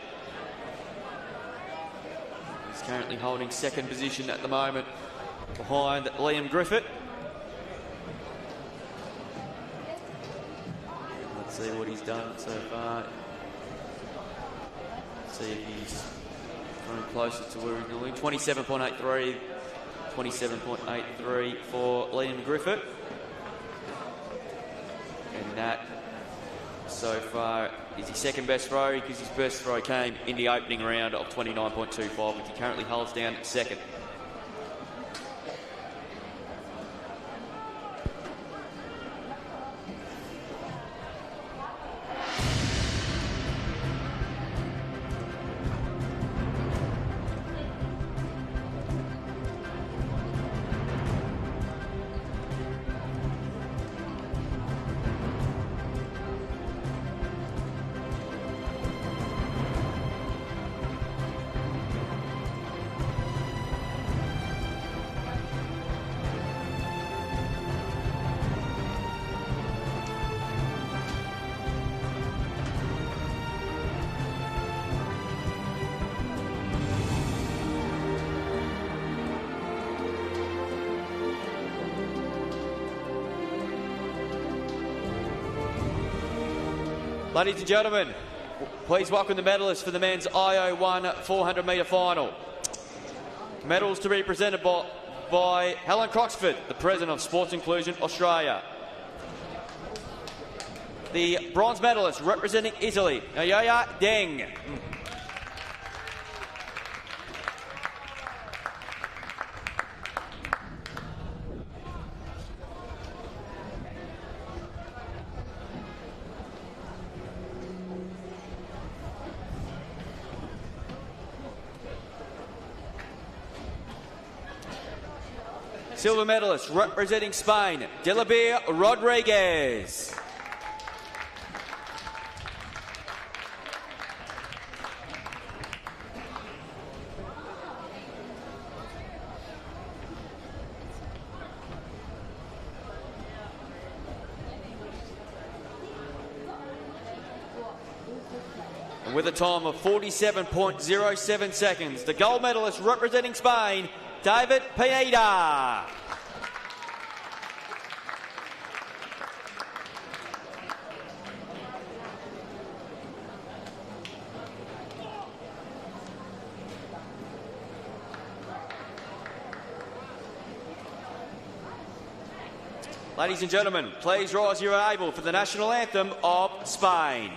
He's currently holding second position at the moment behind Liam Griffith. Let's see what he's done so far. See if he's thrown closer to where he's going. 27.83, 27.83 for Liam Griffith. And that so far is his second best throw, because his best throw came in the opening round of 29.25, which he currently holds down second. Ladies and gentlemen, please welcome the medalists for the men's IO1 400 metre final. Medals to be presented by Helen Croxford, the President of Sports Inclusion Australia. The bronze medalist representing Italy, Naoya Deng. Silver medalist representing Spain, Delabir Rodriguez. And with a time of 47.07 seconds, the gold medalist representing Spain, David Pineda. Ladies and gentlemen, please rise you are able for the national anthem of Spain.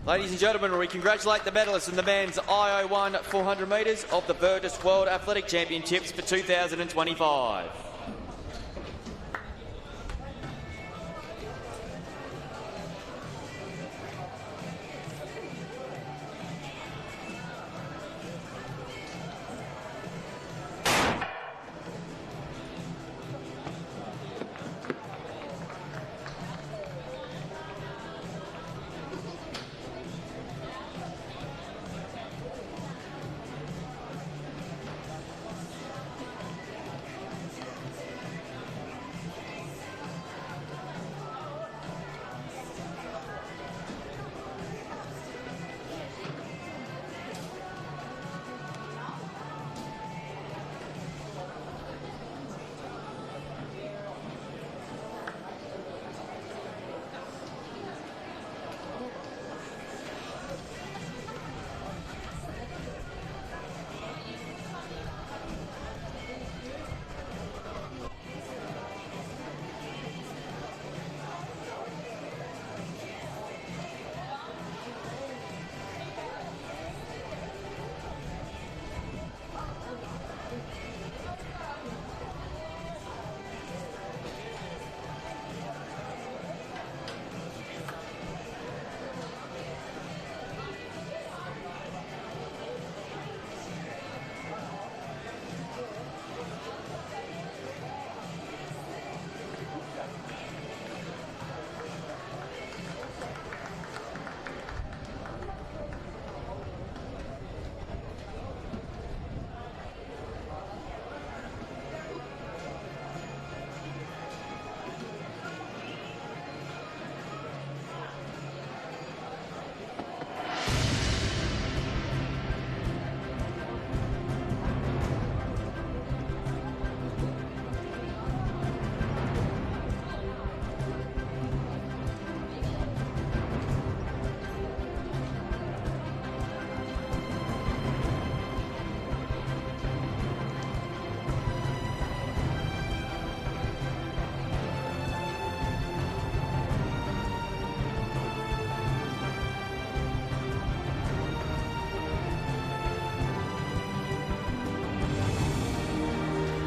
Ladies and gentlemen, we congratulate the medalists in the men's IO1 400 metres of the Virtus World Athletic Championships for 2025.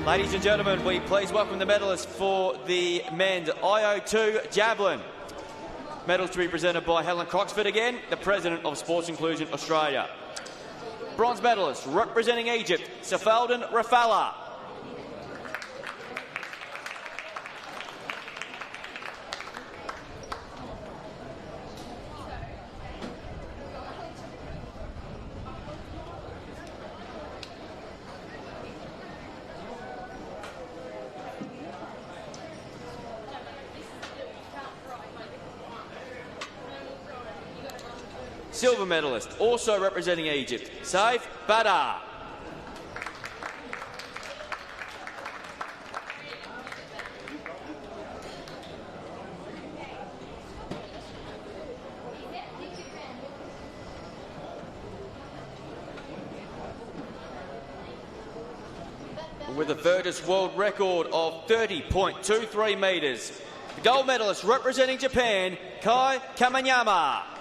Ladies and gentlemen, we please welcome the medalists for the men's IO2 Javelin. Medals to be presented by Helen Croxford again, the President of Sports Inclusion Australia. Bronze medalist representing Egypt, Safalden Rafala. Silver medalist, also representing Egypt, Saif Badar. With a Virtus world record of 30.23 metres, the gold medalist representing Japan, Kai Kamanyama.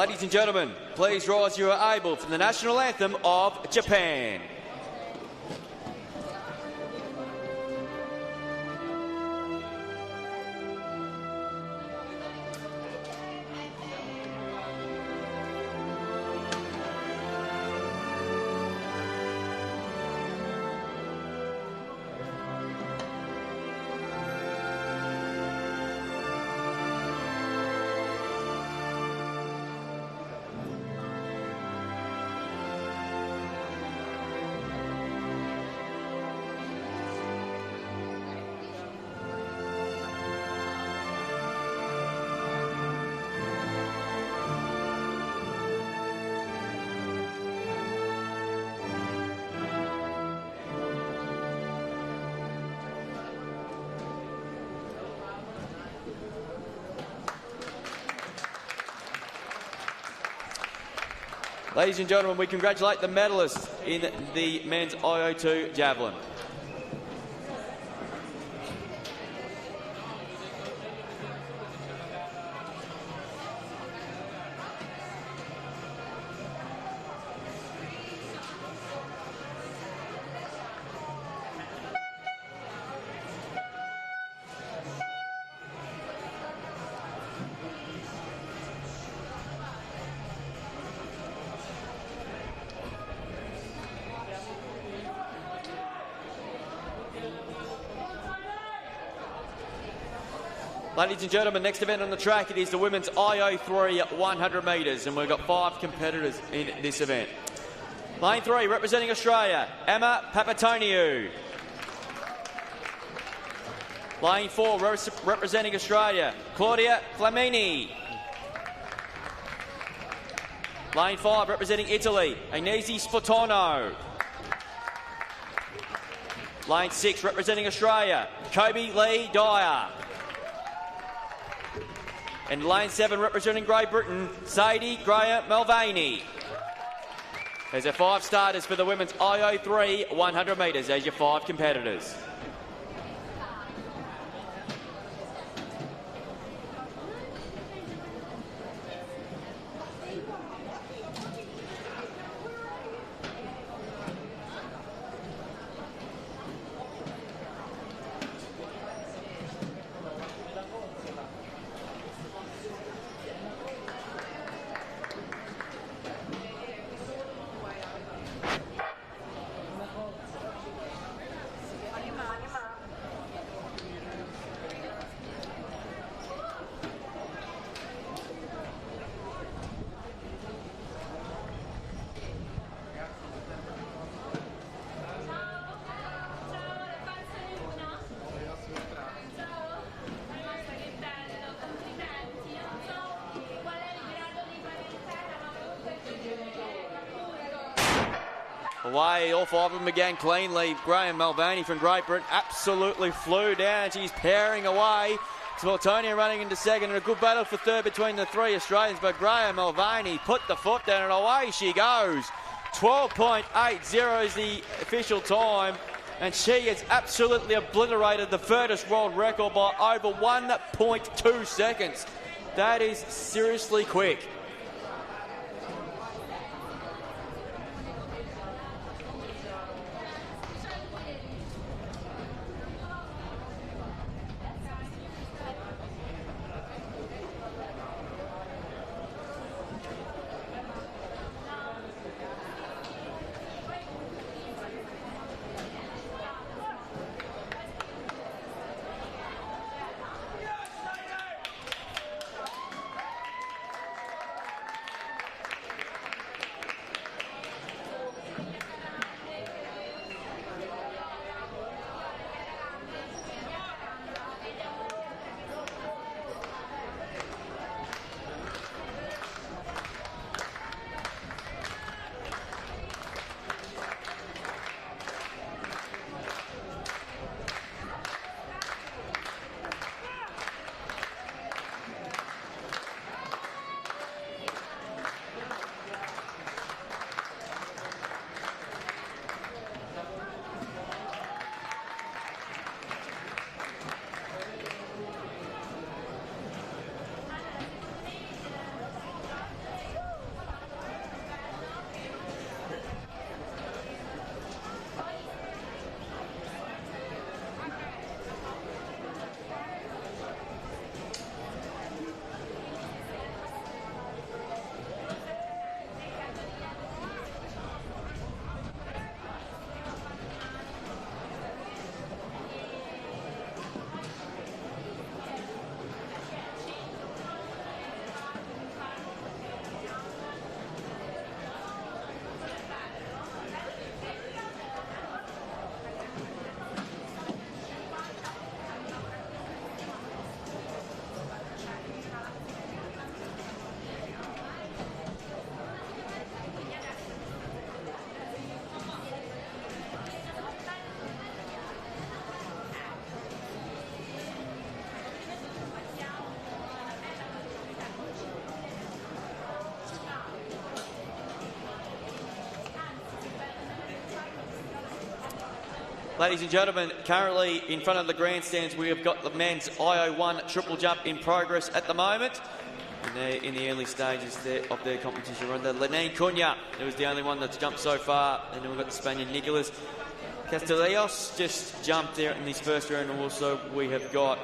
Ladies and gentlemen, please rise you are able for the national anthem of Japan. Ladies and gentlemen, we congratulate the medalists in the men's IO2 Javelin. Ladies and gentlemen, next event on the track, it is the women's IO3 100 metres, and we've got 5 competitors in this event. Lane 3, representing Australia, Emma Papatoniou. Lane 4, representing Australia, Claudia Flamini. Lane 5, representing Italy, Agnese Sfortono. Lane 6, representing Australia, Kobe Lee Dyer. And lane 7, representing Great Britain, Sadie Graham Mulvaney. There's our 5 starters for the women's IO3 100 metres. There's your 5 competitors. Away, all 5 of them again cleanly. Graham Mulvaney from Great Britain absolutely flew down. She's pairing away. Sfortono running into second, and a good battle for third between the 3 Australians, but Graham Mulvaney put the foot down and away she goes. 12.80 is the official time, and she has absolutely obliterated the furthest world record by over 1.2 seconds. That is seriously quick. Ladies and gentlemen, currently in front of the grandstands, we have got the men's IO1 triple jump in progress at the moment. And they're in the early stages of their competition run. Lenine Cunha, who was the only one that's jumped so far. And then we've got the Spaniard Nicolas Castellanos just jumped there in this first round. And also we have got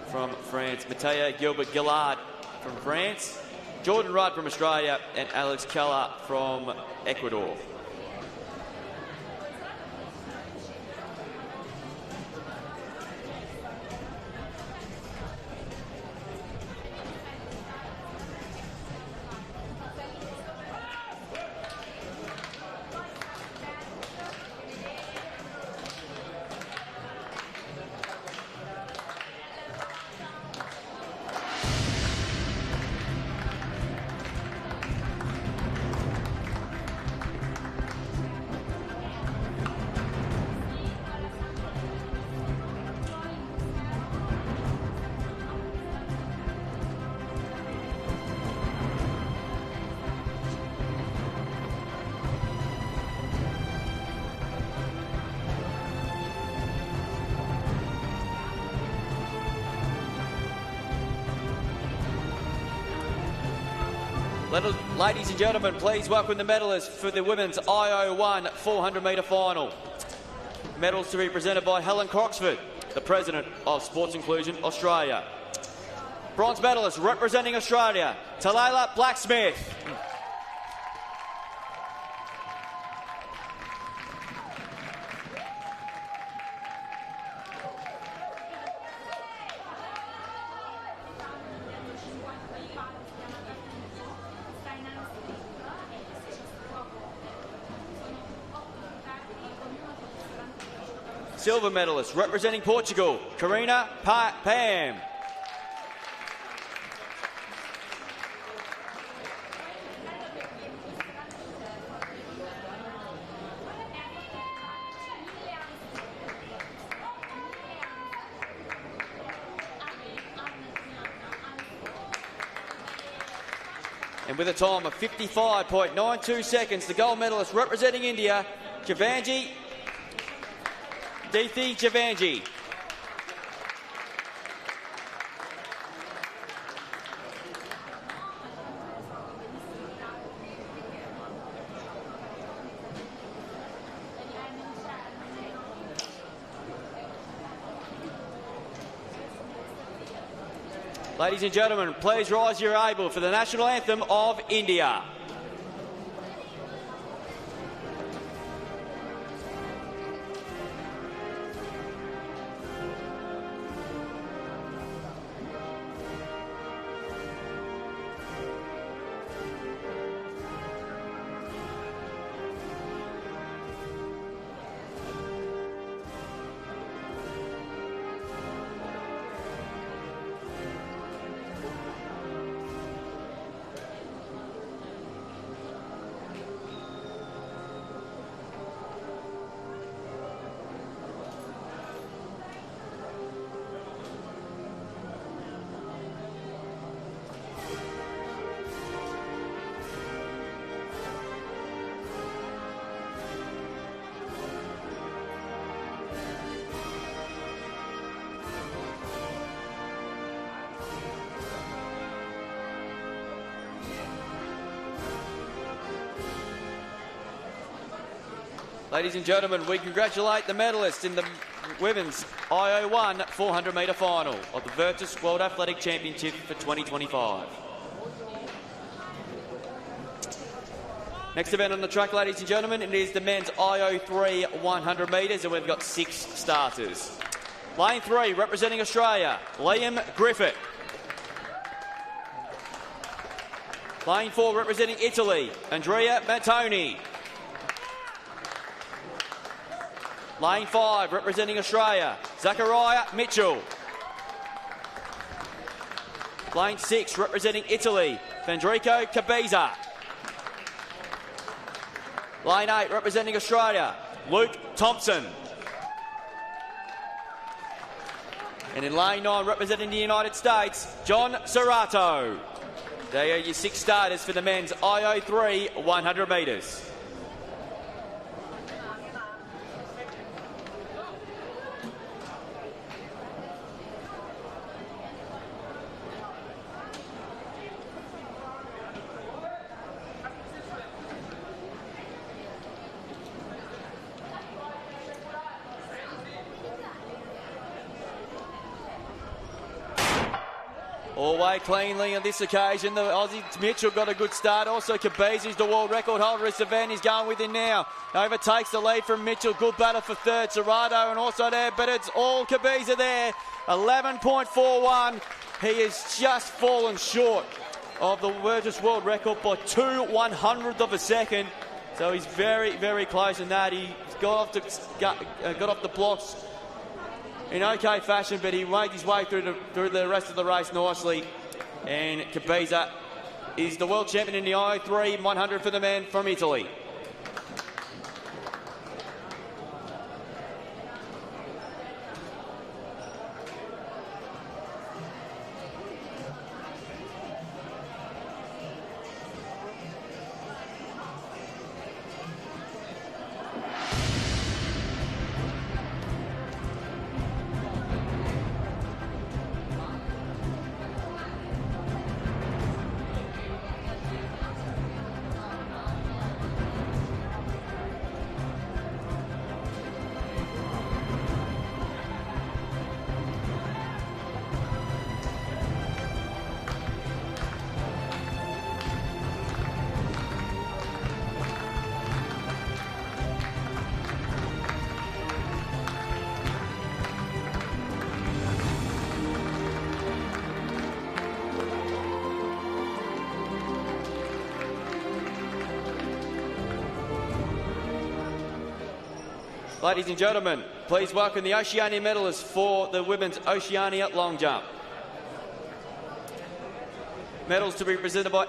from France, Mathieu Gilbert-Gillard from France, Jordan Rudd from Australia, and Alex Keller from Ecuador. Ladies and gentlemen, please welcome the medalists for the women's IO1 400-metre final. Medals to be presented by Helen Croxford, the President of Sports Inclusion Australia. Bronze medalist representing Australia, Talayla Blacksmith. Silver medalist representing Portugal, Karina Pam. And with a time of 55.92 seconds, the gold medalist representing India, Javanji Deethi Javanji. Ladies and gentlemen, please rise you're able for the national anthem of India. Ladies and gentlemen, we congratulate the medalists in the women's IO1 400-metre final of the Virtus World Athletic Championship for 2025. Next event on the track, ladies and gentlemen, it is the men's IO3 100 metres, and we've got 6 starters. Lane 3, representing Australia, Liam Griffith. Lane 4, representing Italy, Andrea Mattoni. Lane 5, representing Australia, Zachariah Mitchell. Lane 6, representing Italy, Federico Cabiza. Lane 8, representing Australia, Luke Thompson. And in lane 9, representing the United States, John Serrato. They are your 6 starters for the men's IO3 100 metres. Away cleanly on this occasion. The Aussie Mitchell got a good start. Also, Kabizi's the world record holder. Savannah's going with him now. Overtakes the lead from Mitchell. Good battle for third. Serrato and also there, but it's all Kabiza there. 11.41. He has just fallen short of the Burgess world record by 2/100th of a second. So he's very, very close in that. He got off the blocks in okay fashion, but he made his way through the rest of the race nicely. And Kabiza is the world champion in the I03 100 for the men from Italy. Ladies and gentlemen, please welcome the Oceania medalists for the women's Oceania long jump. Medals to be presented by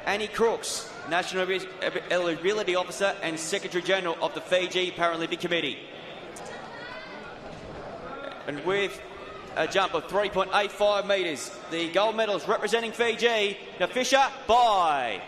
Annie Crooks, National Eligibility Officer and Secretary General of the Fiji Paralympic Committee. And with a jump of 3.85 metres, the gold medals representing Fiji, Nafisha Bai.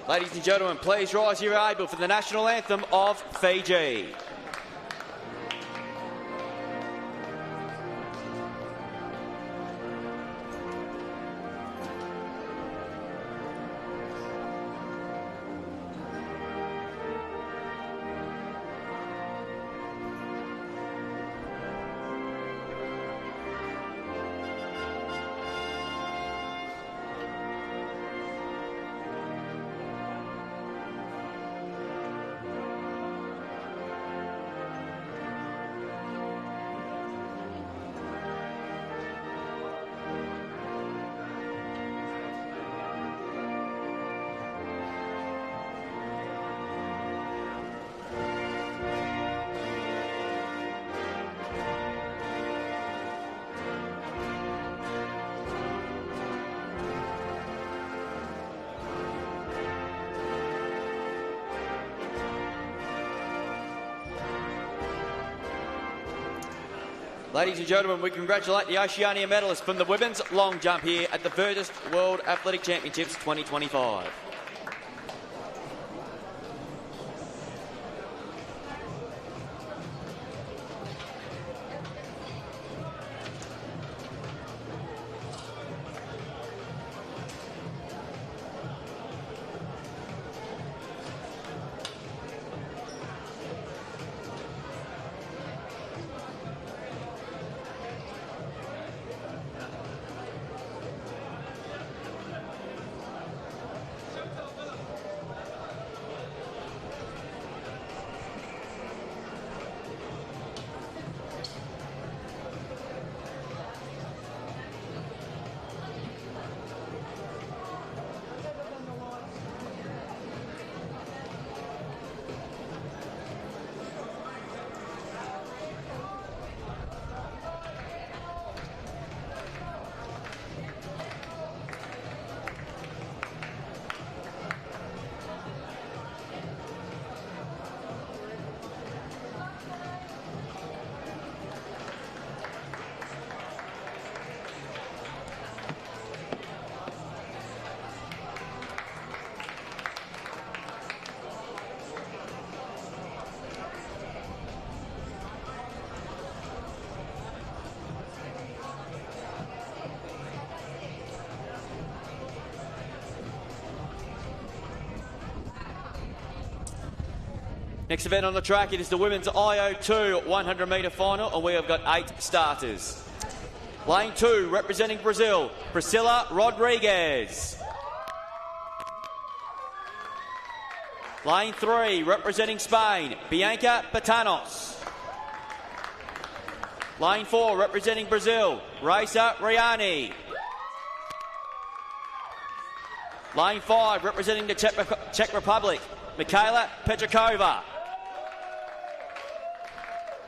Ladies and gentlemen, please rise if you're able for the national anthem of Fiji. Ladies and gentlemen, we congratulate the Oceania medalists from the women's long jump here at the Burgess World Athletic Championships 2025. Next event on the track, it is the women's IO2 100-metre final, and we have got 8 starters. Lane 2, representing Brazil, Priscila Rodriguez. Lane 3, representing Spain, Bianca Batanos. Lane 4, representing Brazil, Raisa Riani. Lane 5, representing the Czech Republic, Michaela Petrakova.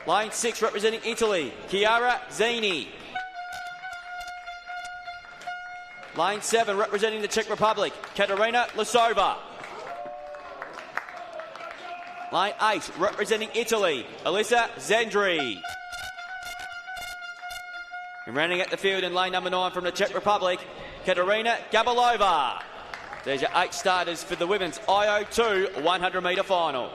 Lane 6, representing Italy, Chiara Zini. Lane 7, representing the Czech Republic, Katerina Lisova. Lane 8, representing Italy, Elisa Zendri. And rounding out the field in lane number 9 from the Czech Republic, Katerina Gabalova. There's your 8 starters for the women's IO2 100-metre final.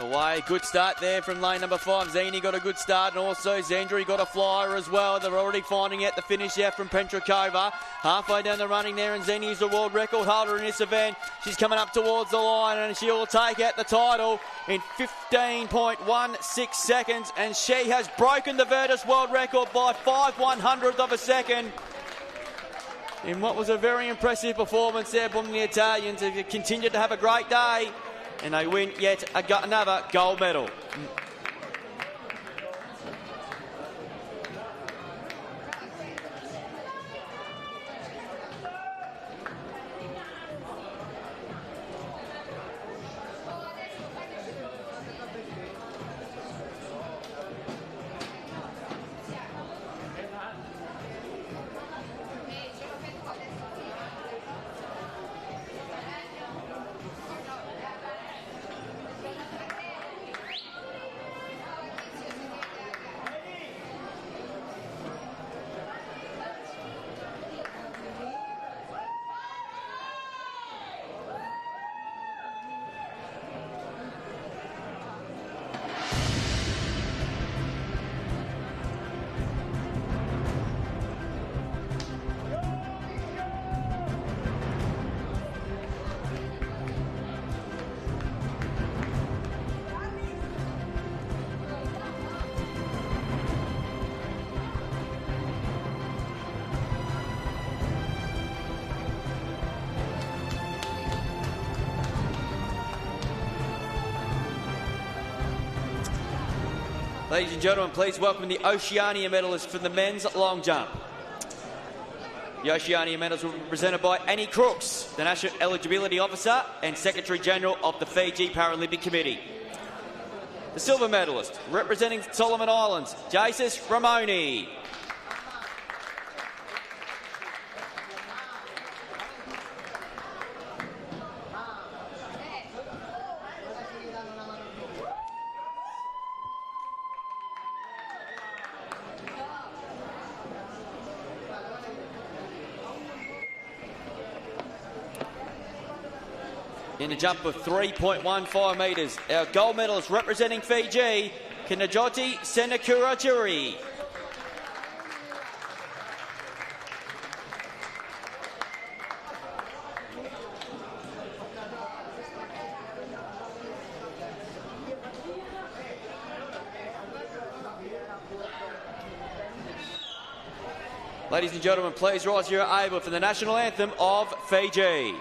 Away, good start there from lane number 5. Zini got a good start, and also Zendri got a flyer as well. They're already finding out the finish out from Petrakova. Halfway down the running there, and Zini is the world record holder in this event. She's coming up towards the line, and she'll take out the title in 15.16 seconds, and she has broken the Virtus world record by 5/100th of a second. In what was a very impressive performance there from the Italians, they continue to have a great day. And they win yet another gold medal. Ladies and gentlemen, please welcome the Oceania medalists for the men's long jump. The Oceania medals will be presented by Annie Crooks, the National Eligibility Officer and Secretary General of the Fiji Paralympic Committee. The silver medalist, representing Solomon Islands, Jesus Ramoni. In a jump of 3.15 metres, our gold medalist representing Fiji, Kinajoti Senakuraturi. Ladies and gentlemen, please rise if you're able for the national anthem of Fiji.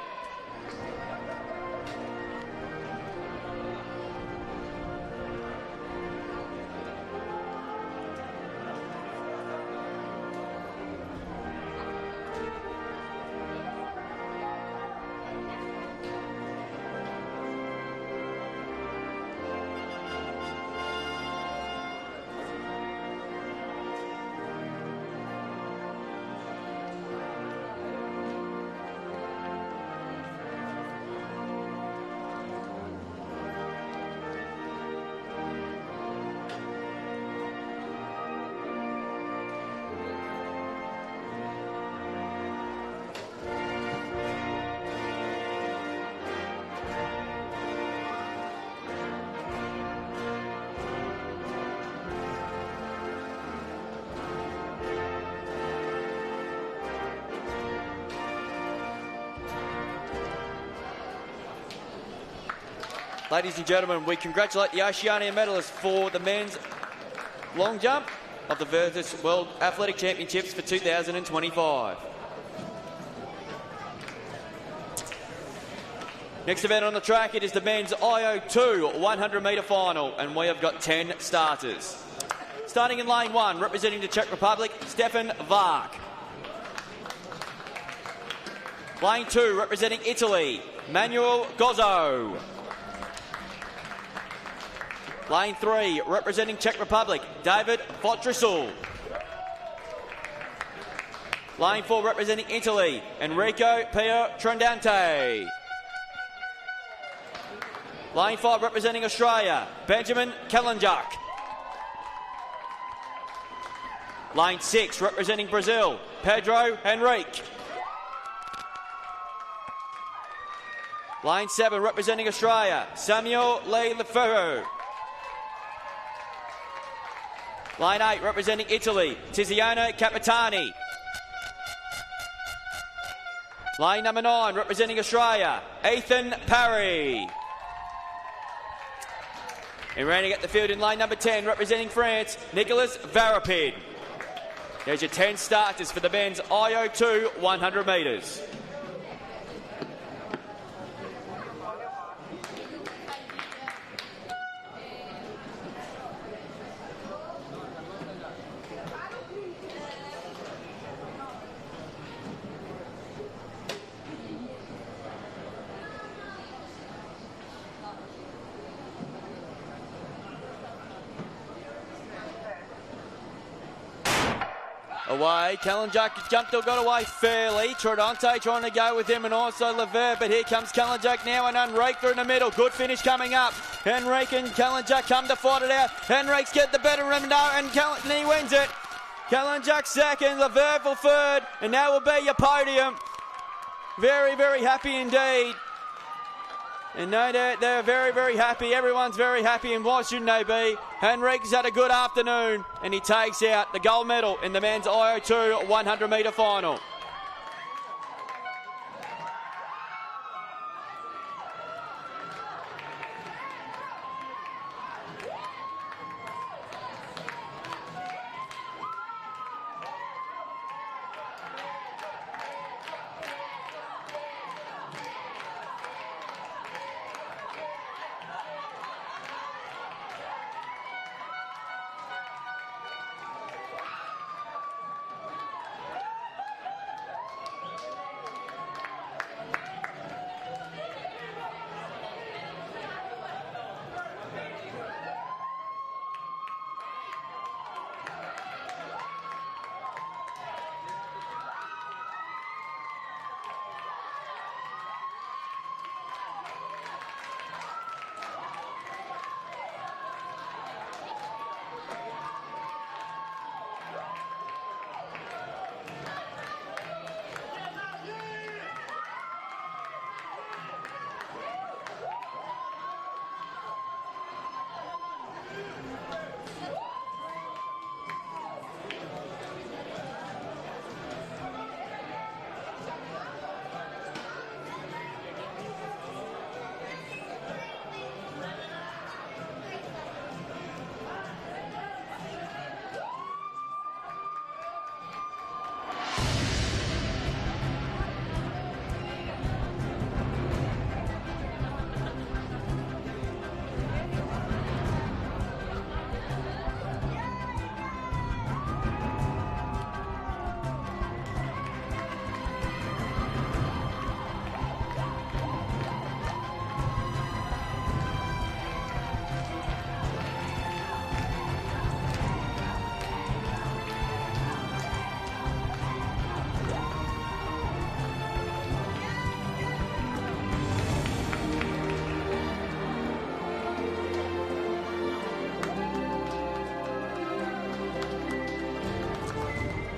Ladies and gentlemen, we congratulate the Oceania medalists for the men's long jump of the Virtus World Athletic Championships for 2025. Next event on the track, it is the men's IO2 100-metre final, and we have got 10 starters. Starting in lane 1, representing the Czech Republic, Stefan Vark. Lane 2, representing Italy, Manuel Gozzo. Lane 3, representing Czech Republic, David Fotrisel. Lane 4, representing Italy, Enrico Pietrandante. Lane 5, representing Australia, Benjamin Kalinjak. Lane 6, representing Brazil, Pedro Henrique. Lane 7, representing Australia, Samuel Lee Lefebvre. Lane 8, representing Italy, Tiziano Capitani. Lane number 9, representing Australia, Ethan Parry. And rounding at the field in lane number 10, representing France, Nicolas Varapid. There's your 10 starters for the men's IO2 100 metres. Away, Kalinjak jumped or got away fairly. Tridante trying to go with him and also Levert, but here comes Kalinjak now and Enrique through the middle. Good finish coming up. Enrique and Kalinjak come to fight it out. Enrique's get the better of him now and he wins it. Kalinjak second, Levert for third, and that will be your podium. Very, very happy indeed. And no doubt they're very, very happy. Everyone's very happy, and why shouldn't they be? Henrique's had a good afternoon, and he takes out the gold medal in the men's IO2 100-metre final.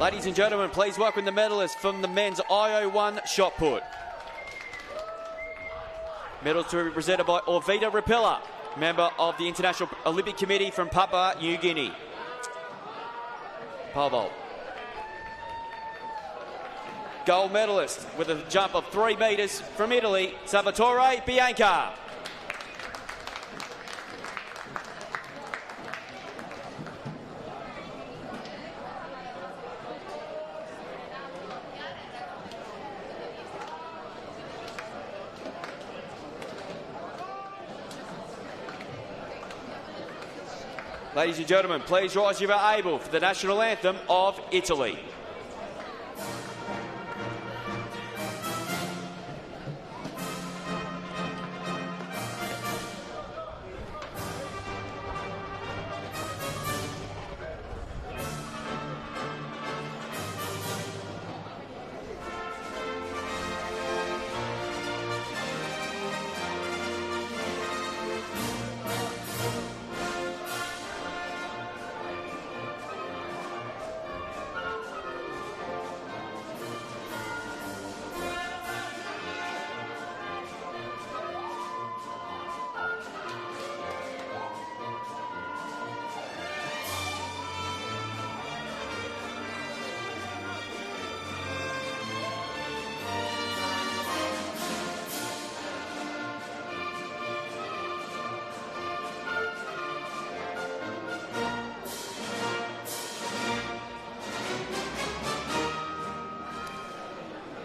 Ladies and gentlemen, please welcome the medalists from the men's IO1 shot put. Medals to be presented by Orvita Rapilla, member of the International Olympic Committee from Papua New Guinea. Pole vault. Gold medalist with a jump of 3 metres from Italy, Salvatore Bianca. Ladies and gentlemen, please rise if you are able for the national anthem of Italy.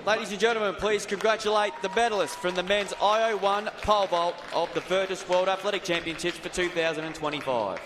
Ladies and gentlemen, please congratulate the medalists from the men's IO1 pole vault of the Virtus World Athletic Championships for 2025.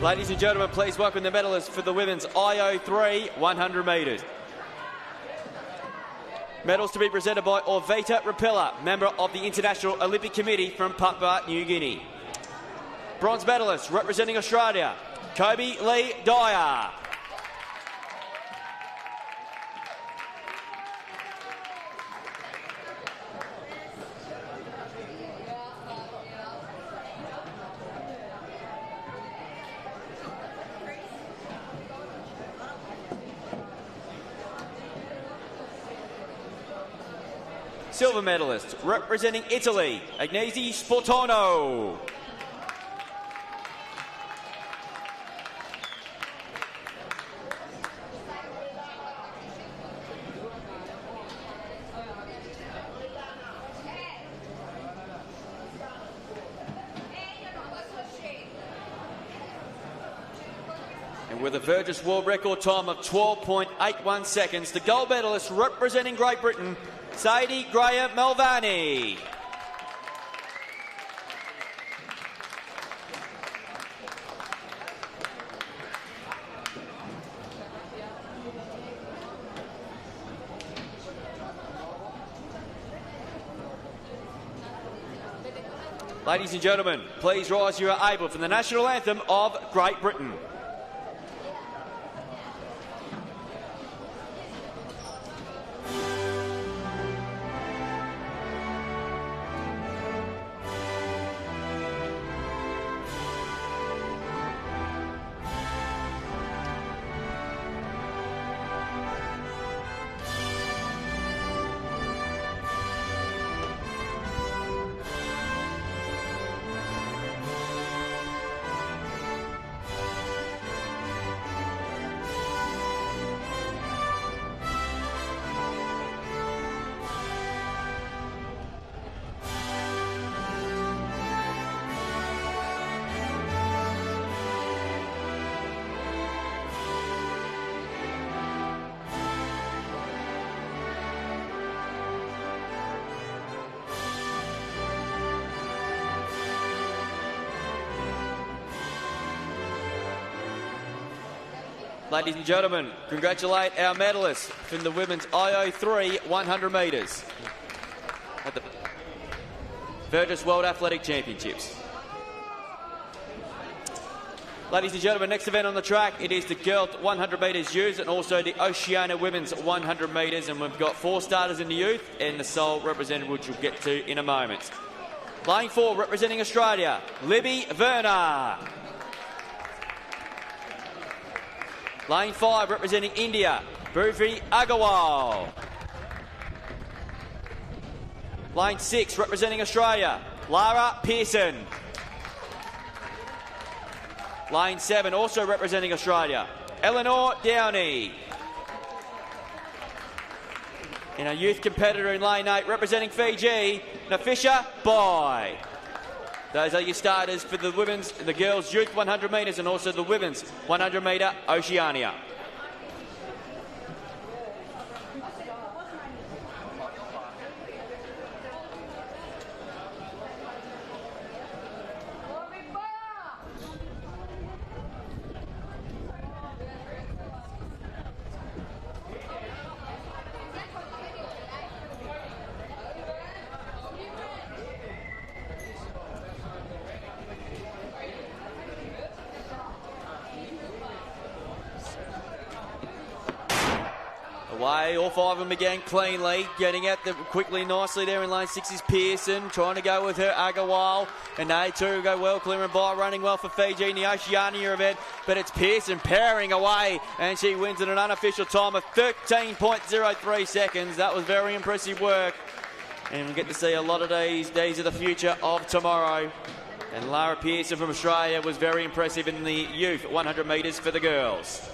Ladies and gentlemen, please welcome the medalists for the women's IO3 100 metres. Medals to be presented by Orvita Rapilla, member of the International Olympic Committee from Papua New Guinea. Bronze medalist representing Australia, Kobe Lee Dyer. Silver medalist representing Italy, Agnese Sportono. with a Burgess world record time of 12.81 seconds. The gold medalist representing Great Britain, Sadie Graham Malvani. Ladies and gentlemen, please rise you are able for the national anthem of Great Britain. Ladies and gentlemen, congratulate our medalists from the women's IO3 100 metres at the Burgess World Athletic Championships. Ladies and gentlemen, next event on the track, it is the girls 100 metres youth and also the Oceania women's 100 metres, and we've got 4 starters in the youth and the sole representative, which we'll get to in a moment. Laying 4, representing Australia, Libby Verner. Lane 5, representing India, Bhuvi Agarwal. Lane 6, representing Australia, Lara Pearson. Lane 7, also representing Australia, Eleanor Downey. And our youth competitor in lane 8, representing Fiji, Nafisha Bai. Those are your starters for the women's, the girls' youth 100 metres and also the women's 100 metre Oceania. Away, all 5 of them again cleanly, getting out them quickly, nicely there in lane 6 is Pearson, trying to go with her Agarwal, and they too go well, clearing by, running well for Fiji in the Oceania event, but it's Pearson powering away, and she wins at an unofficial time of 13.03 seconds. That was very impressive work, and we'll get to see a lot of these are the future of tomorrow. And Lara Pearson from Australia was very impressive in the youth 100 metres for the girls.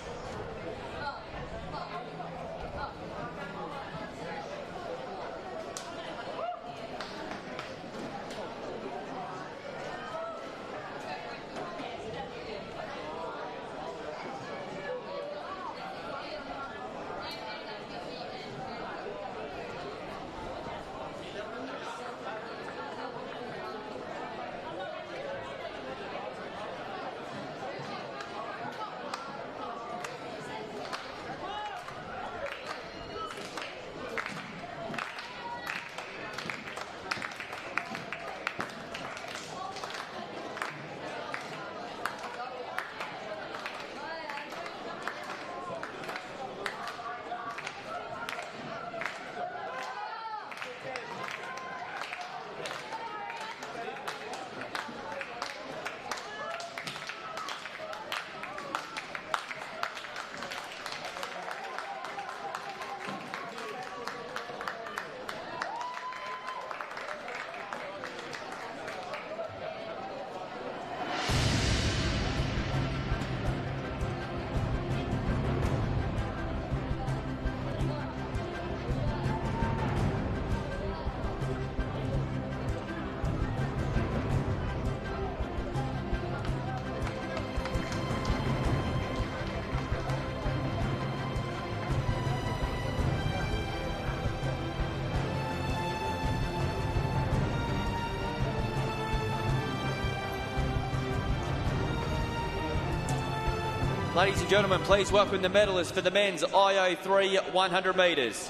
Ladies and gentlemen, please welcome the medalists for the men's IO3 100 metres.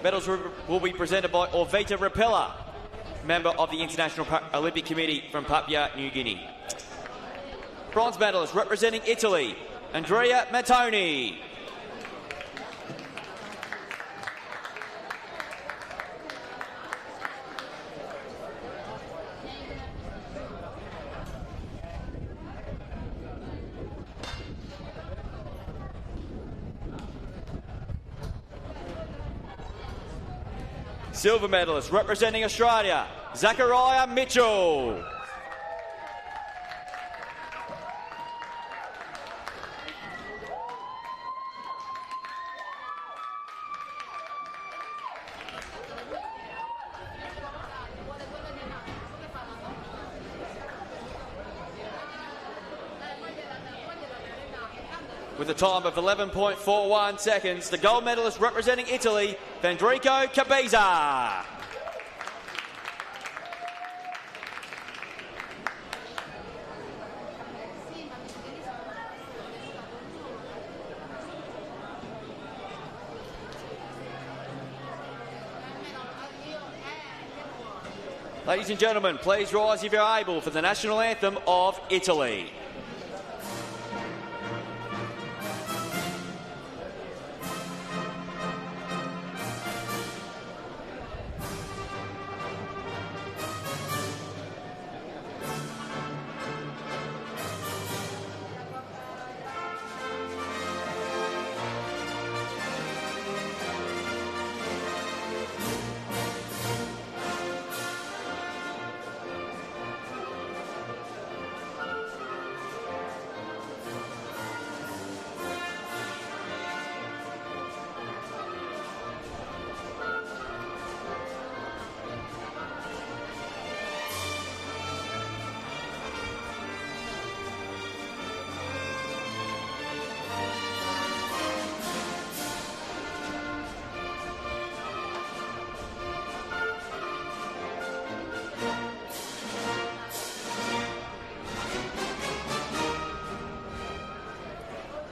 Medals will be presented by Orvita Rapella, member of the International Olympic Committee from Papua New Guinea. Bronze medalist representing Italy, Andrea Mattoni. Silver medalist representing Australia, Zachariah Mitchell. With a time of 11.41 seconds, the gold medalist representing Italy, Federico Cabeza. Ladies and gentlemen, please rise if you're able for the national anthem of Italy.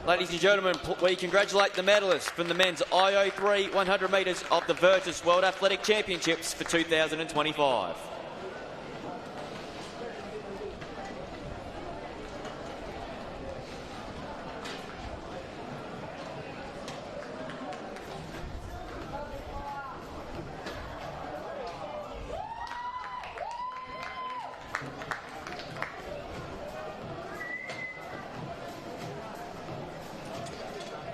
Ladies and gentlemen, we congratulate the medalists from the men's IO3 100 metres of the Virtus World Athletic Championships for 2025.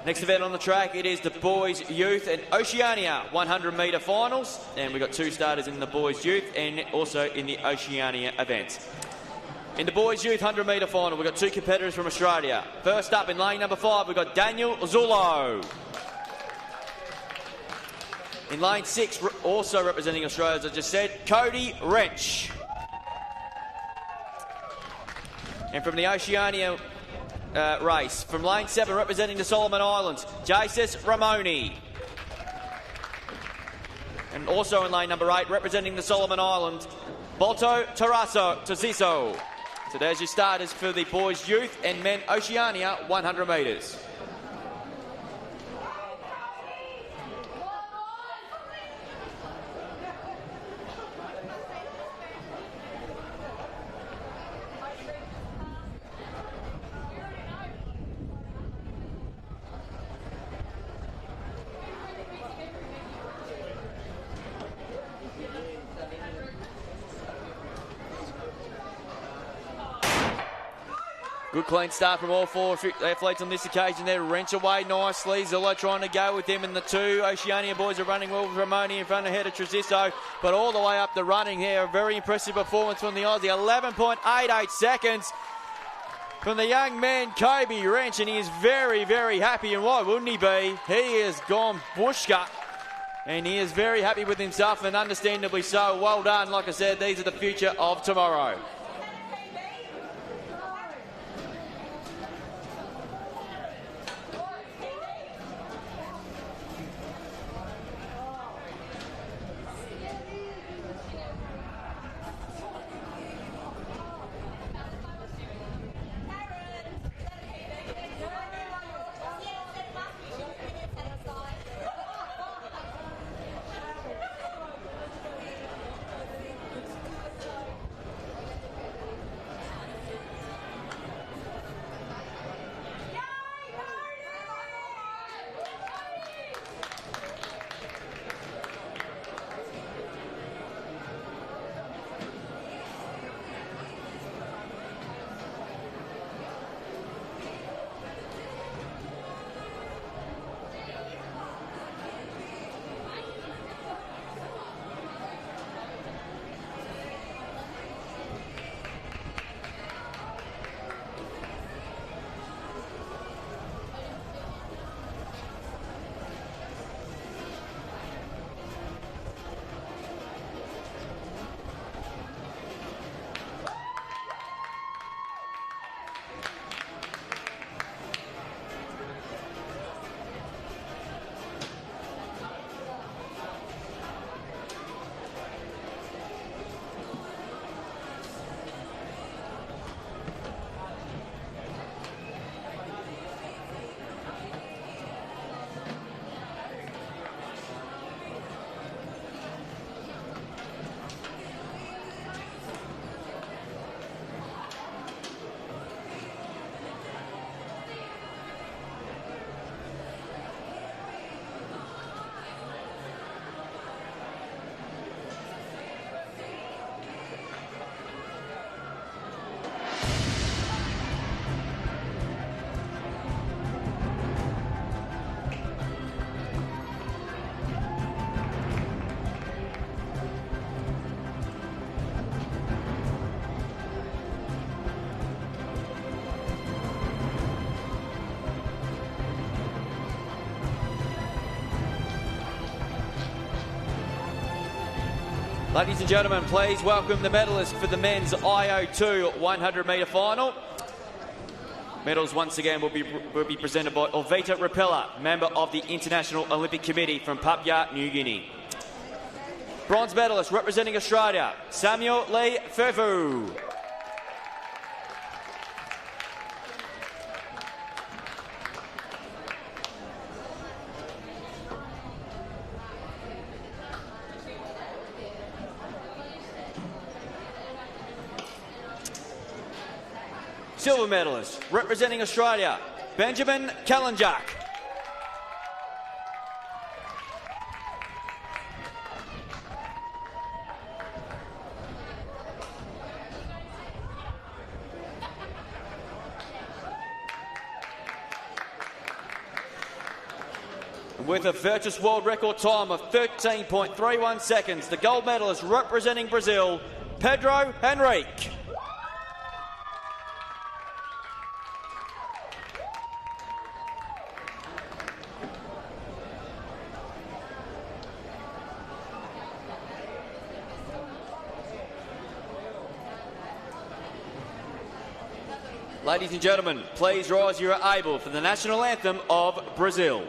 Next event on the track, it is the Boys Youth and Oceania 100 metre finals. And we've got two starters in the Boys Youth and also in the Oceania event. In the Boys Youth 100 metre final, we've got two competitors from Australia. First up in lane number 5, we've got Daniel Zullo. In lane 6, also representing Australia, as I just said, Cody Wrench. And from the Oceania race, from lane 7, representing the Solomon Islands, Jesus Ramoni. And also in lane number 8, representing the Solomon Islands, Balto Taziso. So there's your starters for the Boys Youth and Men Oceania 100 metres. Good clean start from all four athletes on this occasion there. Wrench away nicely. Zullo trying to go with him in the two. Oceania boys are running well with Ramoni in front ahead of Trezisto, but all the way up the running here. A very impressive performance from the Aussie. 11.88 seconds from the young man, Kobe Wrench, and he is very, very happy. And why wouldn't he be? He has gone bushka, and he is very happy with himself, and understandably so. Well done. Like I said, these are the future of tomorrow. Ladies and gentlemen, please welcome the medalists for the men's IO2 100-metre final. Medals once again will be presented by Ovita Rapella, member of the International Olympic Committee from Papua New Guinea. Bronze medalist representing Australia, Samuel Lee Fefu. Silver medalist representing Australia, Benjamin Kalanjak. With a Virtus World Record time of 13.31 seconds, the gold medalist representing Brazil, Pedro Henrique. Ladies and gentlemen, please rise if you are able for the national anthem of Brazil.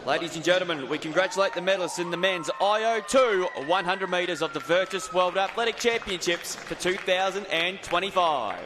Ladies and gentlemen, we congratulate the medalists in the men's IO2 100 metres of the Virtus World Athletic Championships for 2025.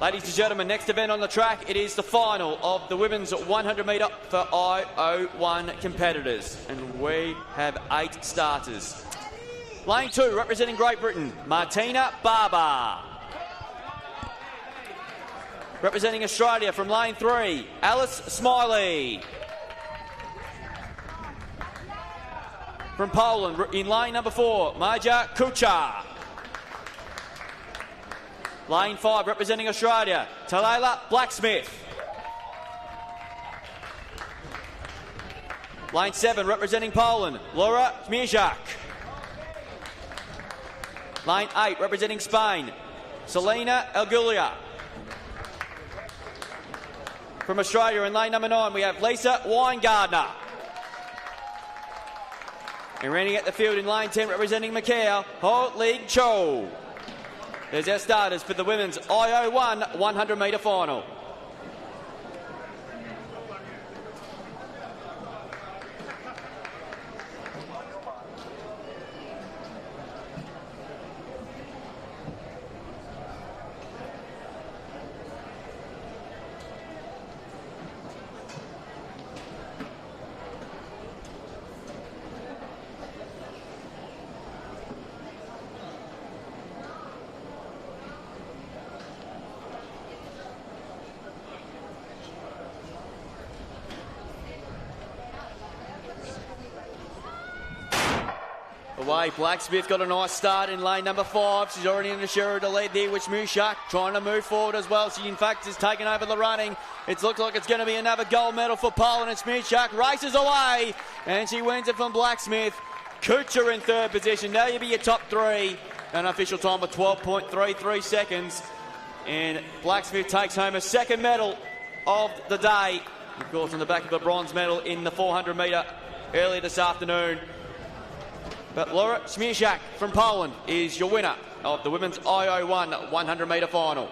Ladies and gentlemen, next event on the track, it is the final of the women's 100 metre for IO1 competitors. And we have 8 starters. Lane 2, representing Great Britain, Martina Barber. Representing Australia from lane 3, Alice Smiley. From Poland, in lane number 4, Maja Kuchar. Lane 5, representing Australia, Talayla Blacksmith. Lane 7, representing Poland, Laura Zmierzak. Lane 8, representing Spain, Selena Algulia. From Australia, in lane number 9, we have Lisa Weingardner. And rounding out the field in lane 10, representing Macau, Ho Lig Cho. There's our starters for the women's IO1 100 metre final. Away, Blacksmith got a nice start in lane number 5. She's already in the share of the lead there, which Mushak trying to move forward as well. She, in fact, has taken over the running. It looks like it's going to be another gold medal for Poland, and Mushak races away, and she wins it from Blacksmith. Kuchar in 3rd position. Now you'll be your top 3. An official time of 12.33 seconds. And Blacksmith takes home a 2nd medal of the day. Of course, on the back of the bronze medal in the 400 metre earlier this afternoon. But Laura Śmieszak from Poland is your winner of the women's IO1 100-metre final.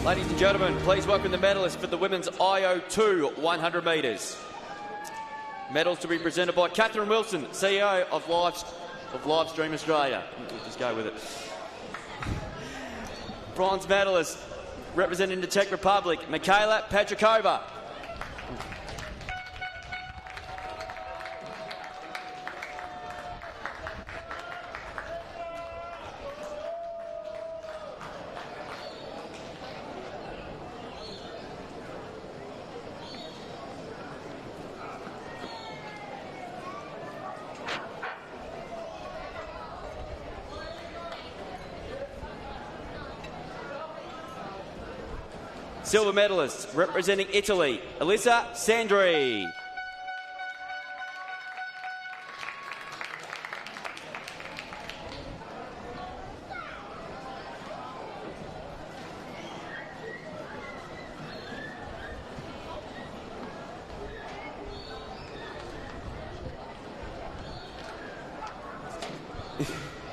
Ladies and gentlemen, please welcome the medalists for the women's IO2 100 metres. Medals to be presented by Catherine Wilson, CEO of Livestream Australia. We'll just go with it. Bronze medalist representing the Czech Republic, Michaela Petrikova. Silver medalist representing Italy, Elisa Sandri.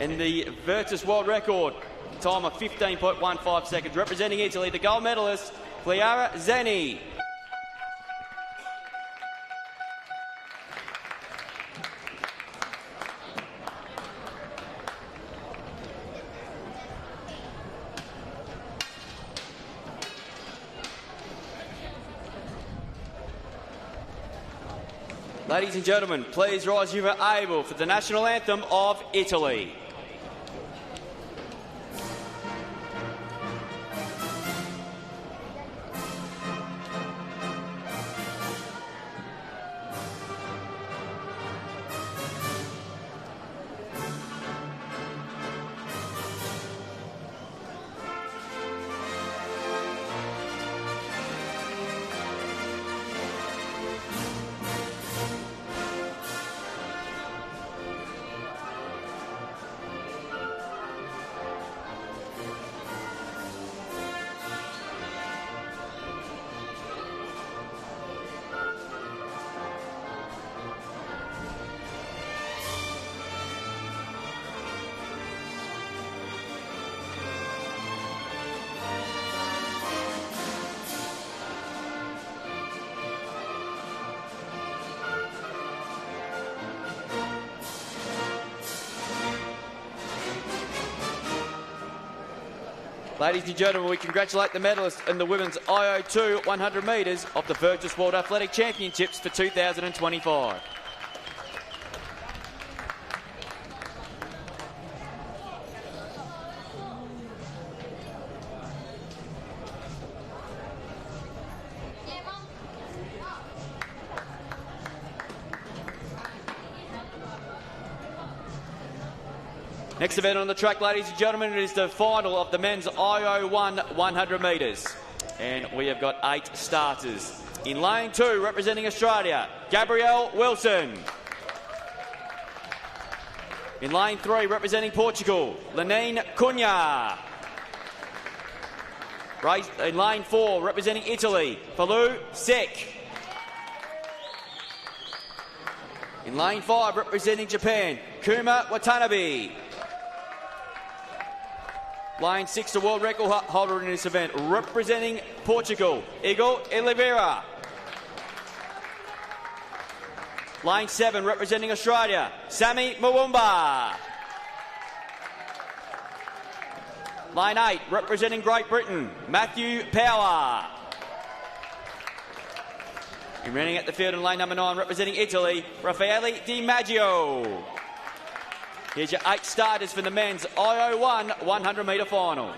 And the Virtus world record time of 15.15 seconds, representing Italy, the gold medalist, Chiara Zeni. Ladies and gentlemen, please rise if you are able for the national anthem of Italy. Ladies and gentlemen, we congratulate the medalists in the women's IO2 100 metres of the Virtus World Athletic Championships for 2025. Next event on the track, ladies and gentlemen, it is the final of the men's IO1 100 metres. And we have got 8 starters. In lane 2, representing Australia, Gabrielle Wilson. In lane 3, representing Portugal, Lenine Cunha. In lane 4, representing Italy, Falou Sek. In lane 5, representing Japan, Kuma Watanabe. Lane 6, the world record holder in this event, representing Portugal, Igor Oliveira. Lane 7, representing Australia, Sammy Mwumba. Lane 8, representing Great Britain, Matthew Power. And running at the field in lane number 9, representing Italy, Raffaele Di Maggio. Here's your 8 starters for the men's IO1 100 metre final.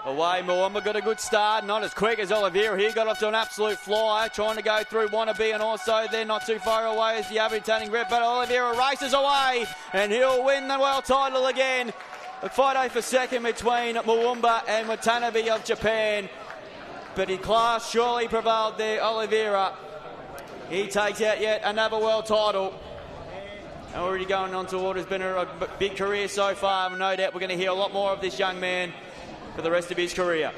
Away, Mwumba got a good start, not as quick as Oliveira here, got off to an absolute flyer, trying to go through Wannabe, and also they're not too far away as the overturning red, but Oliveira races away, and he'll win the world title again. A fight for second between Mwumba and Watanabe of Japan, but in class surely prevailed there, Oliveira. He takes out yet another world title. Already going on to what has been a big career so far, no doubt we're going to hear a lot more of this young man for the rest of his career.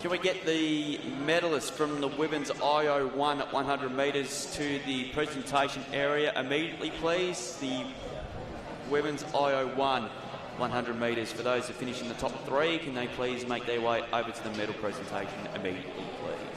Can we get the medalists from the women's IO1 at 100 metres to the presentation area immediately, please? The women's IO1 100 metres. For those that finish in the top 3, can they please make their way over to the medal presentation immediately, please?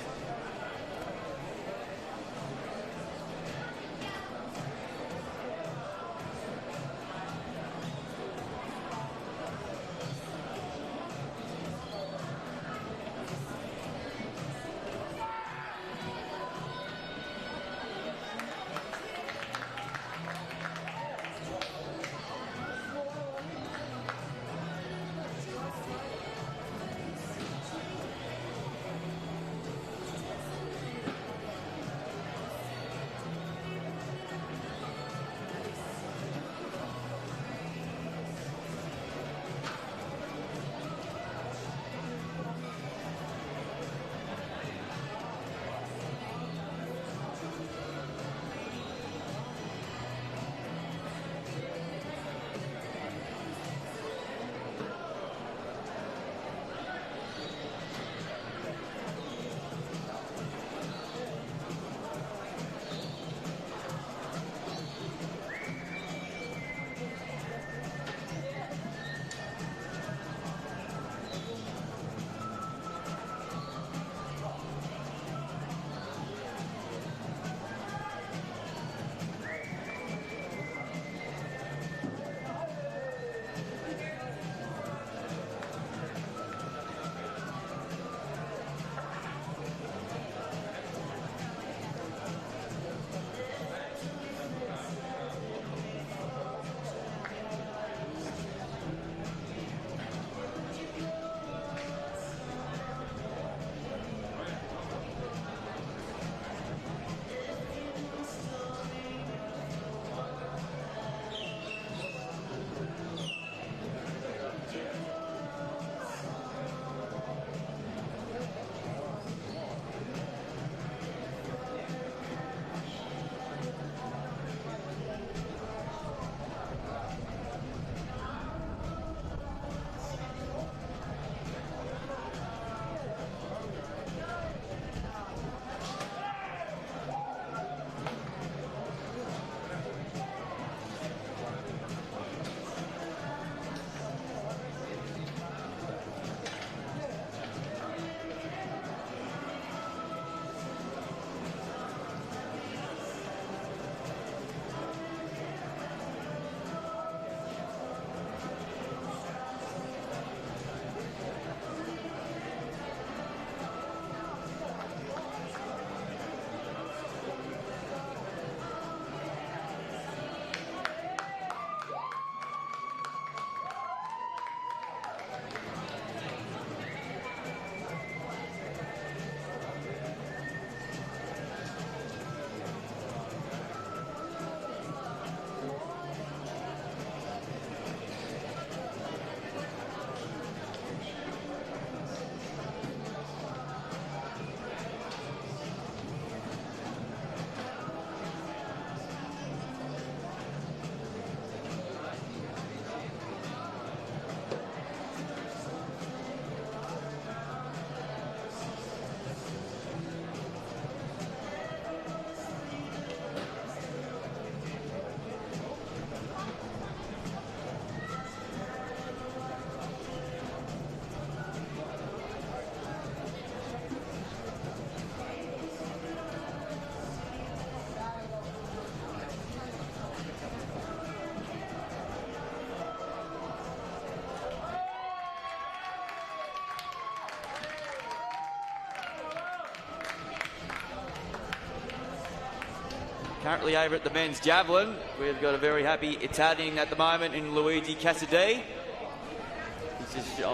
Currently over at the men's javelin, we've got a very happy Italian at the moment in Luigi Casadei.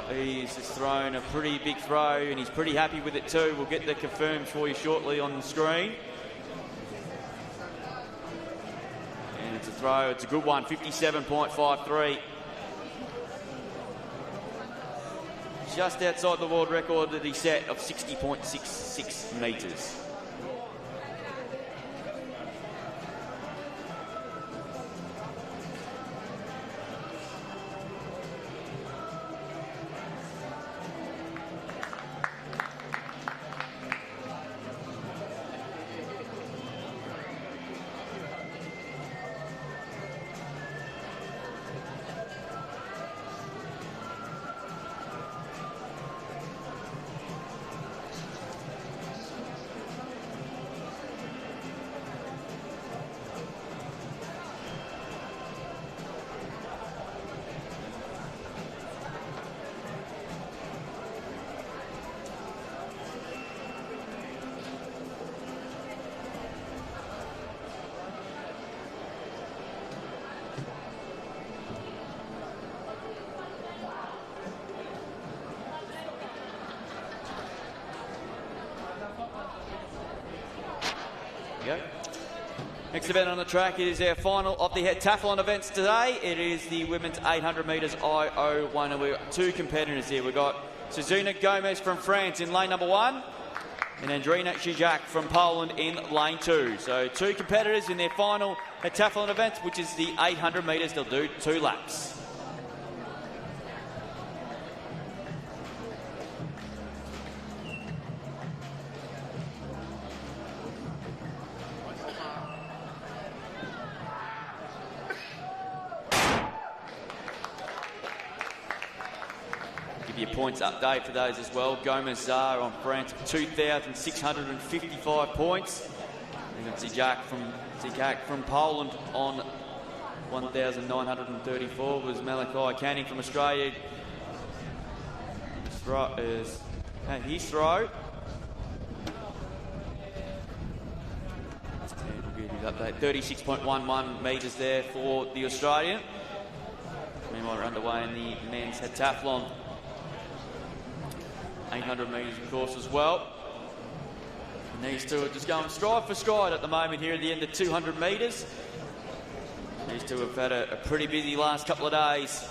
He's just thrown a pretty big throw and he's pretty happy with it too. We'll get that confirmed for you shortly on the screen. And it's a throw, it's a good one, 57.53. Just outside the world record that he set of 60.66 metres. go. Next event on the track is our final of the heptathlon events today. It is the women's 800 metres IO1, and we've got two competitors here. We've got Susanna Gomez from France in lane number 1, and Andrina Zizak from Poland in lane 2. So two competitors in their final heptathlon event, which is the 800 metres. They'll do 2 laps. Your points update for those as well. Gomez Zar on France, 2,655 points. And Zizak from Poland on 1,934 was Malachi Canning from Australia. His throw. Update 36.11 metres there for the Australian. Meanwhile, we're underway in the men's heptathlon. 800 metres, of course, as well. And these two are just going stride for stride at the moment here at the end of 200 metres. These two have had a pretty busy last couple of days.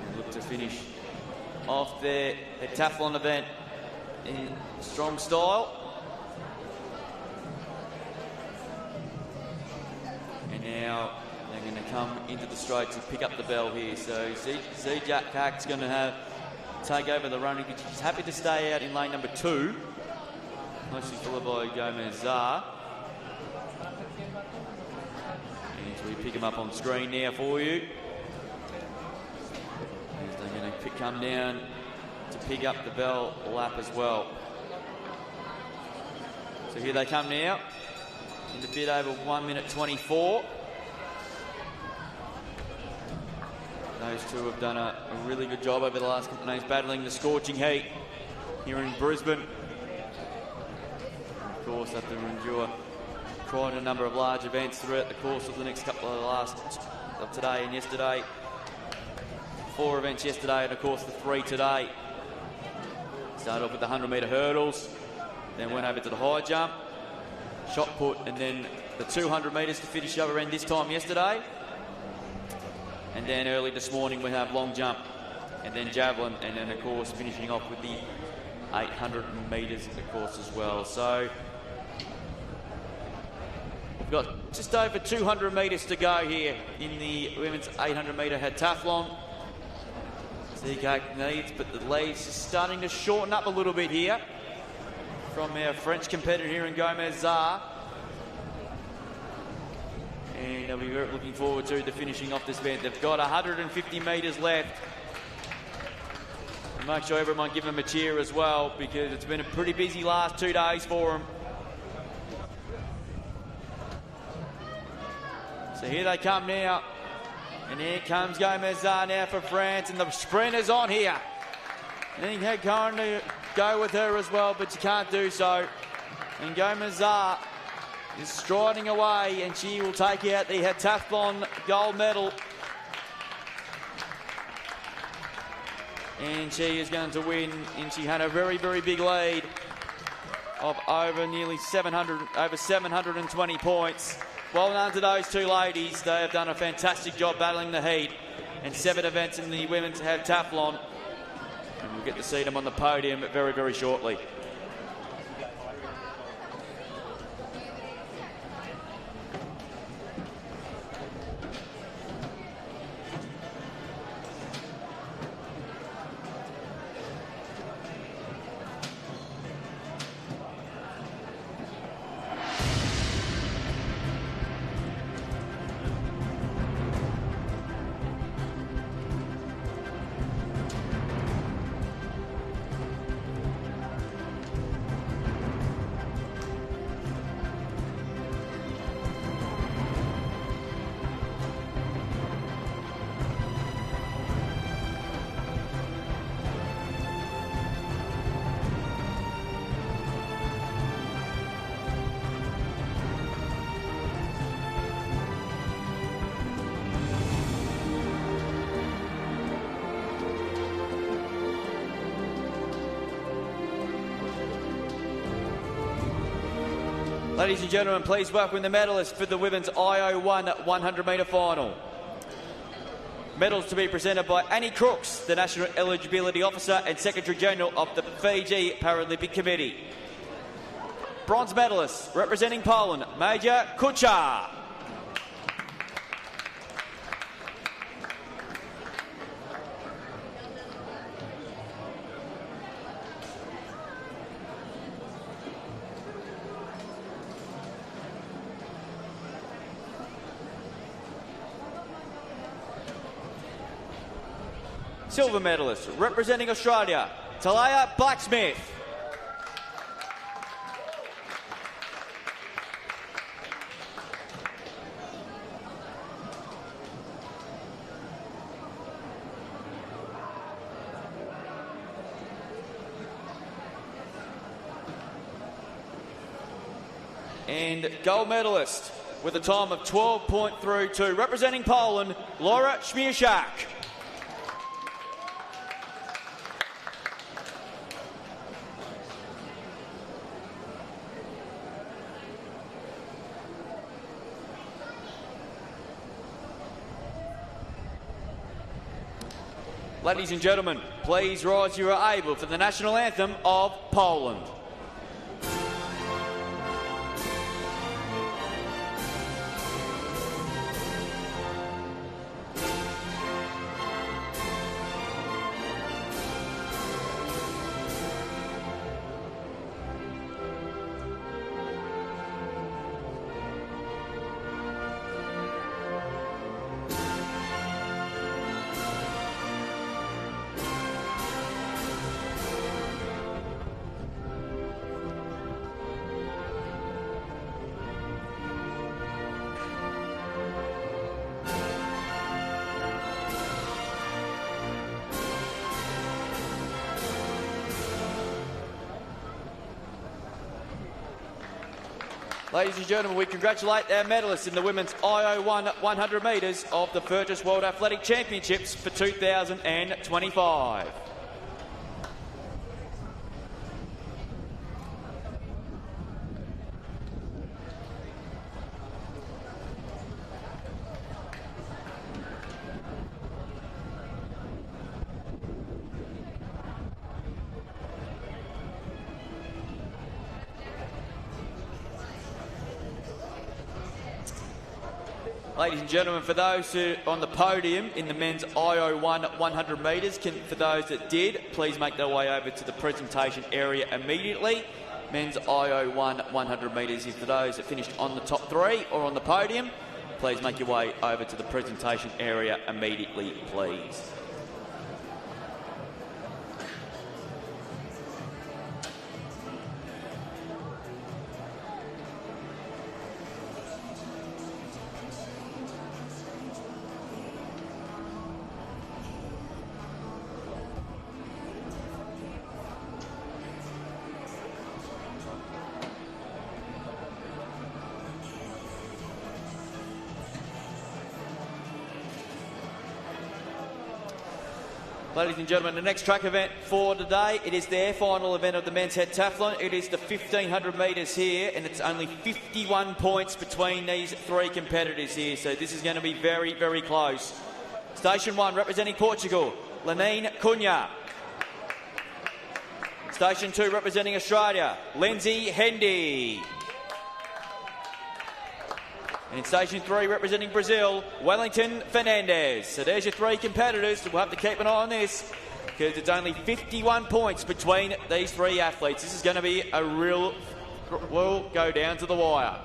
And look to finish off their heptathlon event in strong style. And now they're going to come into the straight to pick up the bell here. So Zizak's going to take over the running. She's happy to stay out in lane number 2, mostly followed by Gomez Zar. And we pick him up on screen now for you. And they're going to come down to pick up the bell lap as well. So here they come now, in a bit over 1 minute 24. Those two have done a really good job over the last couple of days, battling the scorching heat here in Brisbane. Of course, have to endure quite a number of large events throughout the course of the next couple of today and yesterday. 4 events yesterday, and of course the 3 today. Started off with the 100-metre hurdles, then went over to the high jump, shot put, and then the 200 metres to finish over end this time yesterday. And then early this morning we have long jump, and then javelin, and then of course finishing off with the 800 metres of course as well. So we've got just over 200 metres to go here in the women's 800 metre heptathlon. Zizak needs, but the lead's just starting to shorten up a little bit here from our French competitor here in Gomez Zar. And they'll be looking forward to the finishing off this event. They've got 150 metres left. And make sure everyone give them a cheer as well, because it's been a pretty busy last 2 days for them. So here they come now. And here comes Gomez Zar now for France. And the sprinter's on here. I think they're going to go with her as well, but you can't do so. And Gomez Zar is striding away, and she will take out the heptathlon gold medal. And she is going to win, and she had a very, very big lead of over 720 points. Well done to those two ladies. They have done a fantastic job battling the heat, and 7 events in the women's heptathlon. And we'll get to see them on the podium very, very shortly. Ladies and gentlemen, please welcome the medalists for the women's IO1 100-metre final. Medals to be presented by Annie Crooks, the National Eligibility Officer and Secretary General of the Fiji Paralympic Committee. Bronze medalists representing Poland, Major Kuchar. Silver medalist representing Australia, Talia Blacksmith. And gold medalist with a time of 12.32, representing Poland, Laura Śmieszak. Ladies and gentlemen, please rise if you are able for the national anthem of Poland. Ladies and gentlemen, we congratulate our medalists in the women's IO1 100 metres of the Furtus World Athletic Championships for 2025. Ladies and gentlemen, for those who are on the podium in the men's IO1 100 metres, for those that did, please make their way over to the presentation area immediately. Men's IO1 100 metres is for those that finished on the top three or on the podium. Please make your way over to the presentation area immediately, please. Ladies and gentlemen, the next track event for today, it is their final event of the men's heptathlon. It is the 1500 metres here, and it's only 51 points between these three competitors here, so this is going to be very, very close. Station 1, representing Portugal, Lenine Cunha. Station 2, representing Australia, Lindsay Hendy. And in Station 3, representing Brazil, Wellington Fernandez. So there's your three competitors. We'll have to keep an eye on this because it's only 51 points between these three athletes. This is going to be a real... will go down to the wire.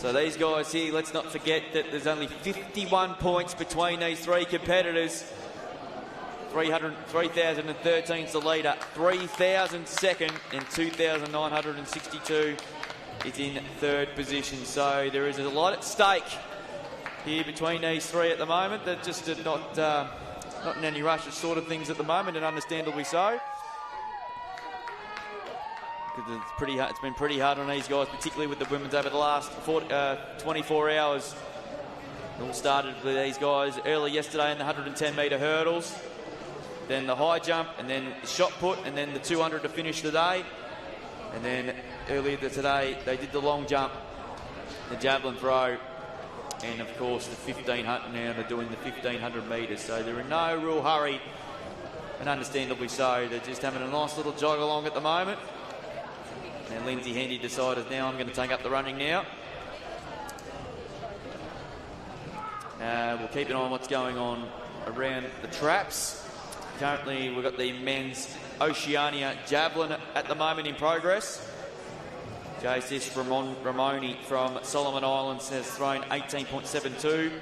So these guys here, let's not forget that there's only 51 points between these three competitors. 3,013 is the leader, 3,000 second, and 2,962 is in third position. So there is a lot at stake here between these three at the moment. They're just not in any rush of sort of things at the moment, and understandably so. Because it's pretty hard, it's been pretty hard on these guys, particularly with the women's over the last 24 hours. It all started with these guys early yesterday in the 110-metre hurdles, then the high jump, and then the shot put, and then the 200 to finish the day. And then earlier today, they did the long jump, the javelin throw, and of course the 1500. Now they're doing the 1500 metres. So they're in no real hurry, and understandably so. They're just having a nice little jog along at the moment. And Lindsay Hendy decided, now I'm going to take up the running now. We'll keep an eye on what's going on around the traps. Currently, we've got the men's Oceania Javelin at the moment in progress. JSS Ramoni from Solomon Islands has thrown 18.72.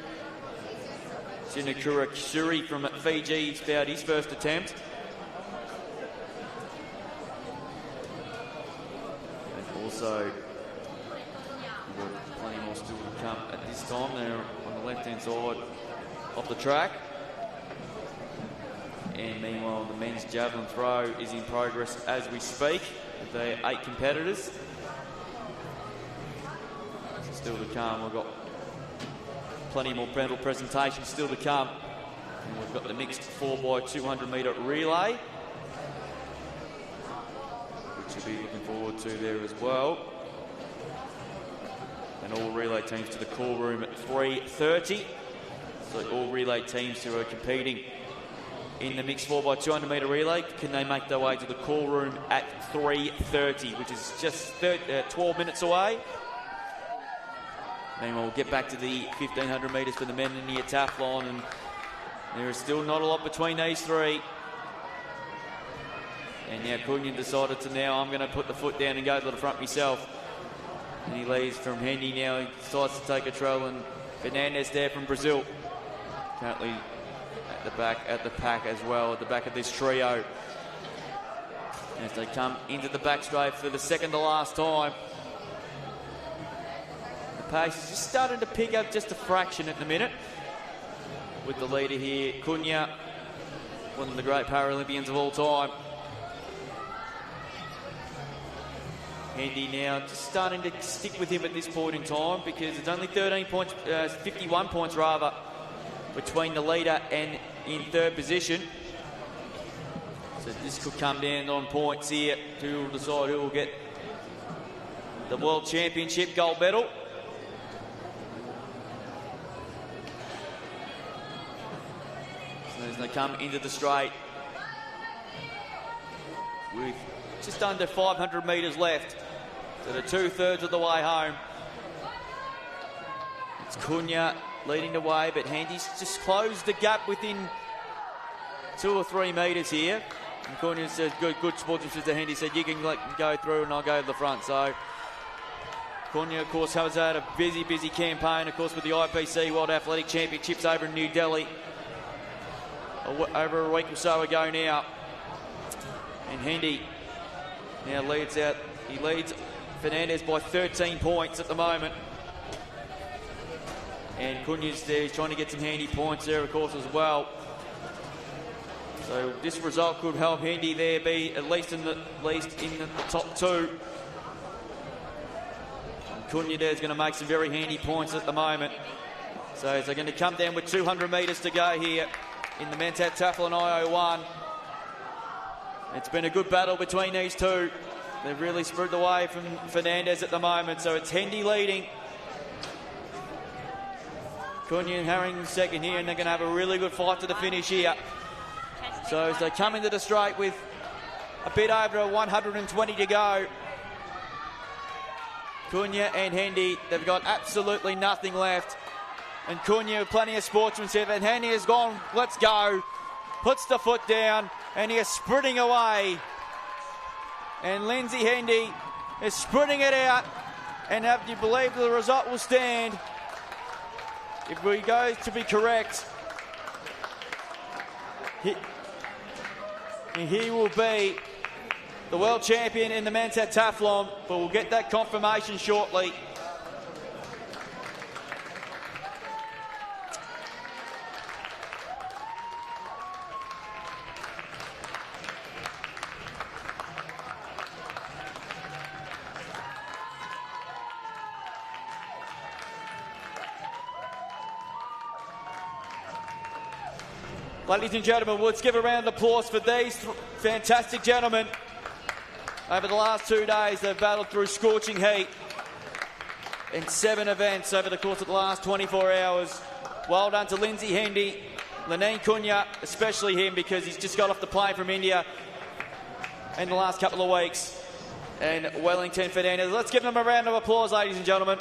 Sinakura Kisuri from Fiji found his first attempt. And also, we've got plenty more still to come at this time. They're on the left-hand side of the track. And meanwhile, the men's javelin throw is in progress as we speak. There are 8 competitors. Still to come. We've got plenty more medal presentations still to come. And we've got the mixed 4x200 metre relay, which you'll be looking forward to there as well. And all relay teams to the call room at 3:30. So all relay teams who are competing in the mixed 4x200 metre relay, can they make their way to the call room at 3:30, which is just 12 minutes away. Meanwhile, we'll get back to the 1500 metres for the men in the heptathlon, and there is still not a lot between these three. And now Cunyon decided to, now I'm going to put the foot down and go to the front myself. And he leaves from Hendy now. He decides to take control, and Fernandez there from Brazil. Currently at the pack as well, at the back of this trio. As they come into the back straight for the second to last time. The pace is just starting to pick up just a fraction at the minute. With the leader here, Cunha, one of the great Paralympians of all time. Hendy now just starting to stick with him at this point in time, because it's only 13 points, 51 points rather, between the leader and in third position. So this could come down on points here to decide who will get the World Championship gold medal. So as they come into the straight with just under 500 metres left, so they're 2/3 of the way home. It's Cunha leading the way, but Hendy's just closed the gap within 2 or 3 metres here. And Cunha says, good sportsmanship to Hendy, said, you can go through and I'll go to the front. So Cunha, of course, has had a busy campaign, of course, with the IPC World Athletic Championships over in New Delhi over a week or so ago now. And Hendy now leads out. He leads Fernandez by 13 points at the moment. And Cunha's there, he's trying to get some handy points there, of course, as well. So this result could help Hendy there be at least in the top 2. And Cunha there is going to make some very handy points at the moment. So they're going to come down with 200 metres to go here in the men's heptathlon IO1. It's been a good battle between these two. They've really spread away from Fernandez at the moment. So it's Hendy leading. Cunha and Herring second here, and they're going to have a really good fight to the finish here. So as they come into the straight with a bit over 120 to go, Cunha and Hendy, they've got absolutely nothing left. And Cunha with plenty of sportsmanship, and Hendy has gone, let's go, puts the foot down, and he is sprinting away. And Lindsay Hendy is sprinting it out And have you believe the result will stand? If we go to be correct, he will be the world champion in the men's heptathlon, but we'll get that confirmation shortly. Ladies and gentlemen, let's give a round of applause for these fantastic gentlemen. Over the last 2 days, they've battled through scorching heat in 7 events over the course of the last 24 hours. Well done to Lindsay Hendy, Laneen Cunha, especially him because he's just got off the plane from India in the last couple of weeks. And Wellington Fernandez. Let's give them a round of applause, ladies and gentlemen.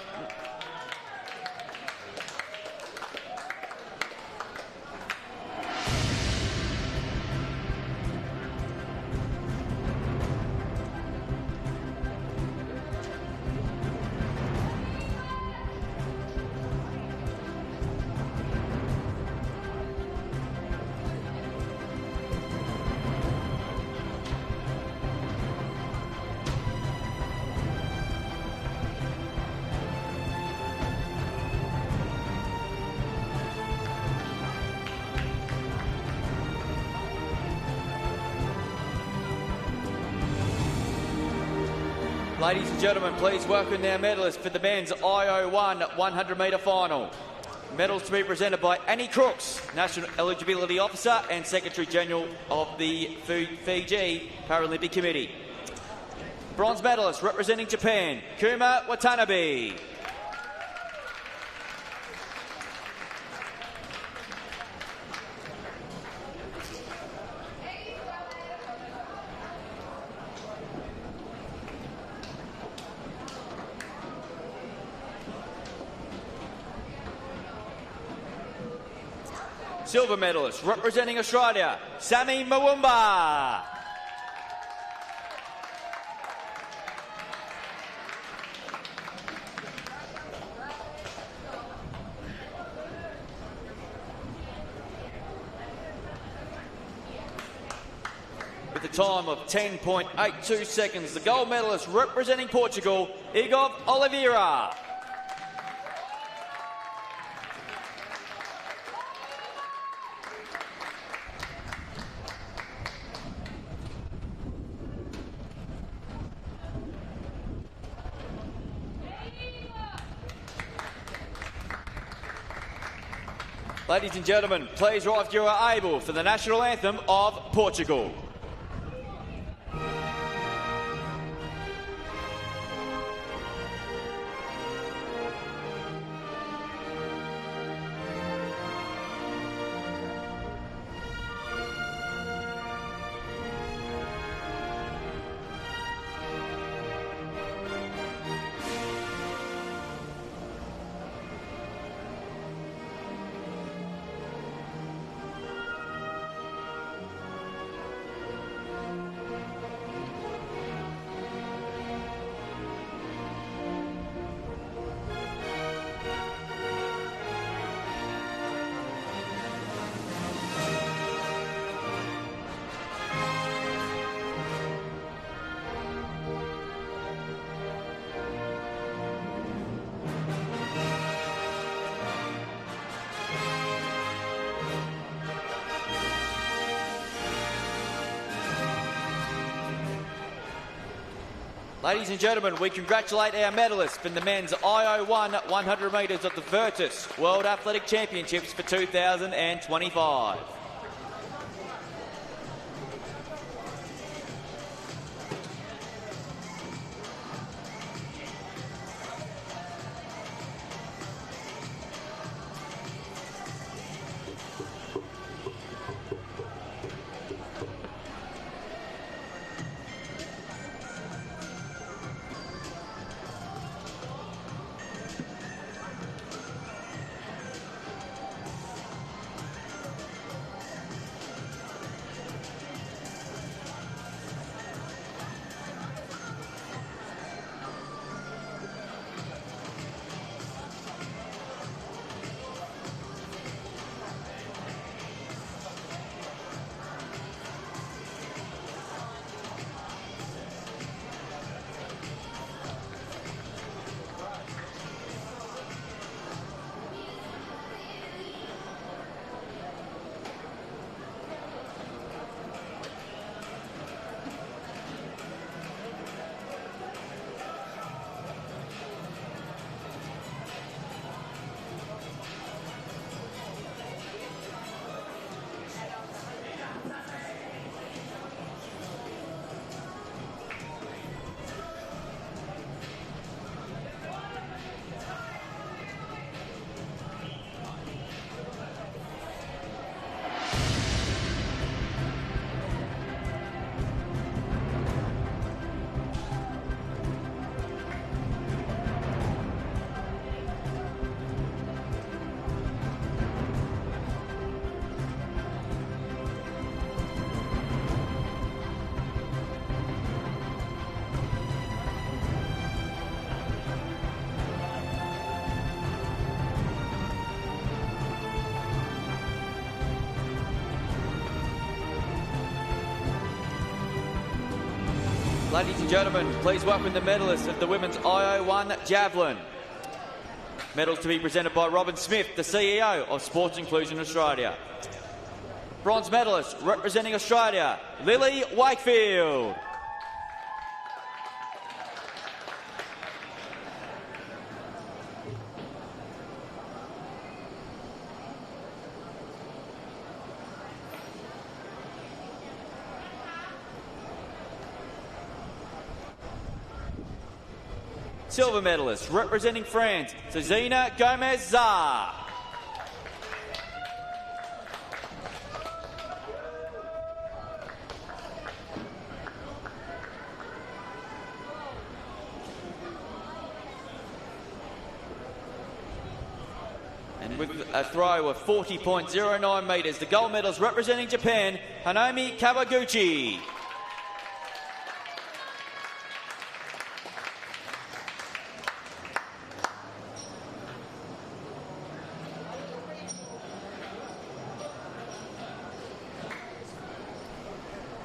Ladies and gentlemen, please welcome our medalists for the men's IO1 100-metre final. Medals to be presented by Annie Crooks, National Eligibility Officer and Secretary-General of the Fiji Paralympic Committee. Bronze medalist representing Japan, Kuma Watanabe. Silver medalist representing Australia, Sammy Mwumba. With a time of 10.82 seconds, the gold medalist representing Portugal, Igor Oliveira. Ladies and gentlemen, please rise if you are able for the national anthem of Portugal. Ladies and gentlemen, we congratulate our medalists from the men's IO1 100 metres at the Virtus World Athletic Championships for 2025. Ladies and gentlemen, please welcome the medalists of the Women's IO1 Javelin. Medals to be presented by Robin Smith, the CEO of Sports Inclusion Australia. Bronze medalist representing Australia, Lily Wakefield. Silver medalist representing France, Zazina Gomez-Zar. And with a throw of 40.09 metres, the gold medals representing Japan, Hanomi Kawaguchi.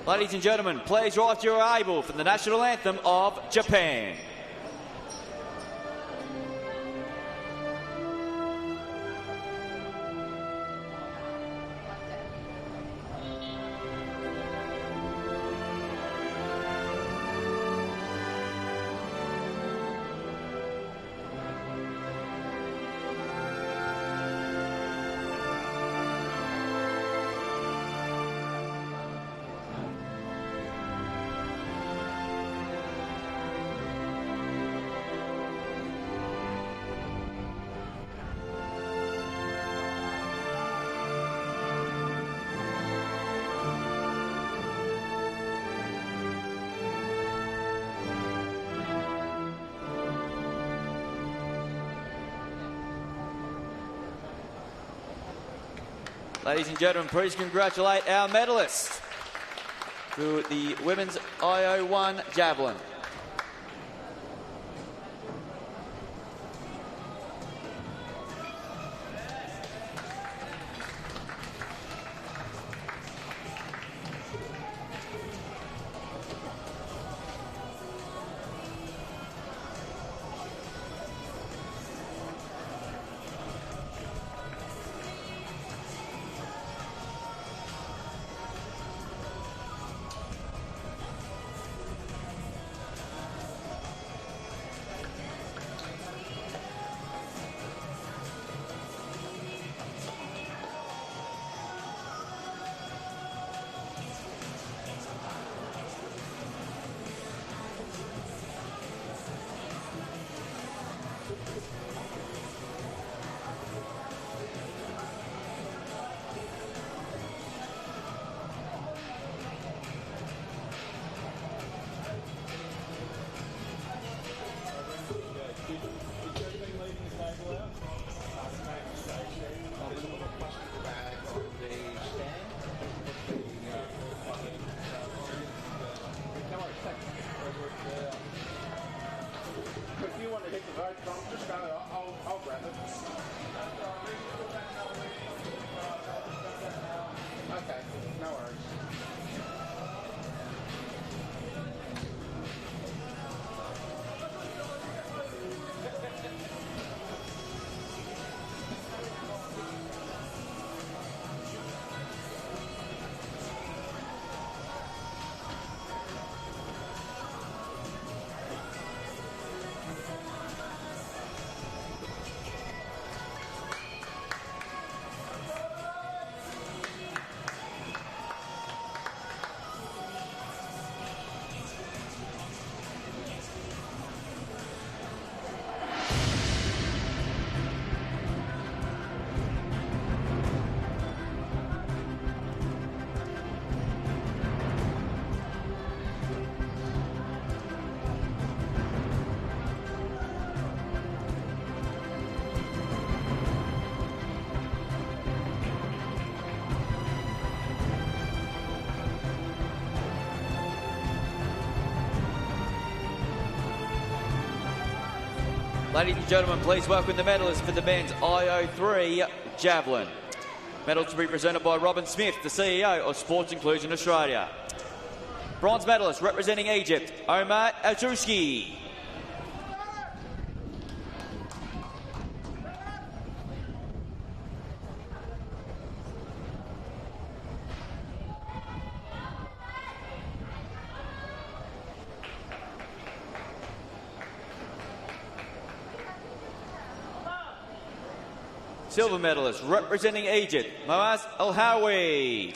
Ladies and gentlemen, please rise to your able for the national anthem of Japan. Ladies and gentlemen, please congratulate our medalists to the Women's IO1 Javelin. Ladies and gentlemen, please welcome the medalists for the men's IO3 Javelin. Medals to be presented by Robin Smith, the CEO of Sports Inclusion Australia. Bronze medalist representing Egypt, Omar Atouski. Silver medalist representing Egypt, Moaz El-Hawi.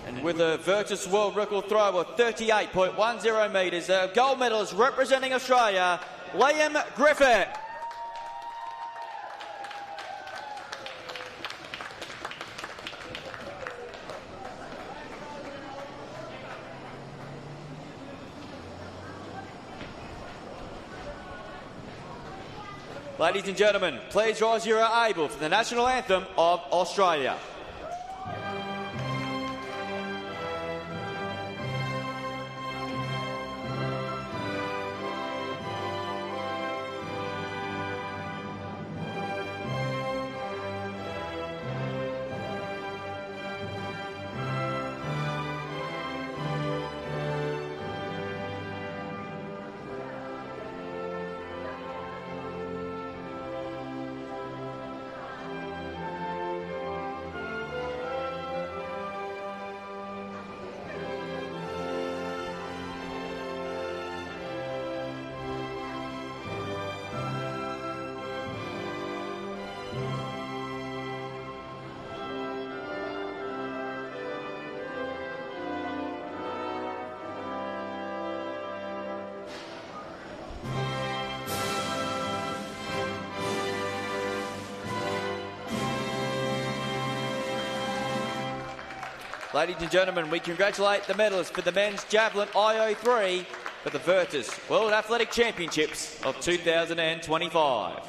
And with a Virtus World Record throw of 38.10 metres, gold medalist representing Australia, Liam Griffith. Ladies and gentlemen, please rise if you are able for the national anthem of Australia. Ladies and gentlemen, we congratulate the medalists for the men's Javelin IO3 for the Virtus World Athletic Championships of 2025.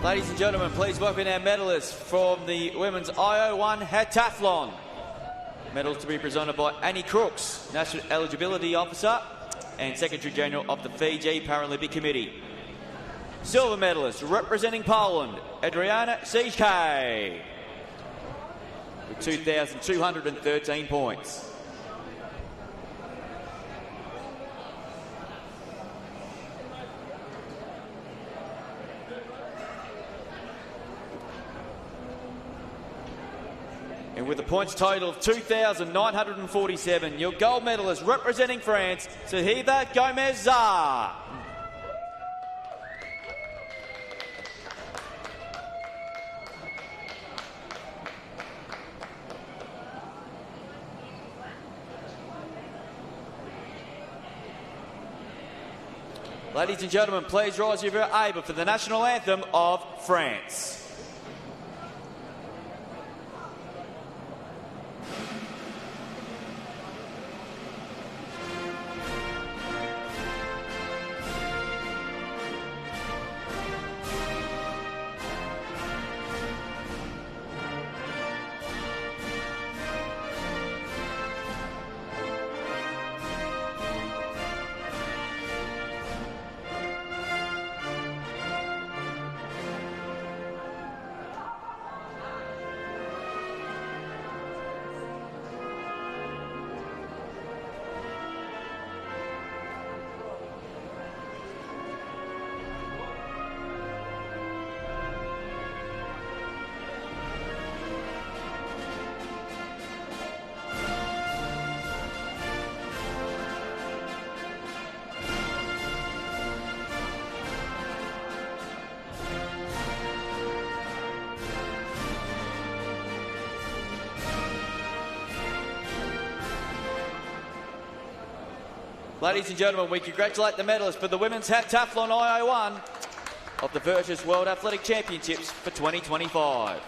Ladies and gentlemen, please welcome our medalists from the women's IO1 heptathlon. Medals to be presented by Annie Crooks, National Eligibility Officer and Secretary General of the Fiji Paralympic Committee. Silver medalist representing Poland, Adriana Sijke. with 2,213 points. And with a points total of 2,947, your gold medalist representing France, Sahida Gomez-Zah. Ladies and gentlemen, please rise if you're able for the national anthem of France. Ladies and gentlemen, we congratulate the medalists for the women's heptathlon IO1 of the Virtus World Athletic Championships for 2025.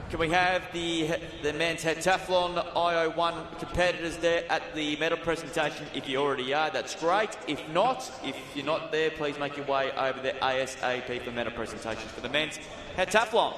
Can we have the men's heptathlon IO1 competitors there at the medal presentation? If you already are, that's great. If not, if you're not there, please make your way over the ASAP for medal presentations for the men's heptathlon.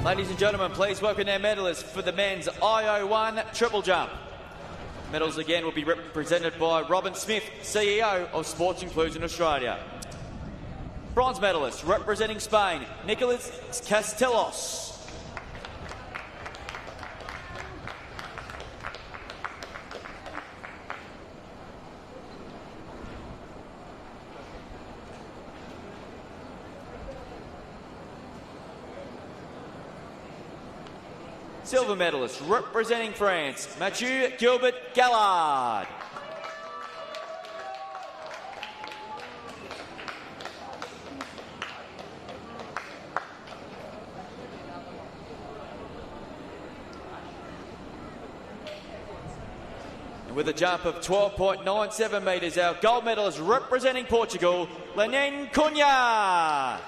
Ladies and gentlemen, please welcome our medalists for the men's IO1 triple jump. Medals again will be represented by Robin Smith, CEO of Sports Inclusion Australia. Bronze medalist representing Spain, Nicolas Castellos. Silver medalist representing France, Mathieu Gilbert-Gallard. And with a jump of 12.97 metres, our gold medalist representing Portugal, Lenin Cunha.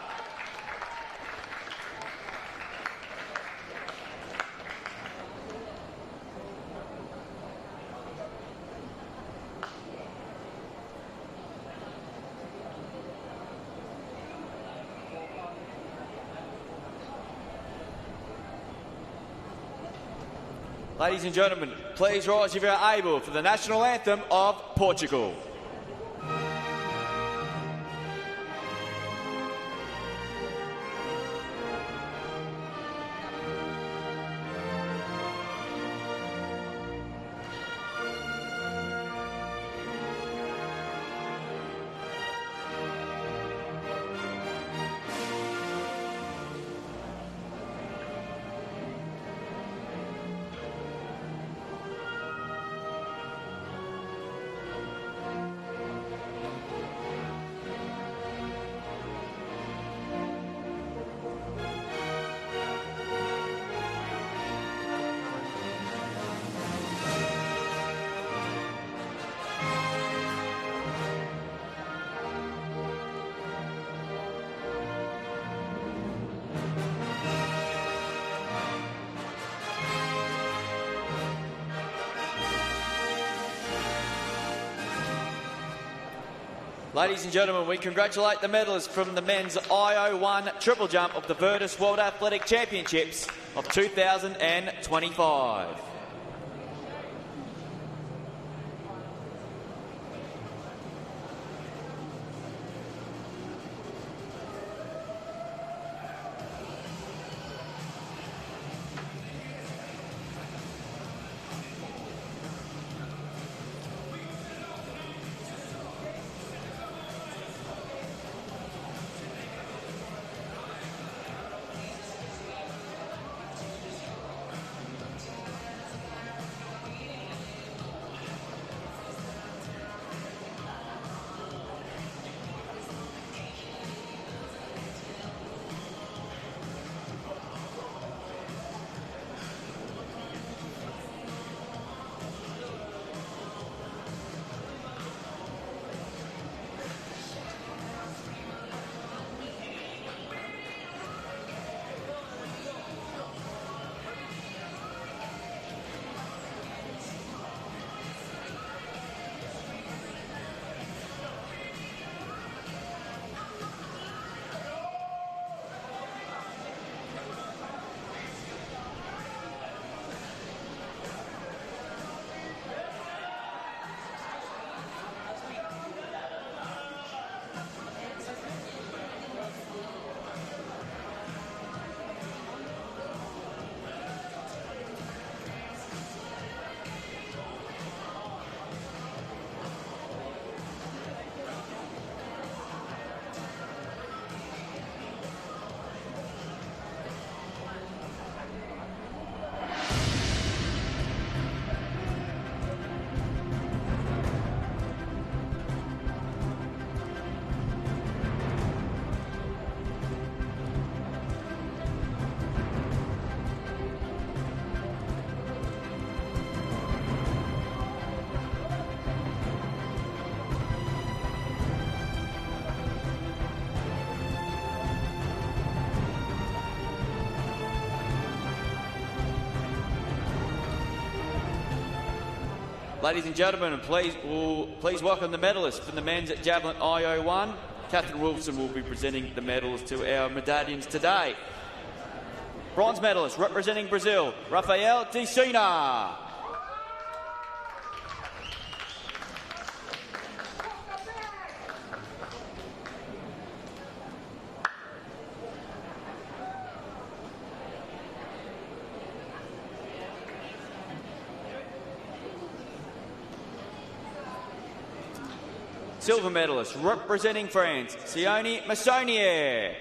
Ladies and gentlemen, please rise if you are able for the national anthem of Portugal. Ladies and gentlemen, we congratulate the medalists from the men's IO1 triple jump of the Virtus World Athletic Championships of 2025. Ladies and gentlemen, please welcome the medalists from the men's Javelin IO1. Catherine Wilson will be presenting the medals to our medallions today. Bronze medalist representing Brazil, Rafael de Sena. Silver medalist representing France, Sione Massonier.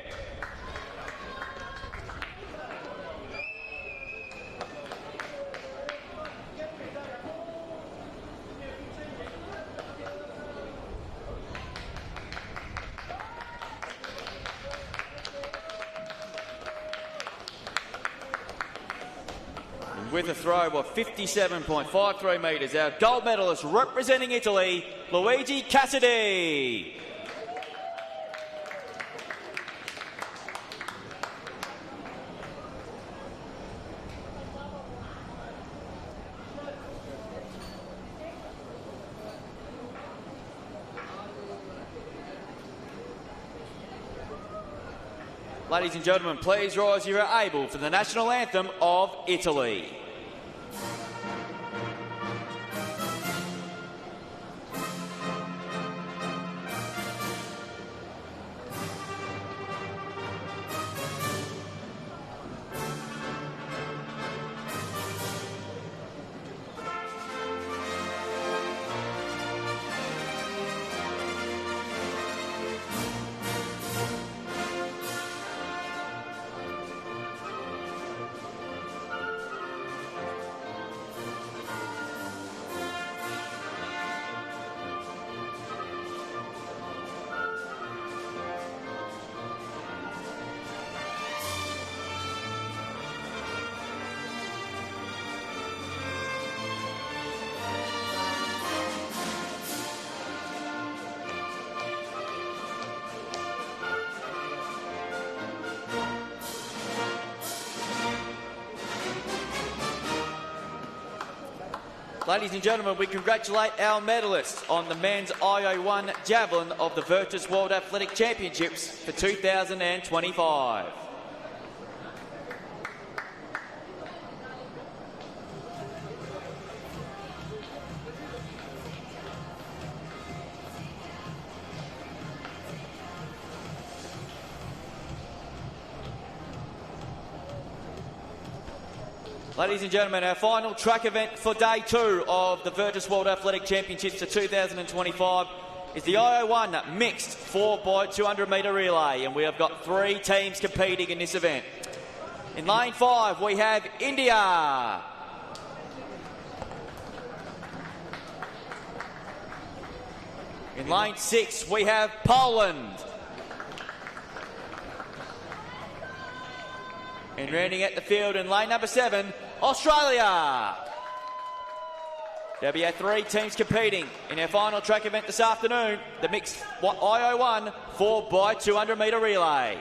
With a throw of 57.53 metres, our gold medalist representing Italy, Luigi Cassidy. Ladies and gentlemen, please rise if you are able for the national anthem of Italy. Ladies and gentlemen, we congratulate our medalists on the men's IO1 Javelin of the Virtus World Athletic Championships for 2025. Ladies and gentlemen, our final track event for day 2 of the Virtus World Athletic Championships for 2025 is the IO1 Mixed 4x200 metre relay, and we have got 3 teams competing in this event. In lane 5 we have India. In lane 6 we have Poland. And rounding out the field in lane number 7, Australia. There'll be our 3 teams competing in our final track event this afternoon, the mixed IO1 4x200 metre relay.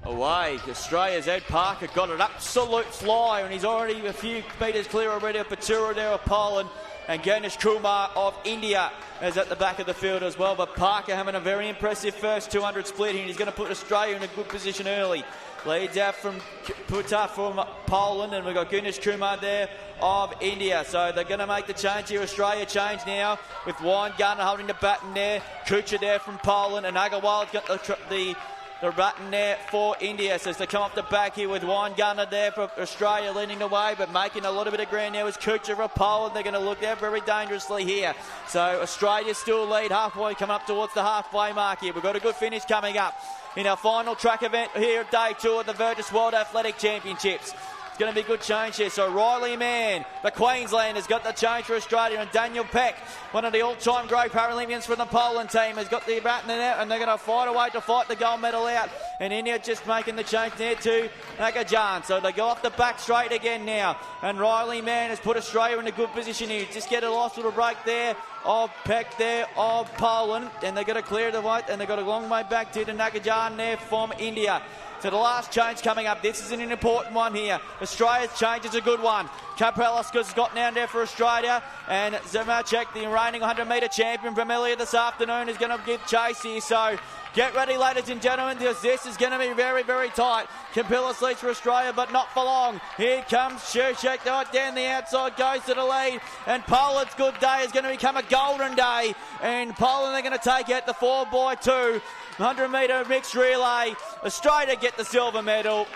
Away, Australia's Ed Parker got an absolute fly, and he's already a few metres clear already of Patura there of Poland, and Ganesh Kumar of India is at the back of the field as well. But Parker having a very impressive first 200 split, and he's going to put Australia in a good position early. Leads out from Puta from Poland, and we've got Ganesh Kumar there of India. So they're going to make the change here. Australia change now with Wine Gunner holding the baton there. Kuchar there from Poland, and Agarwal's got the baton there for India. So as they come off the back here with Wine Gunner there for Australia leading the way, but making a little bit of ground now is Kuchar of Poland. They're going to look there very dangerously here. So Australia still lead halfway, coming up towards the halfway mark here. We've got a good finish coming up in our final track event here at day 2 of the Virtus World Athletic Championships. It's going to be a good change here. So Riley Mann, the Queenslander's got the change for Australia, and Daniel Peck, one of the all-time great Paralympians from the Poland team, has got the baton out, and they're going to fight away to fight the gold medal out. And India just making the change there to Nagajan. So they go off the back straight again now, and Riley Mann has put Australia in a good position here. Just get a last little break there of Peck there of Poland, and they're going to clear the white, and they've got a long way back to Nagajan there from India. So the last change coming up, this is an important one here. Australia's change is a good one. Kapreliska's got down there for Australia, and Zemacek, the reigning 100-metre champion from earlier this afternoon, is going to give chase here. So get ready, ladies and gentlemen, because this is going to be very, very tight. Kampilis leads for Australia, but not for long. Here comes Shurshek right down the outside, goes to the lead, and Poland's good day is going to become a golden day. And Poland are going to take out the 4x2 100-metre mixed relay. Australia get the silver medal,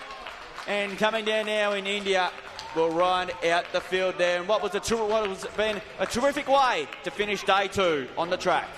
and coming down now in India will run out the field there. And what has been a terrific way to finish day 2 on the track.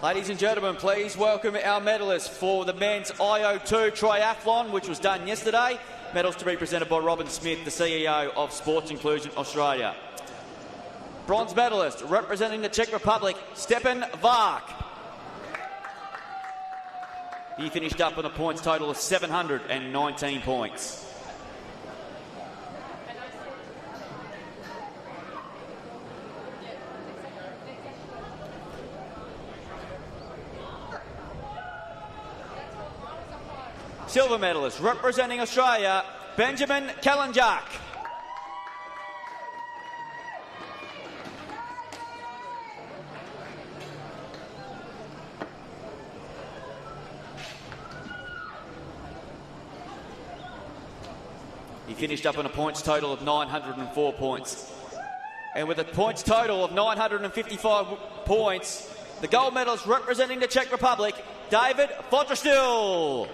Ladies and gentlemen, please welcome our medalists for the men's IO2 triathlon, which was done yesterday. Medals to be presented by Robin Smith, the CEO of Sports Inclusion Australia. Bronze medalist representing the Czech Republic, Stepan Vark. He finished up with a points total of 719 points. Silver medalist representing Australia, Benjamin Kalinjak. He finished up on a points total of 904 points. And with a points total of 955 points, the gold medalist representing the Czech Republic, David Fodrostil.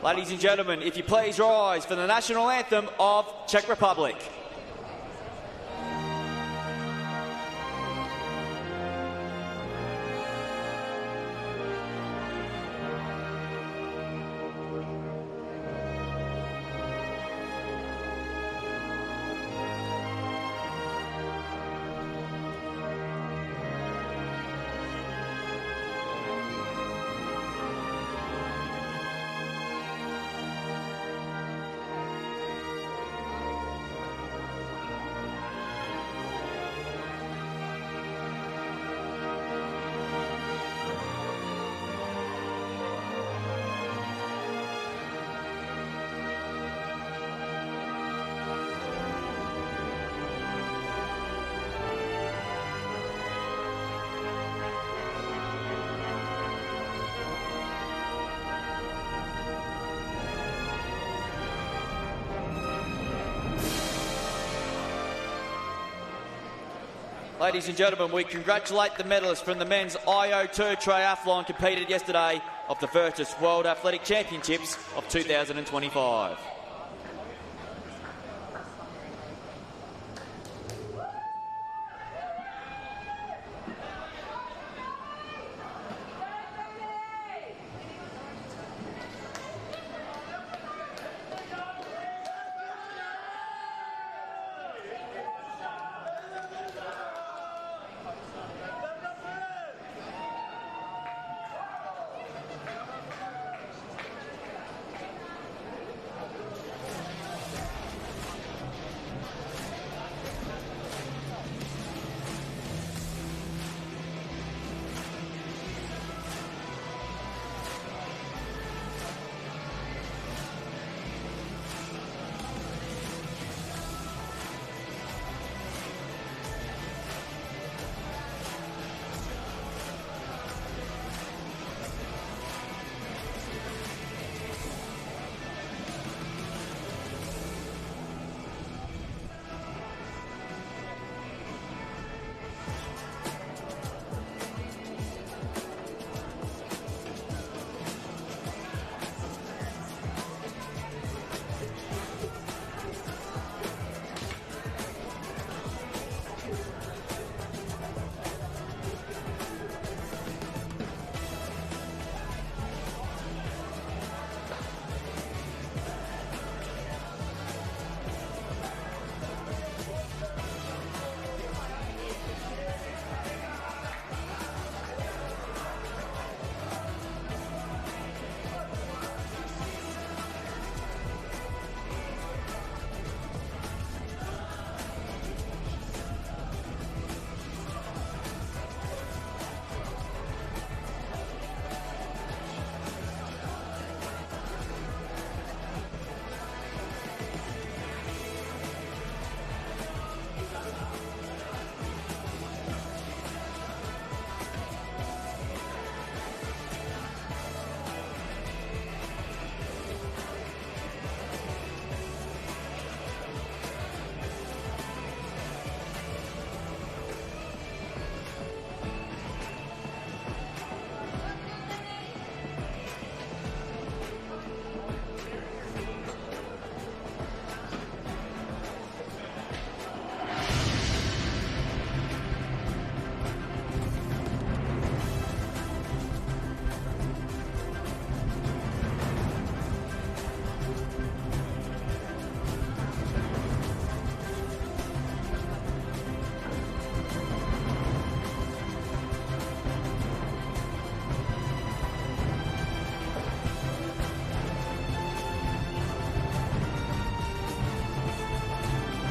Ladies and gentlemen, if you please rise for the national anthem of Czech Republic. Ladies and gentlemen, we congratulate the medalists from the men's IO2 triathlon competed yesterday of the Virtus World Athletic Championships of 2025.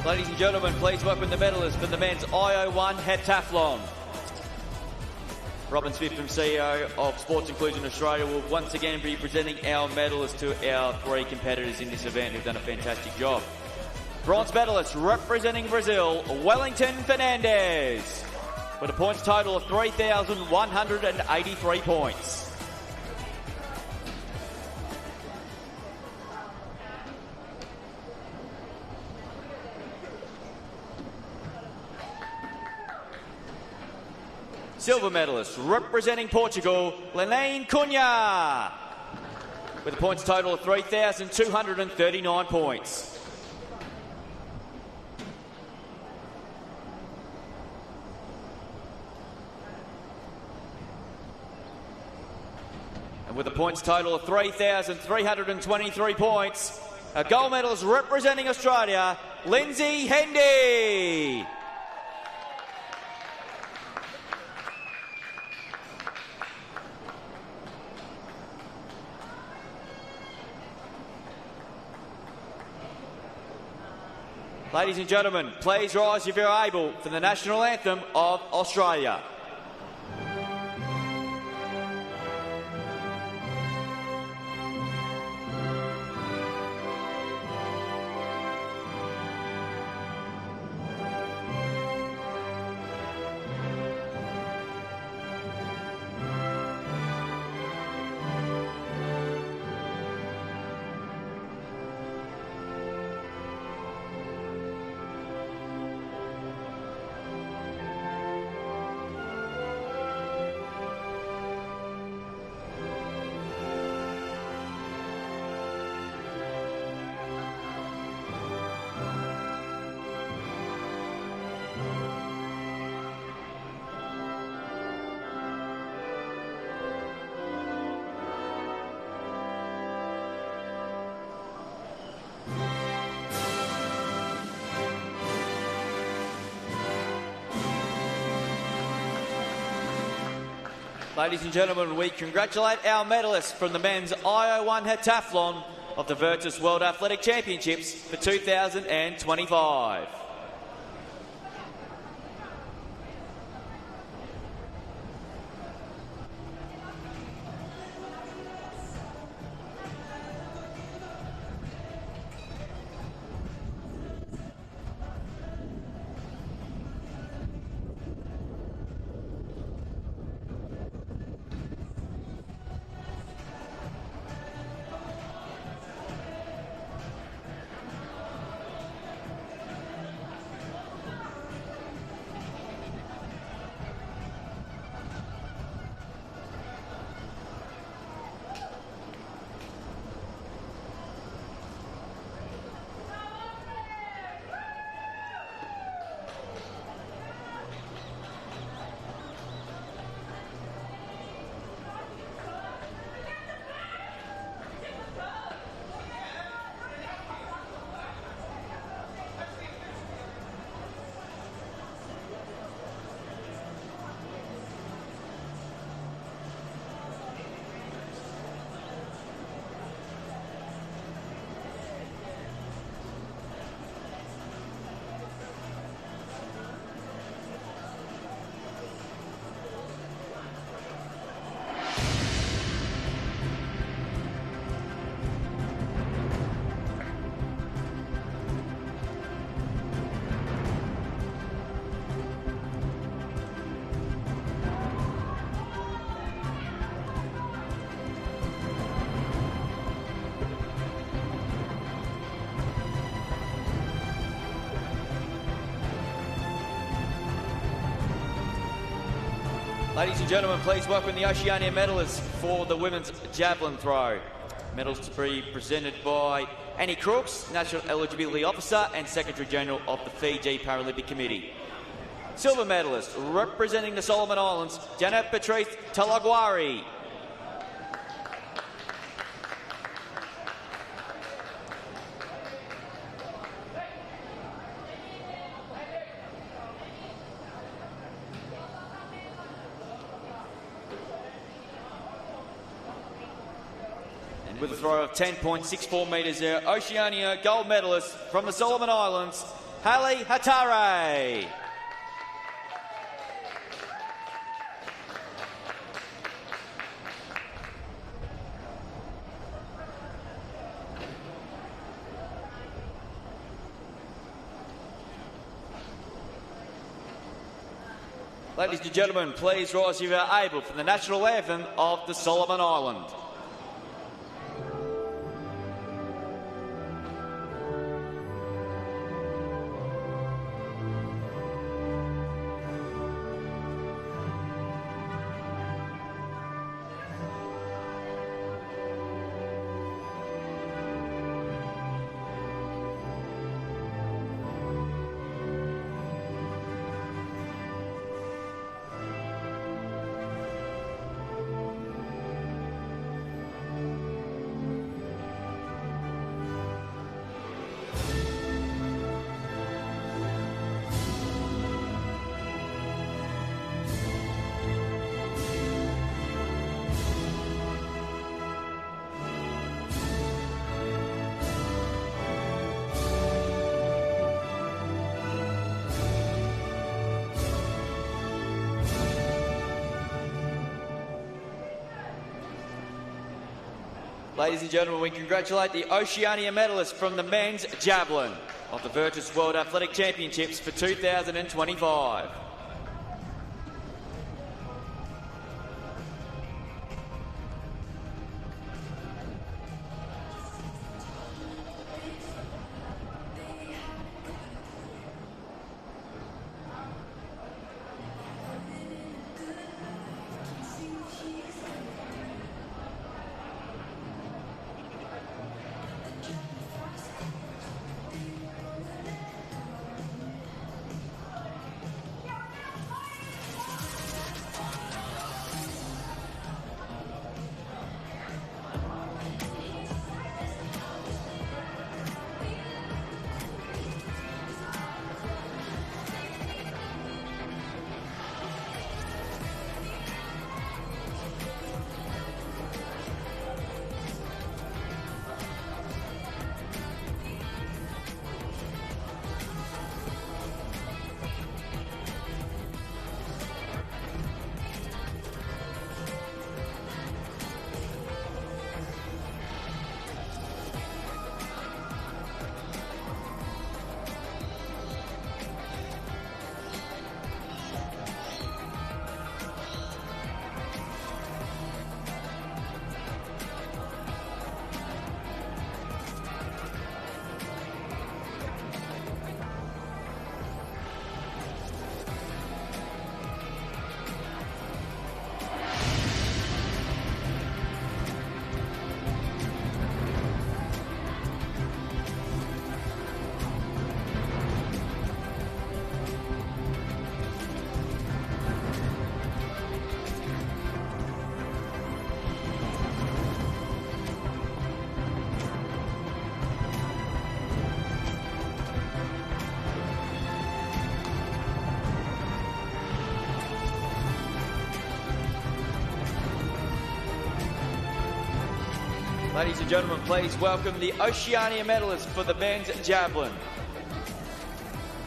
Ladies and gentlemen, please welcome the medalists for the men's IO1 heptathlon. Robin Smith, from CEO of Sports Inclusion Australia, will once again be presenting our medalists to our three competitors in this event who've done a fantastic job. Bronze medalist representing Brazil, Wellington Fernandez, with a points total of 3,183 points. Silver medalist representing Portugal, Lene Cunha, with a points total of 3,239 points. And with a points total of 3,323 points, a gold medalist representing Australia, Lindsay Hendy. Ladies and gentlemen, please rise if you're able for the national anthem of Australia. Ladies and gentlemen, we congratulate our medalists from the men's IO1 heptathlon of the Virtus World Athletic Championships for 2025. Ladies and gentlemen, please welcome the Oceania medalists for the women's javelin throw. Medals to be presented by Annie Crooks, National Eligibility Officer and Secretary General of the Fiji Paralympic Committee. Silver medalist representing the Solomon Islands, Janet Patrice Talagwari. With a throw of 10.64 metres there, Oceania gold medalist from the Solomon Islands, Hallie Hatare. Ladies and gentlemen, please rise if you are able for the national anthem of the Solomon Island. Ladies and gentlemen, we congratulate the Oceania medalists from the men's Javelin of the Virtus World Athletic Championships for 2025. Ladies and gentlemen, please welcome the Oceania medalists for the men's Javelin.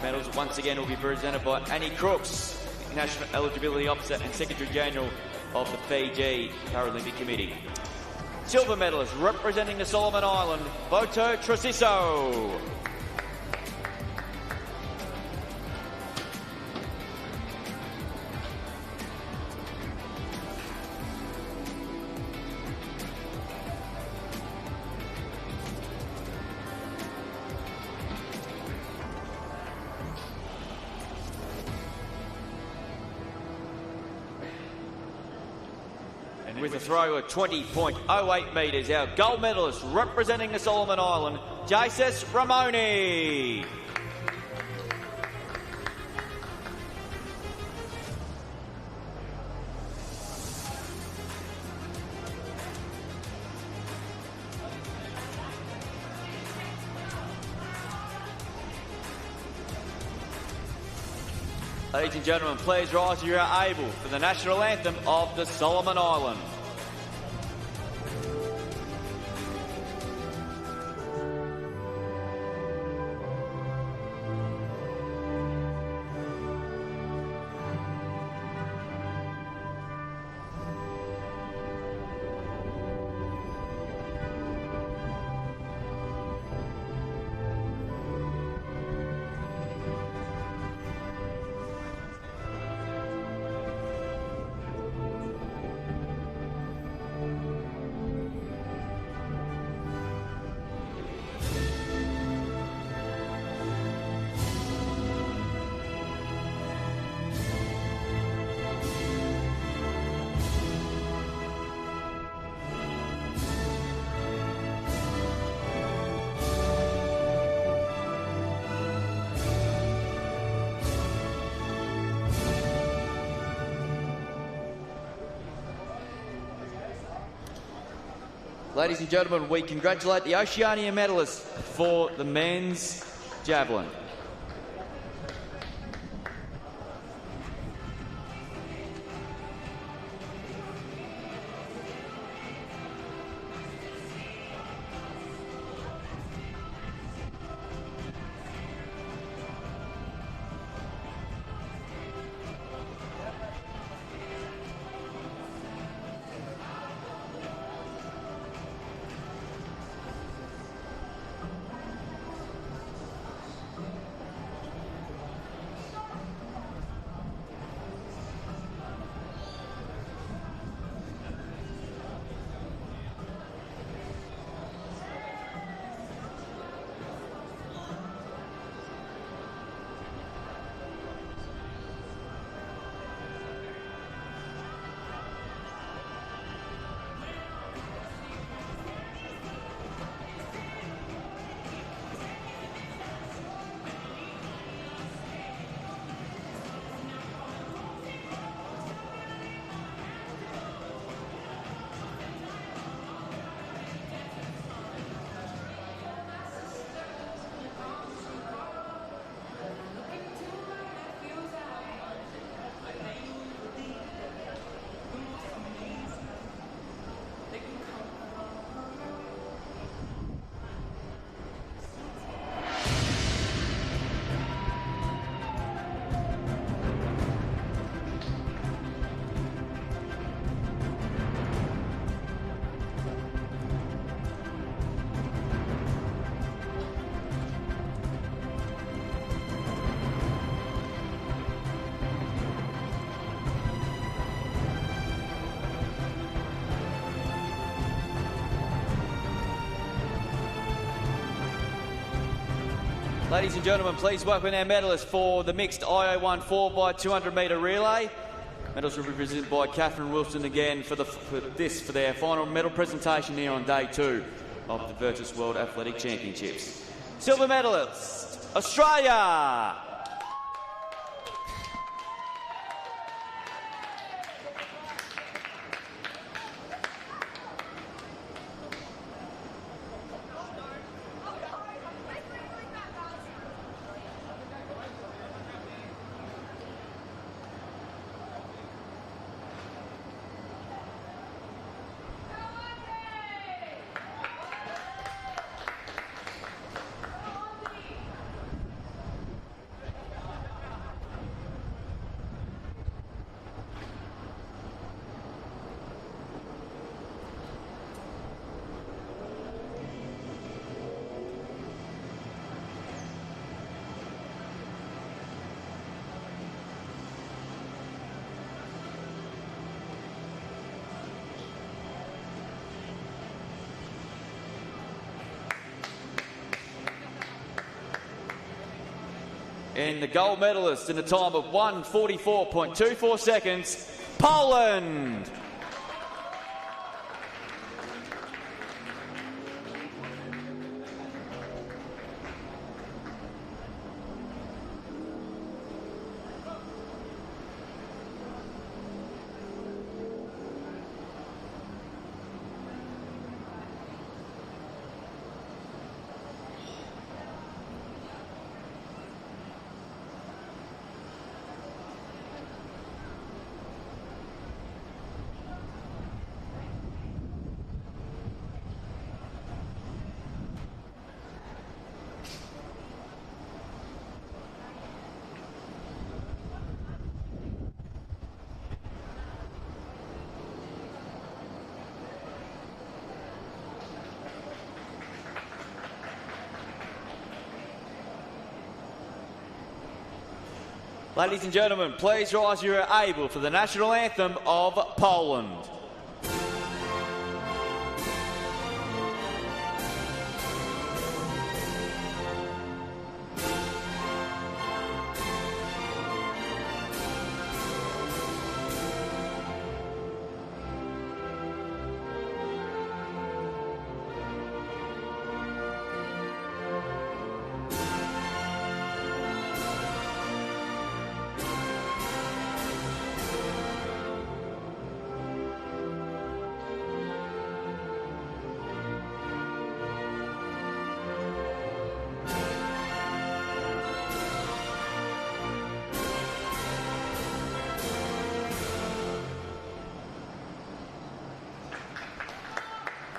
Medals once again will be presented by Annie Crooks, National Eligibility Officer and Secretary General of the Fiji Paralympic Committee. Silver medalist representing the Solomon Island, Voto Trosiso. With a throw of 20.08 metres, our gold medalist representing the Solomon Island, Jesus Ramoni. Ladies and gentlemen, please rise if you are able for the national anthem of the Solomon Island. Ladies and gentlemen, we congratulate the Oceania medalists for the men's javelin. Ladies and gentlemen, please welcome our medalists for the mixed IO1 4x200 metre relay. Medals will be presented by Catherine Wilson again for their final medal presentation here on day 2 of the Virtus World Athletic Championships. Silver medalist, Australia. And the gold medalist in a time of 1:44.24 seconds, Poland. Ladies and gentlemen, please rise if you are able for the national anthem of Poland.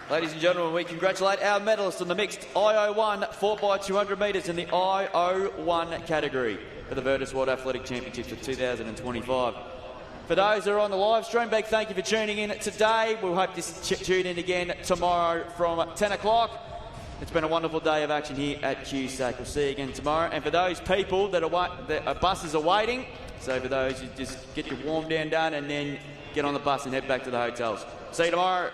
Ladies and gentlemen, we congratulate our medalists on the mixed IO1 4x200 metres in the IO1 category for the Virtus World Athletic Championships of 2025. For those who are on the live stream, big thank you for tuning in today. We'll hope to tune in again tomorrow from 10 o'clock. It's been a wonderful day of action here at QSAC. We'll see you again tomorrow. And for those people that buses are waiting, so for those, you just get your warm down done and then get on the bus and head back to the hotels. See you tomorrow.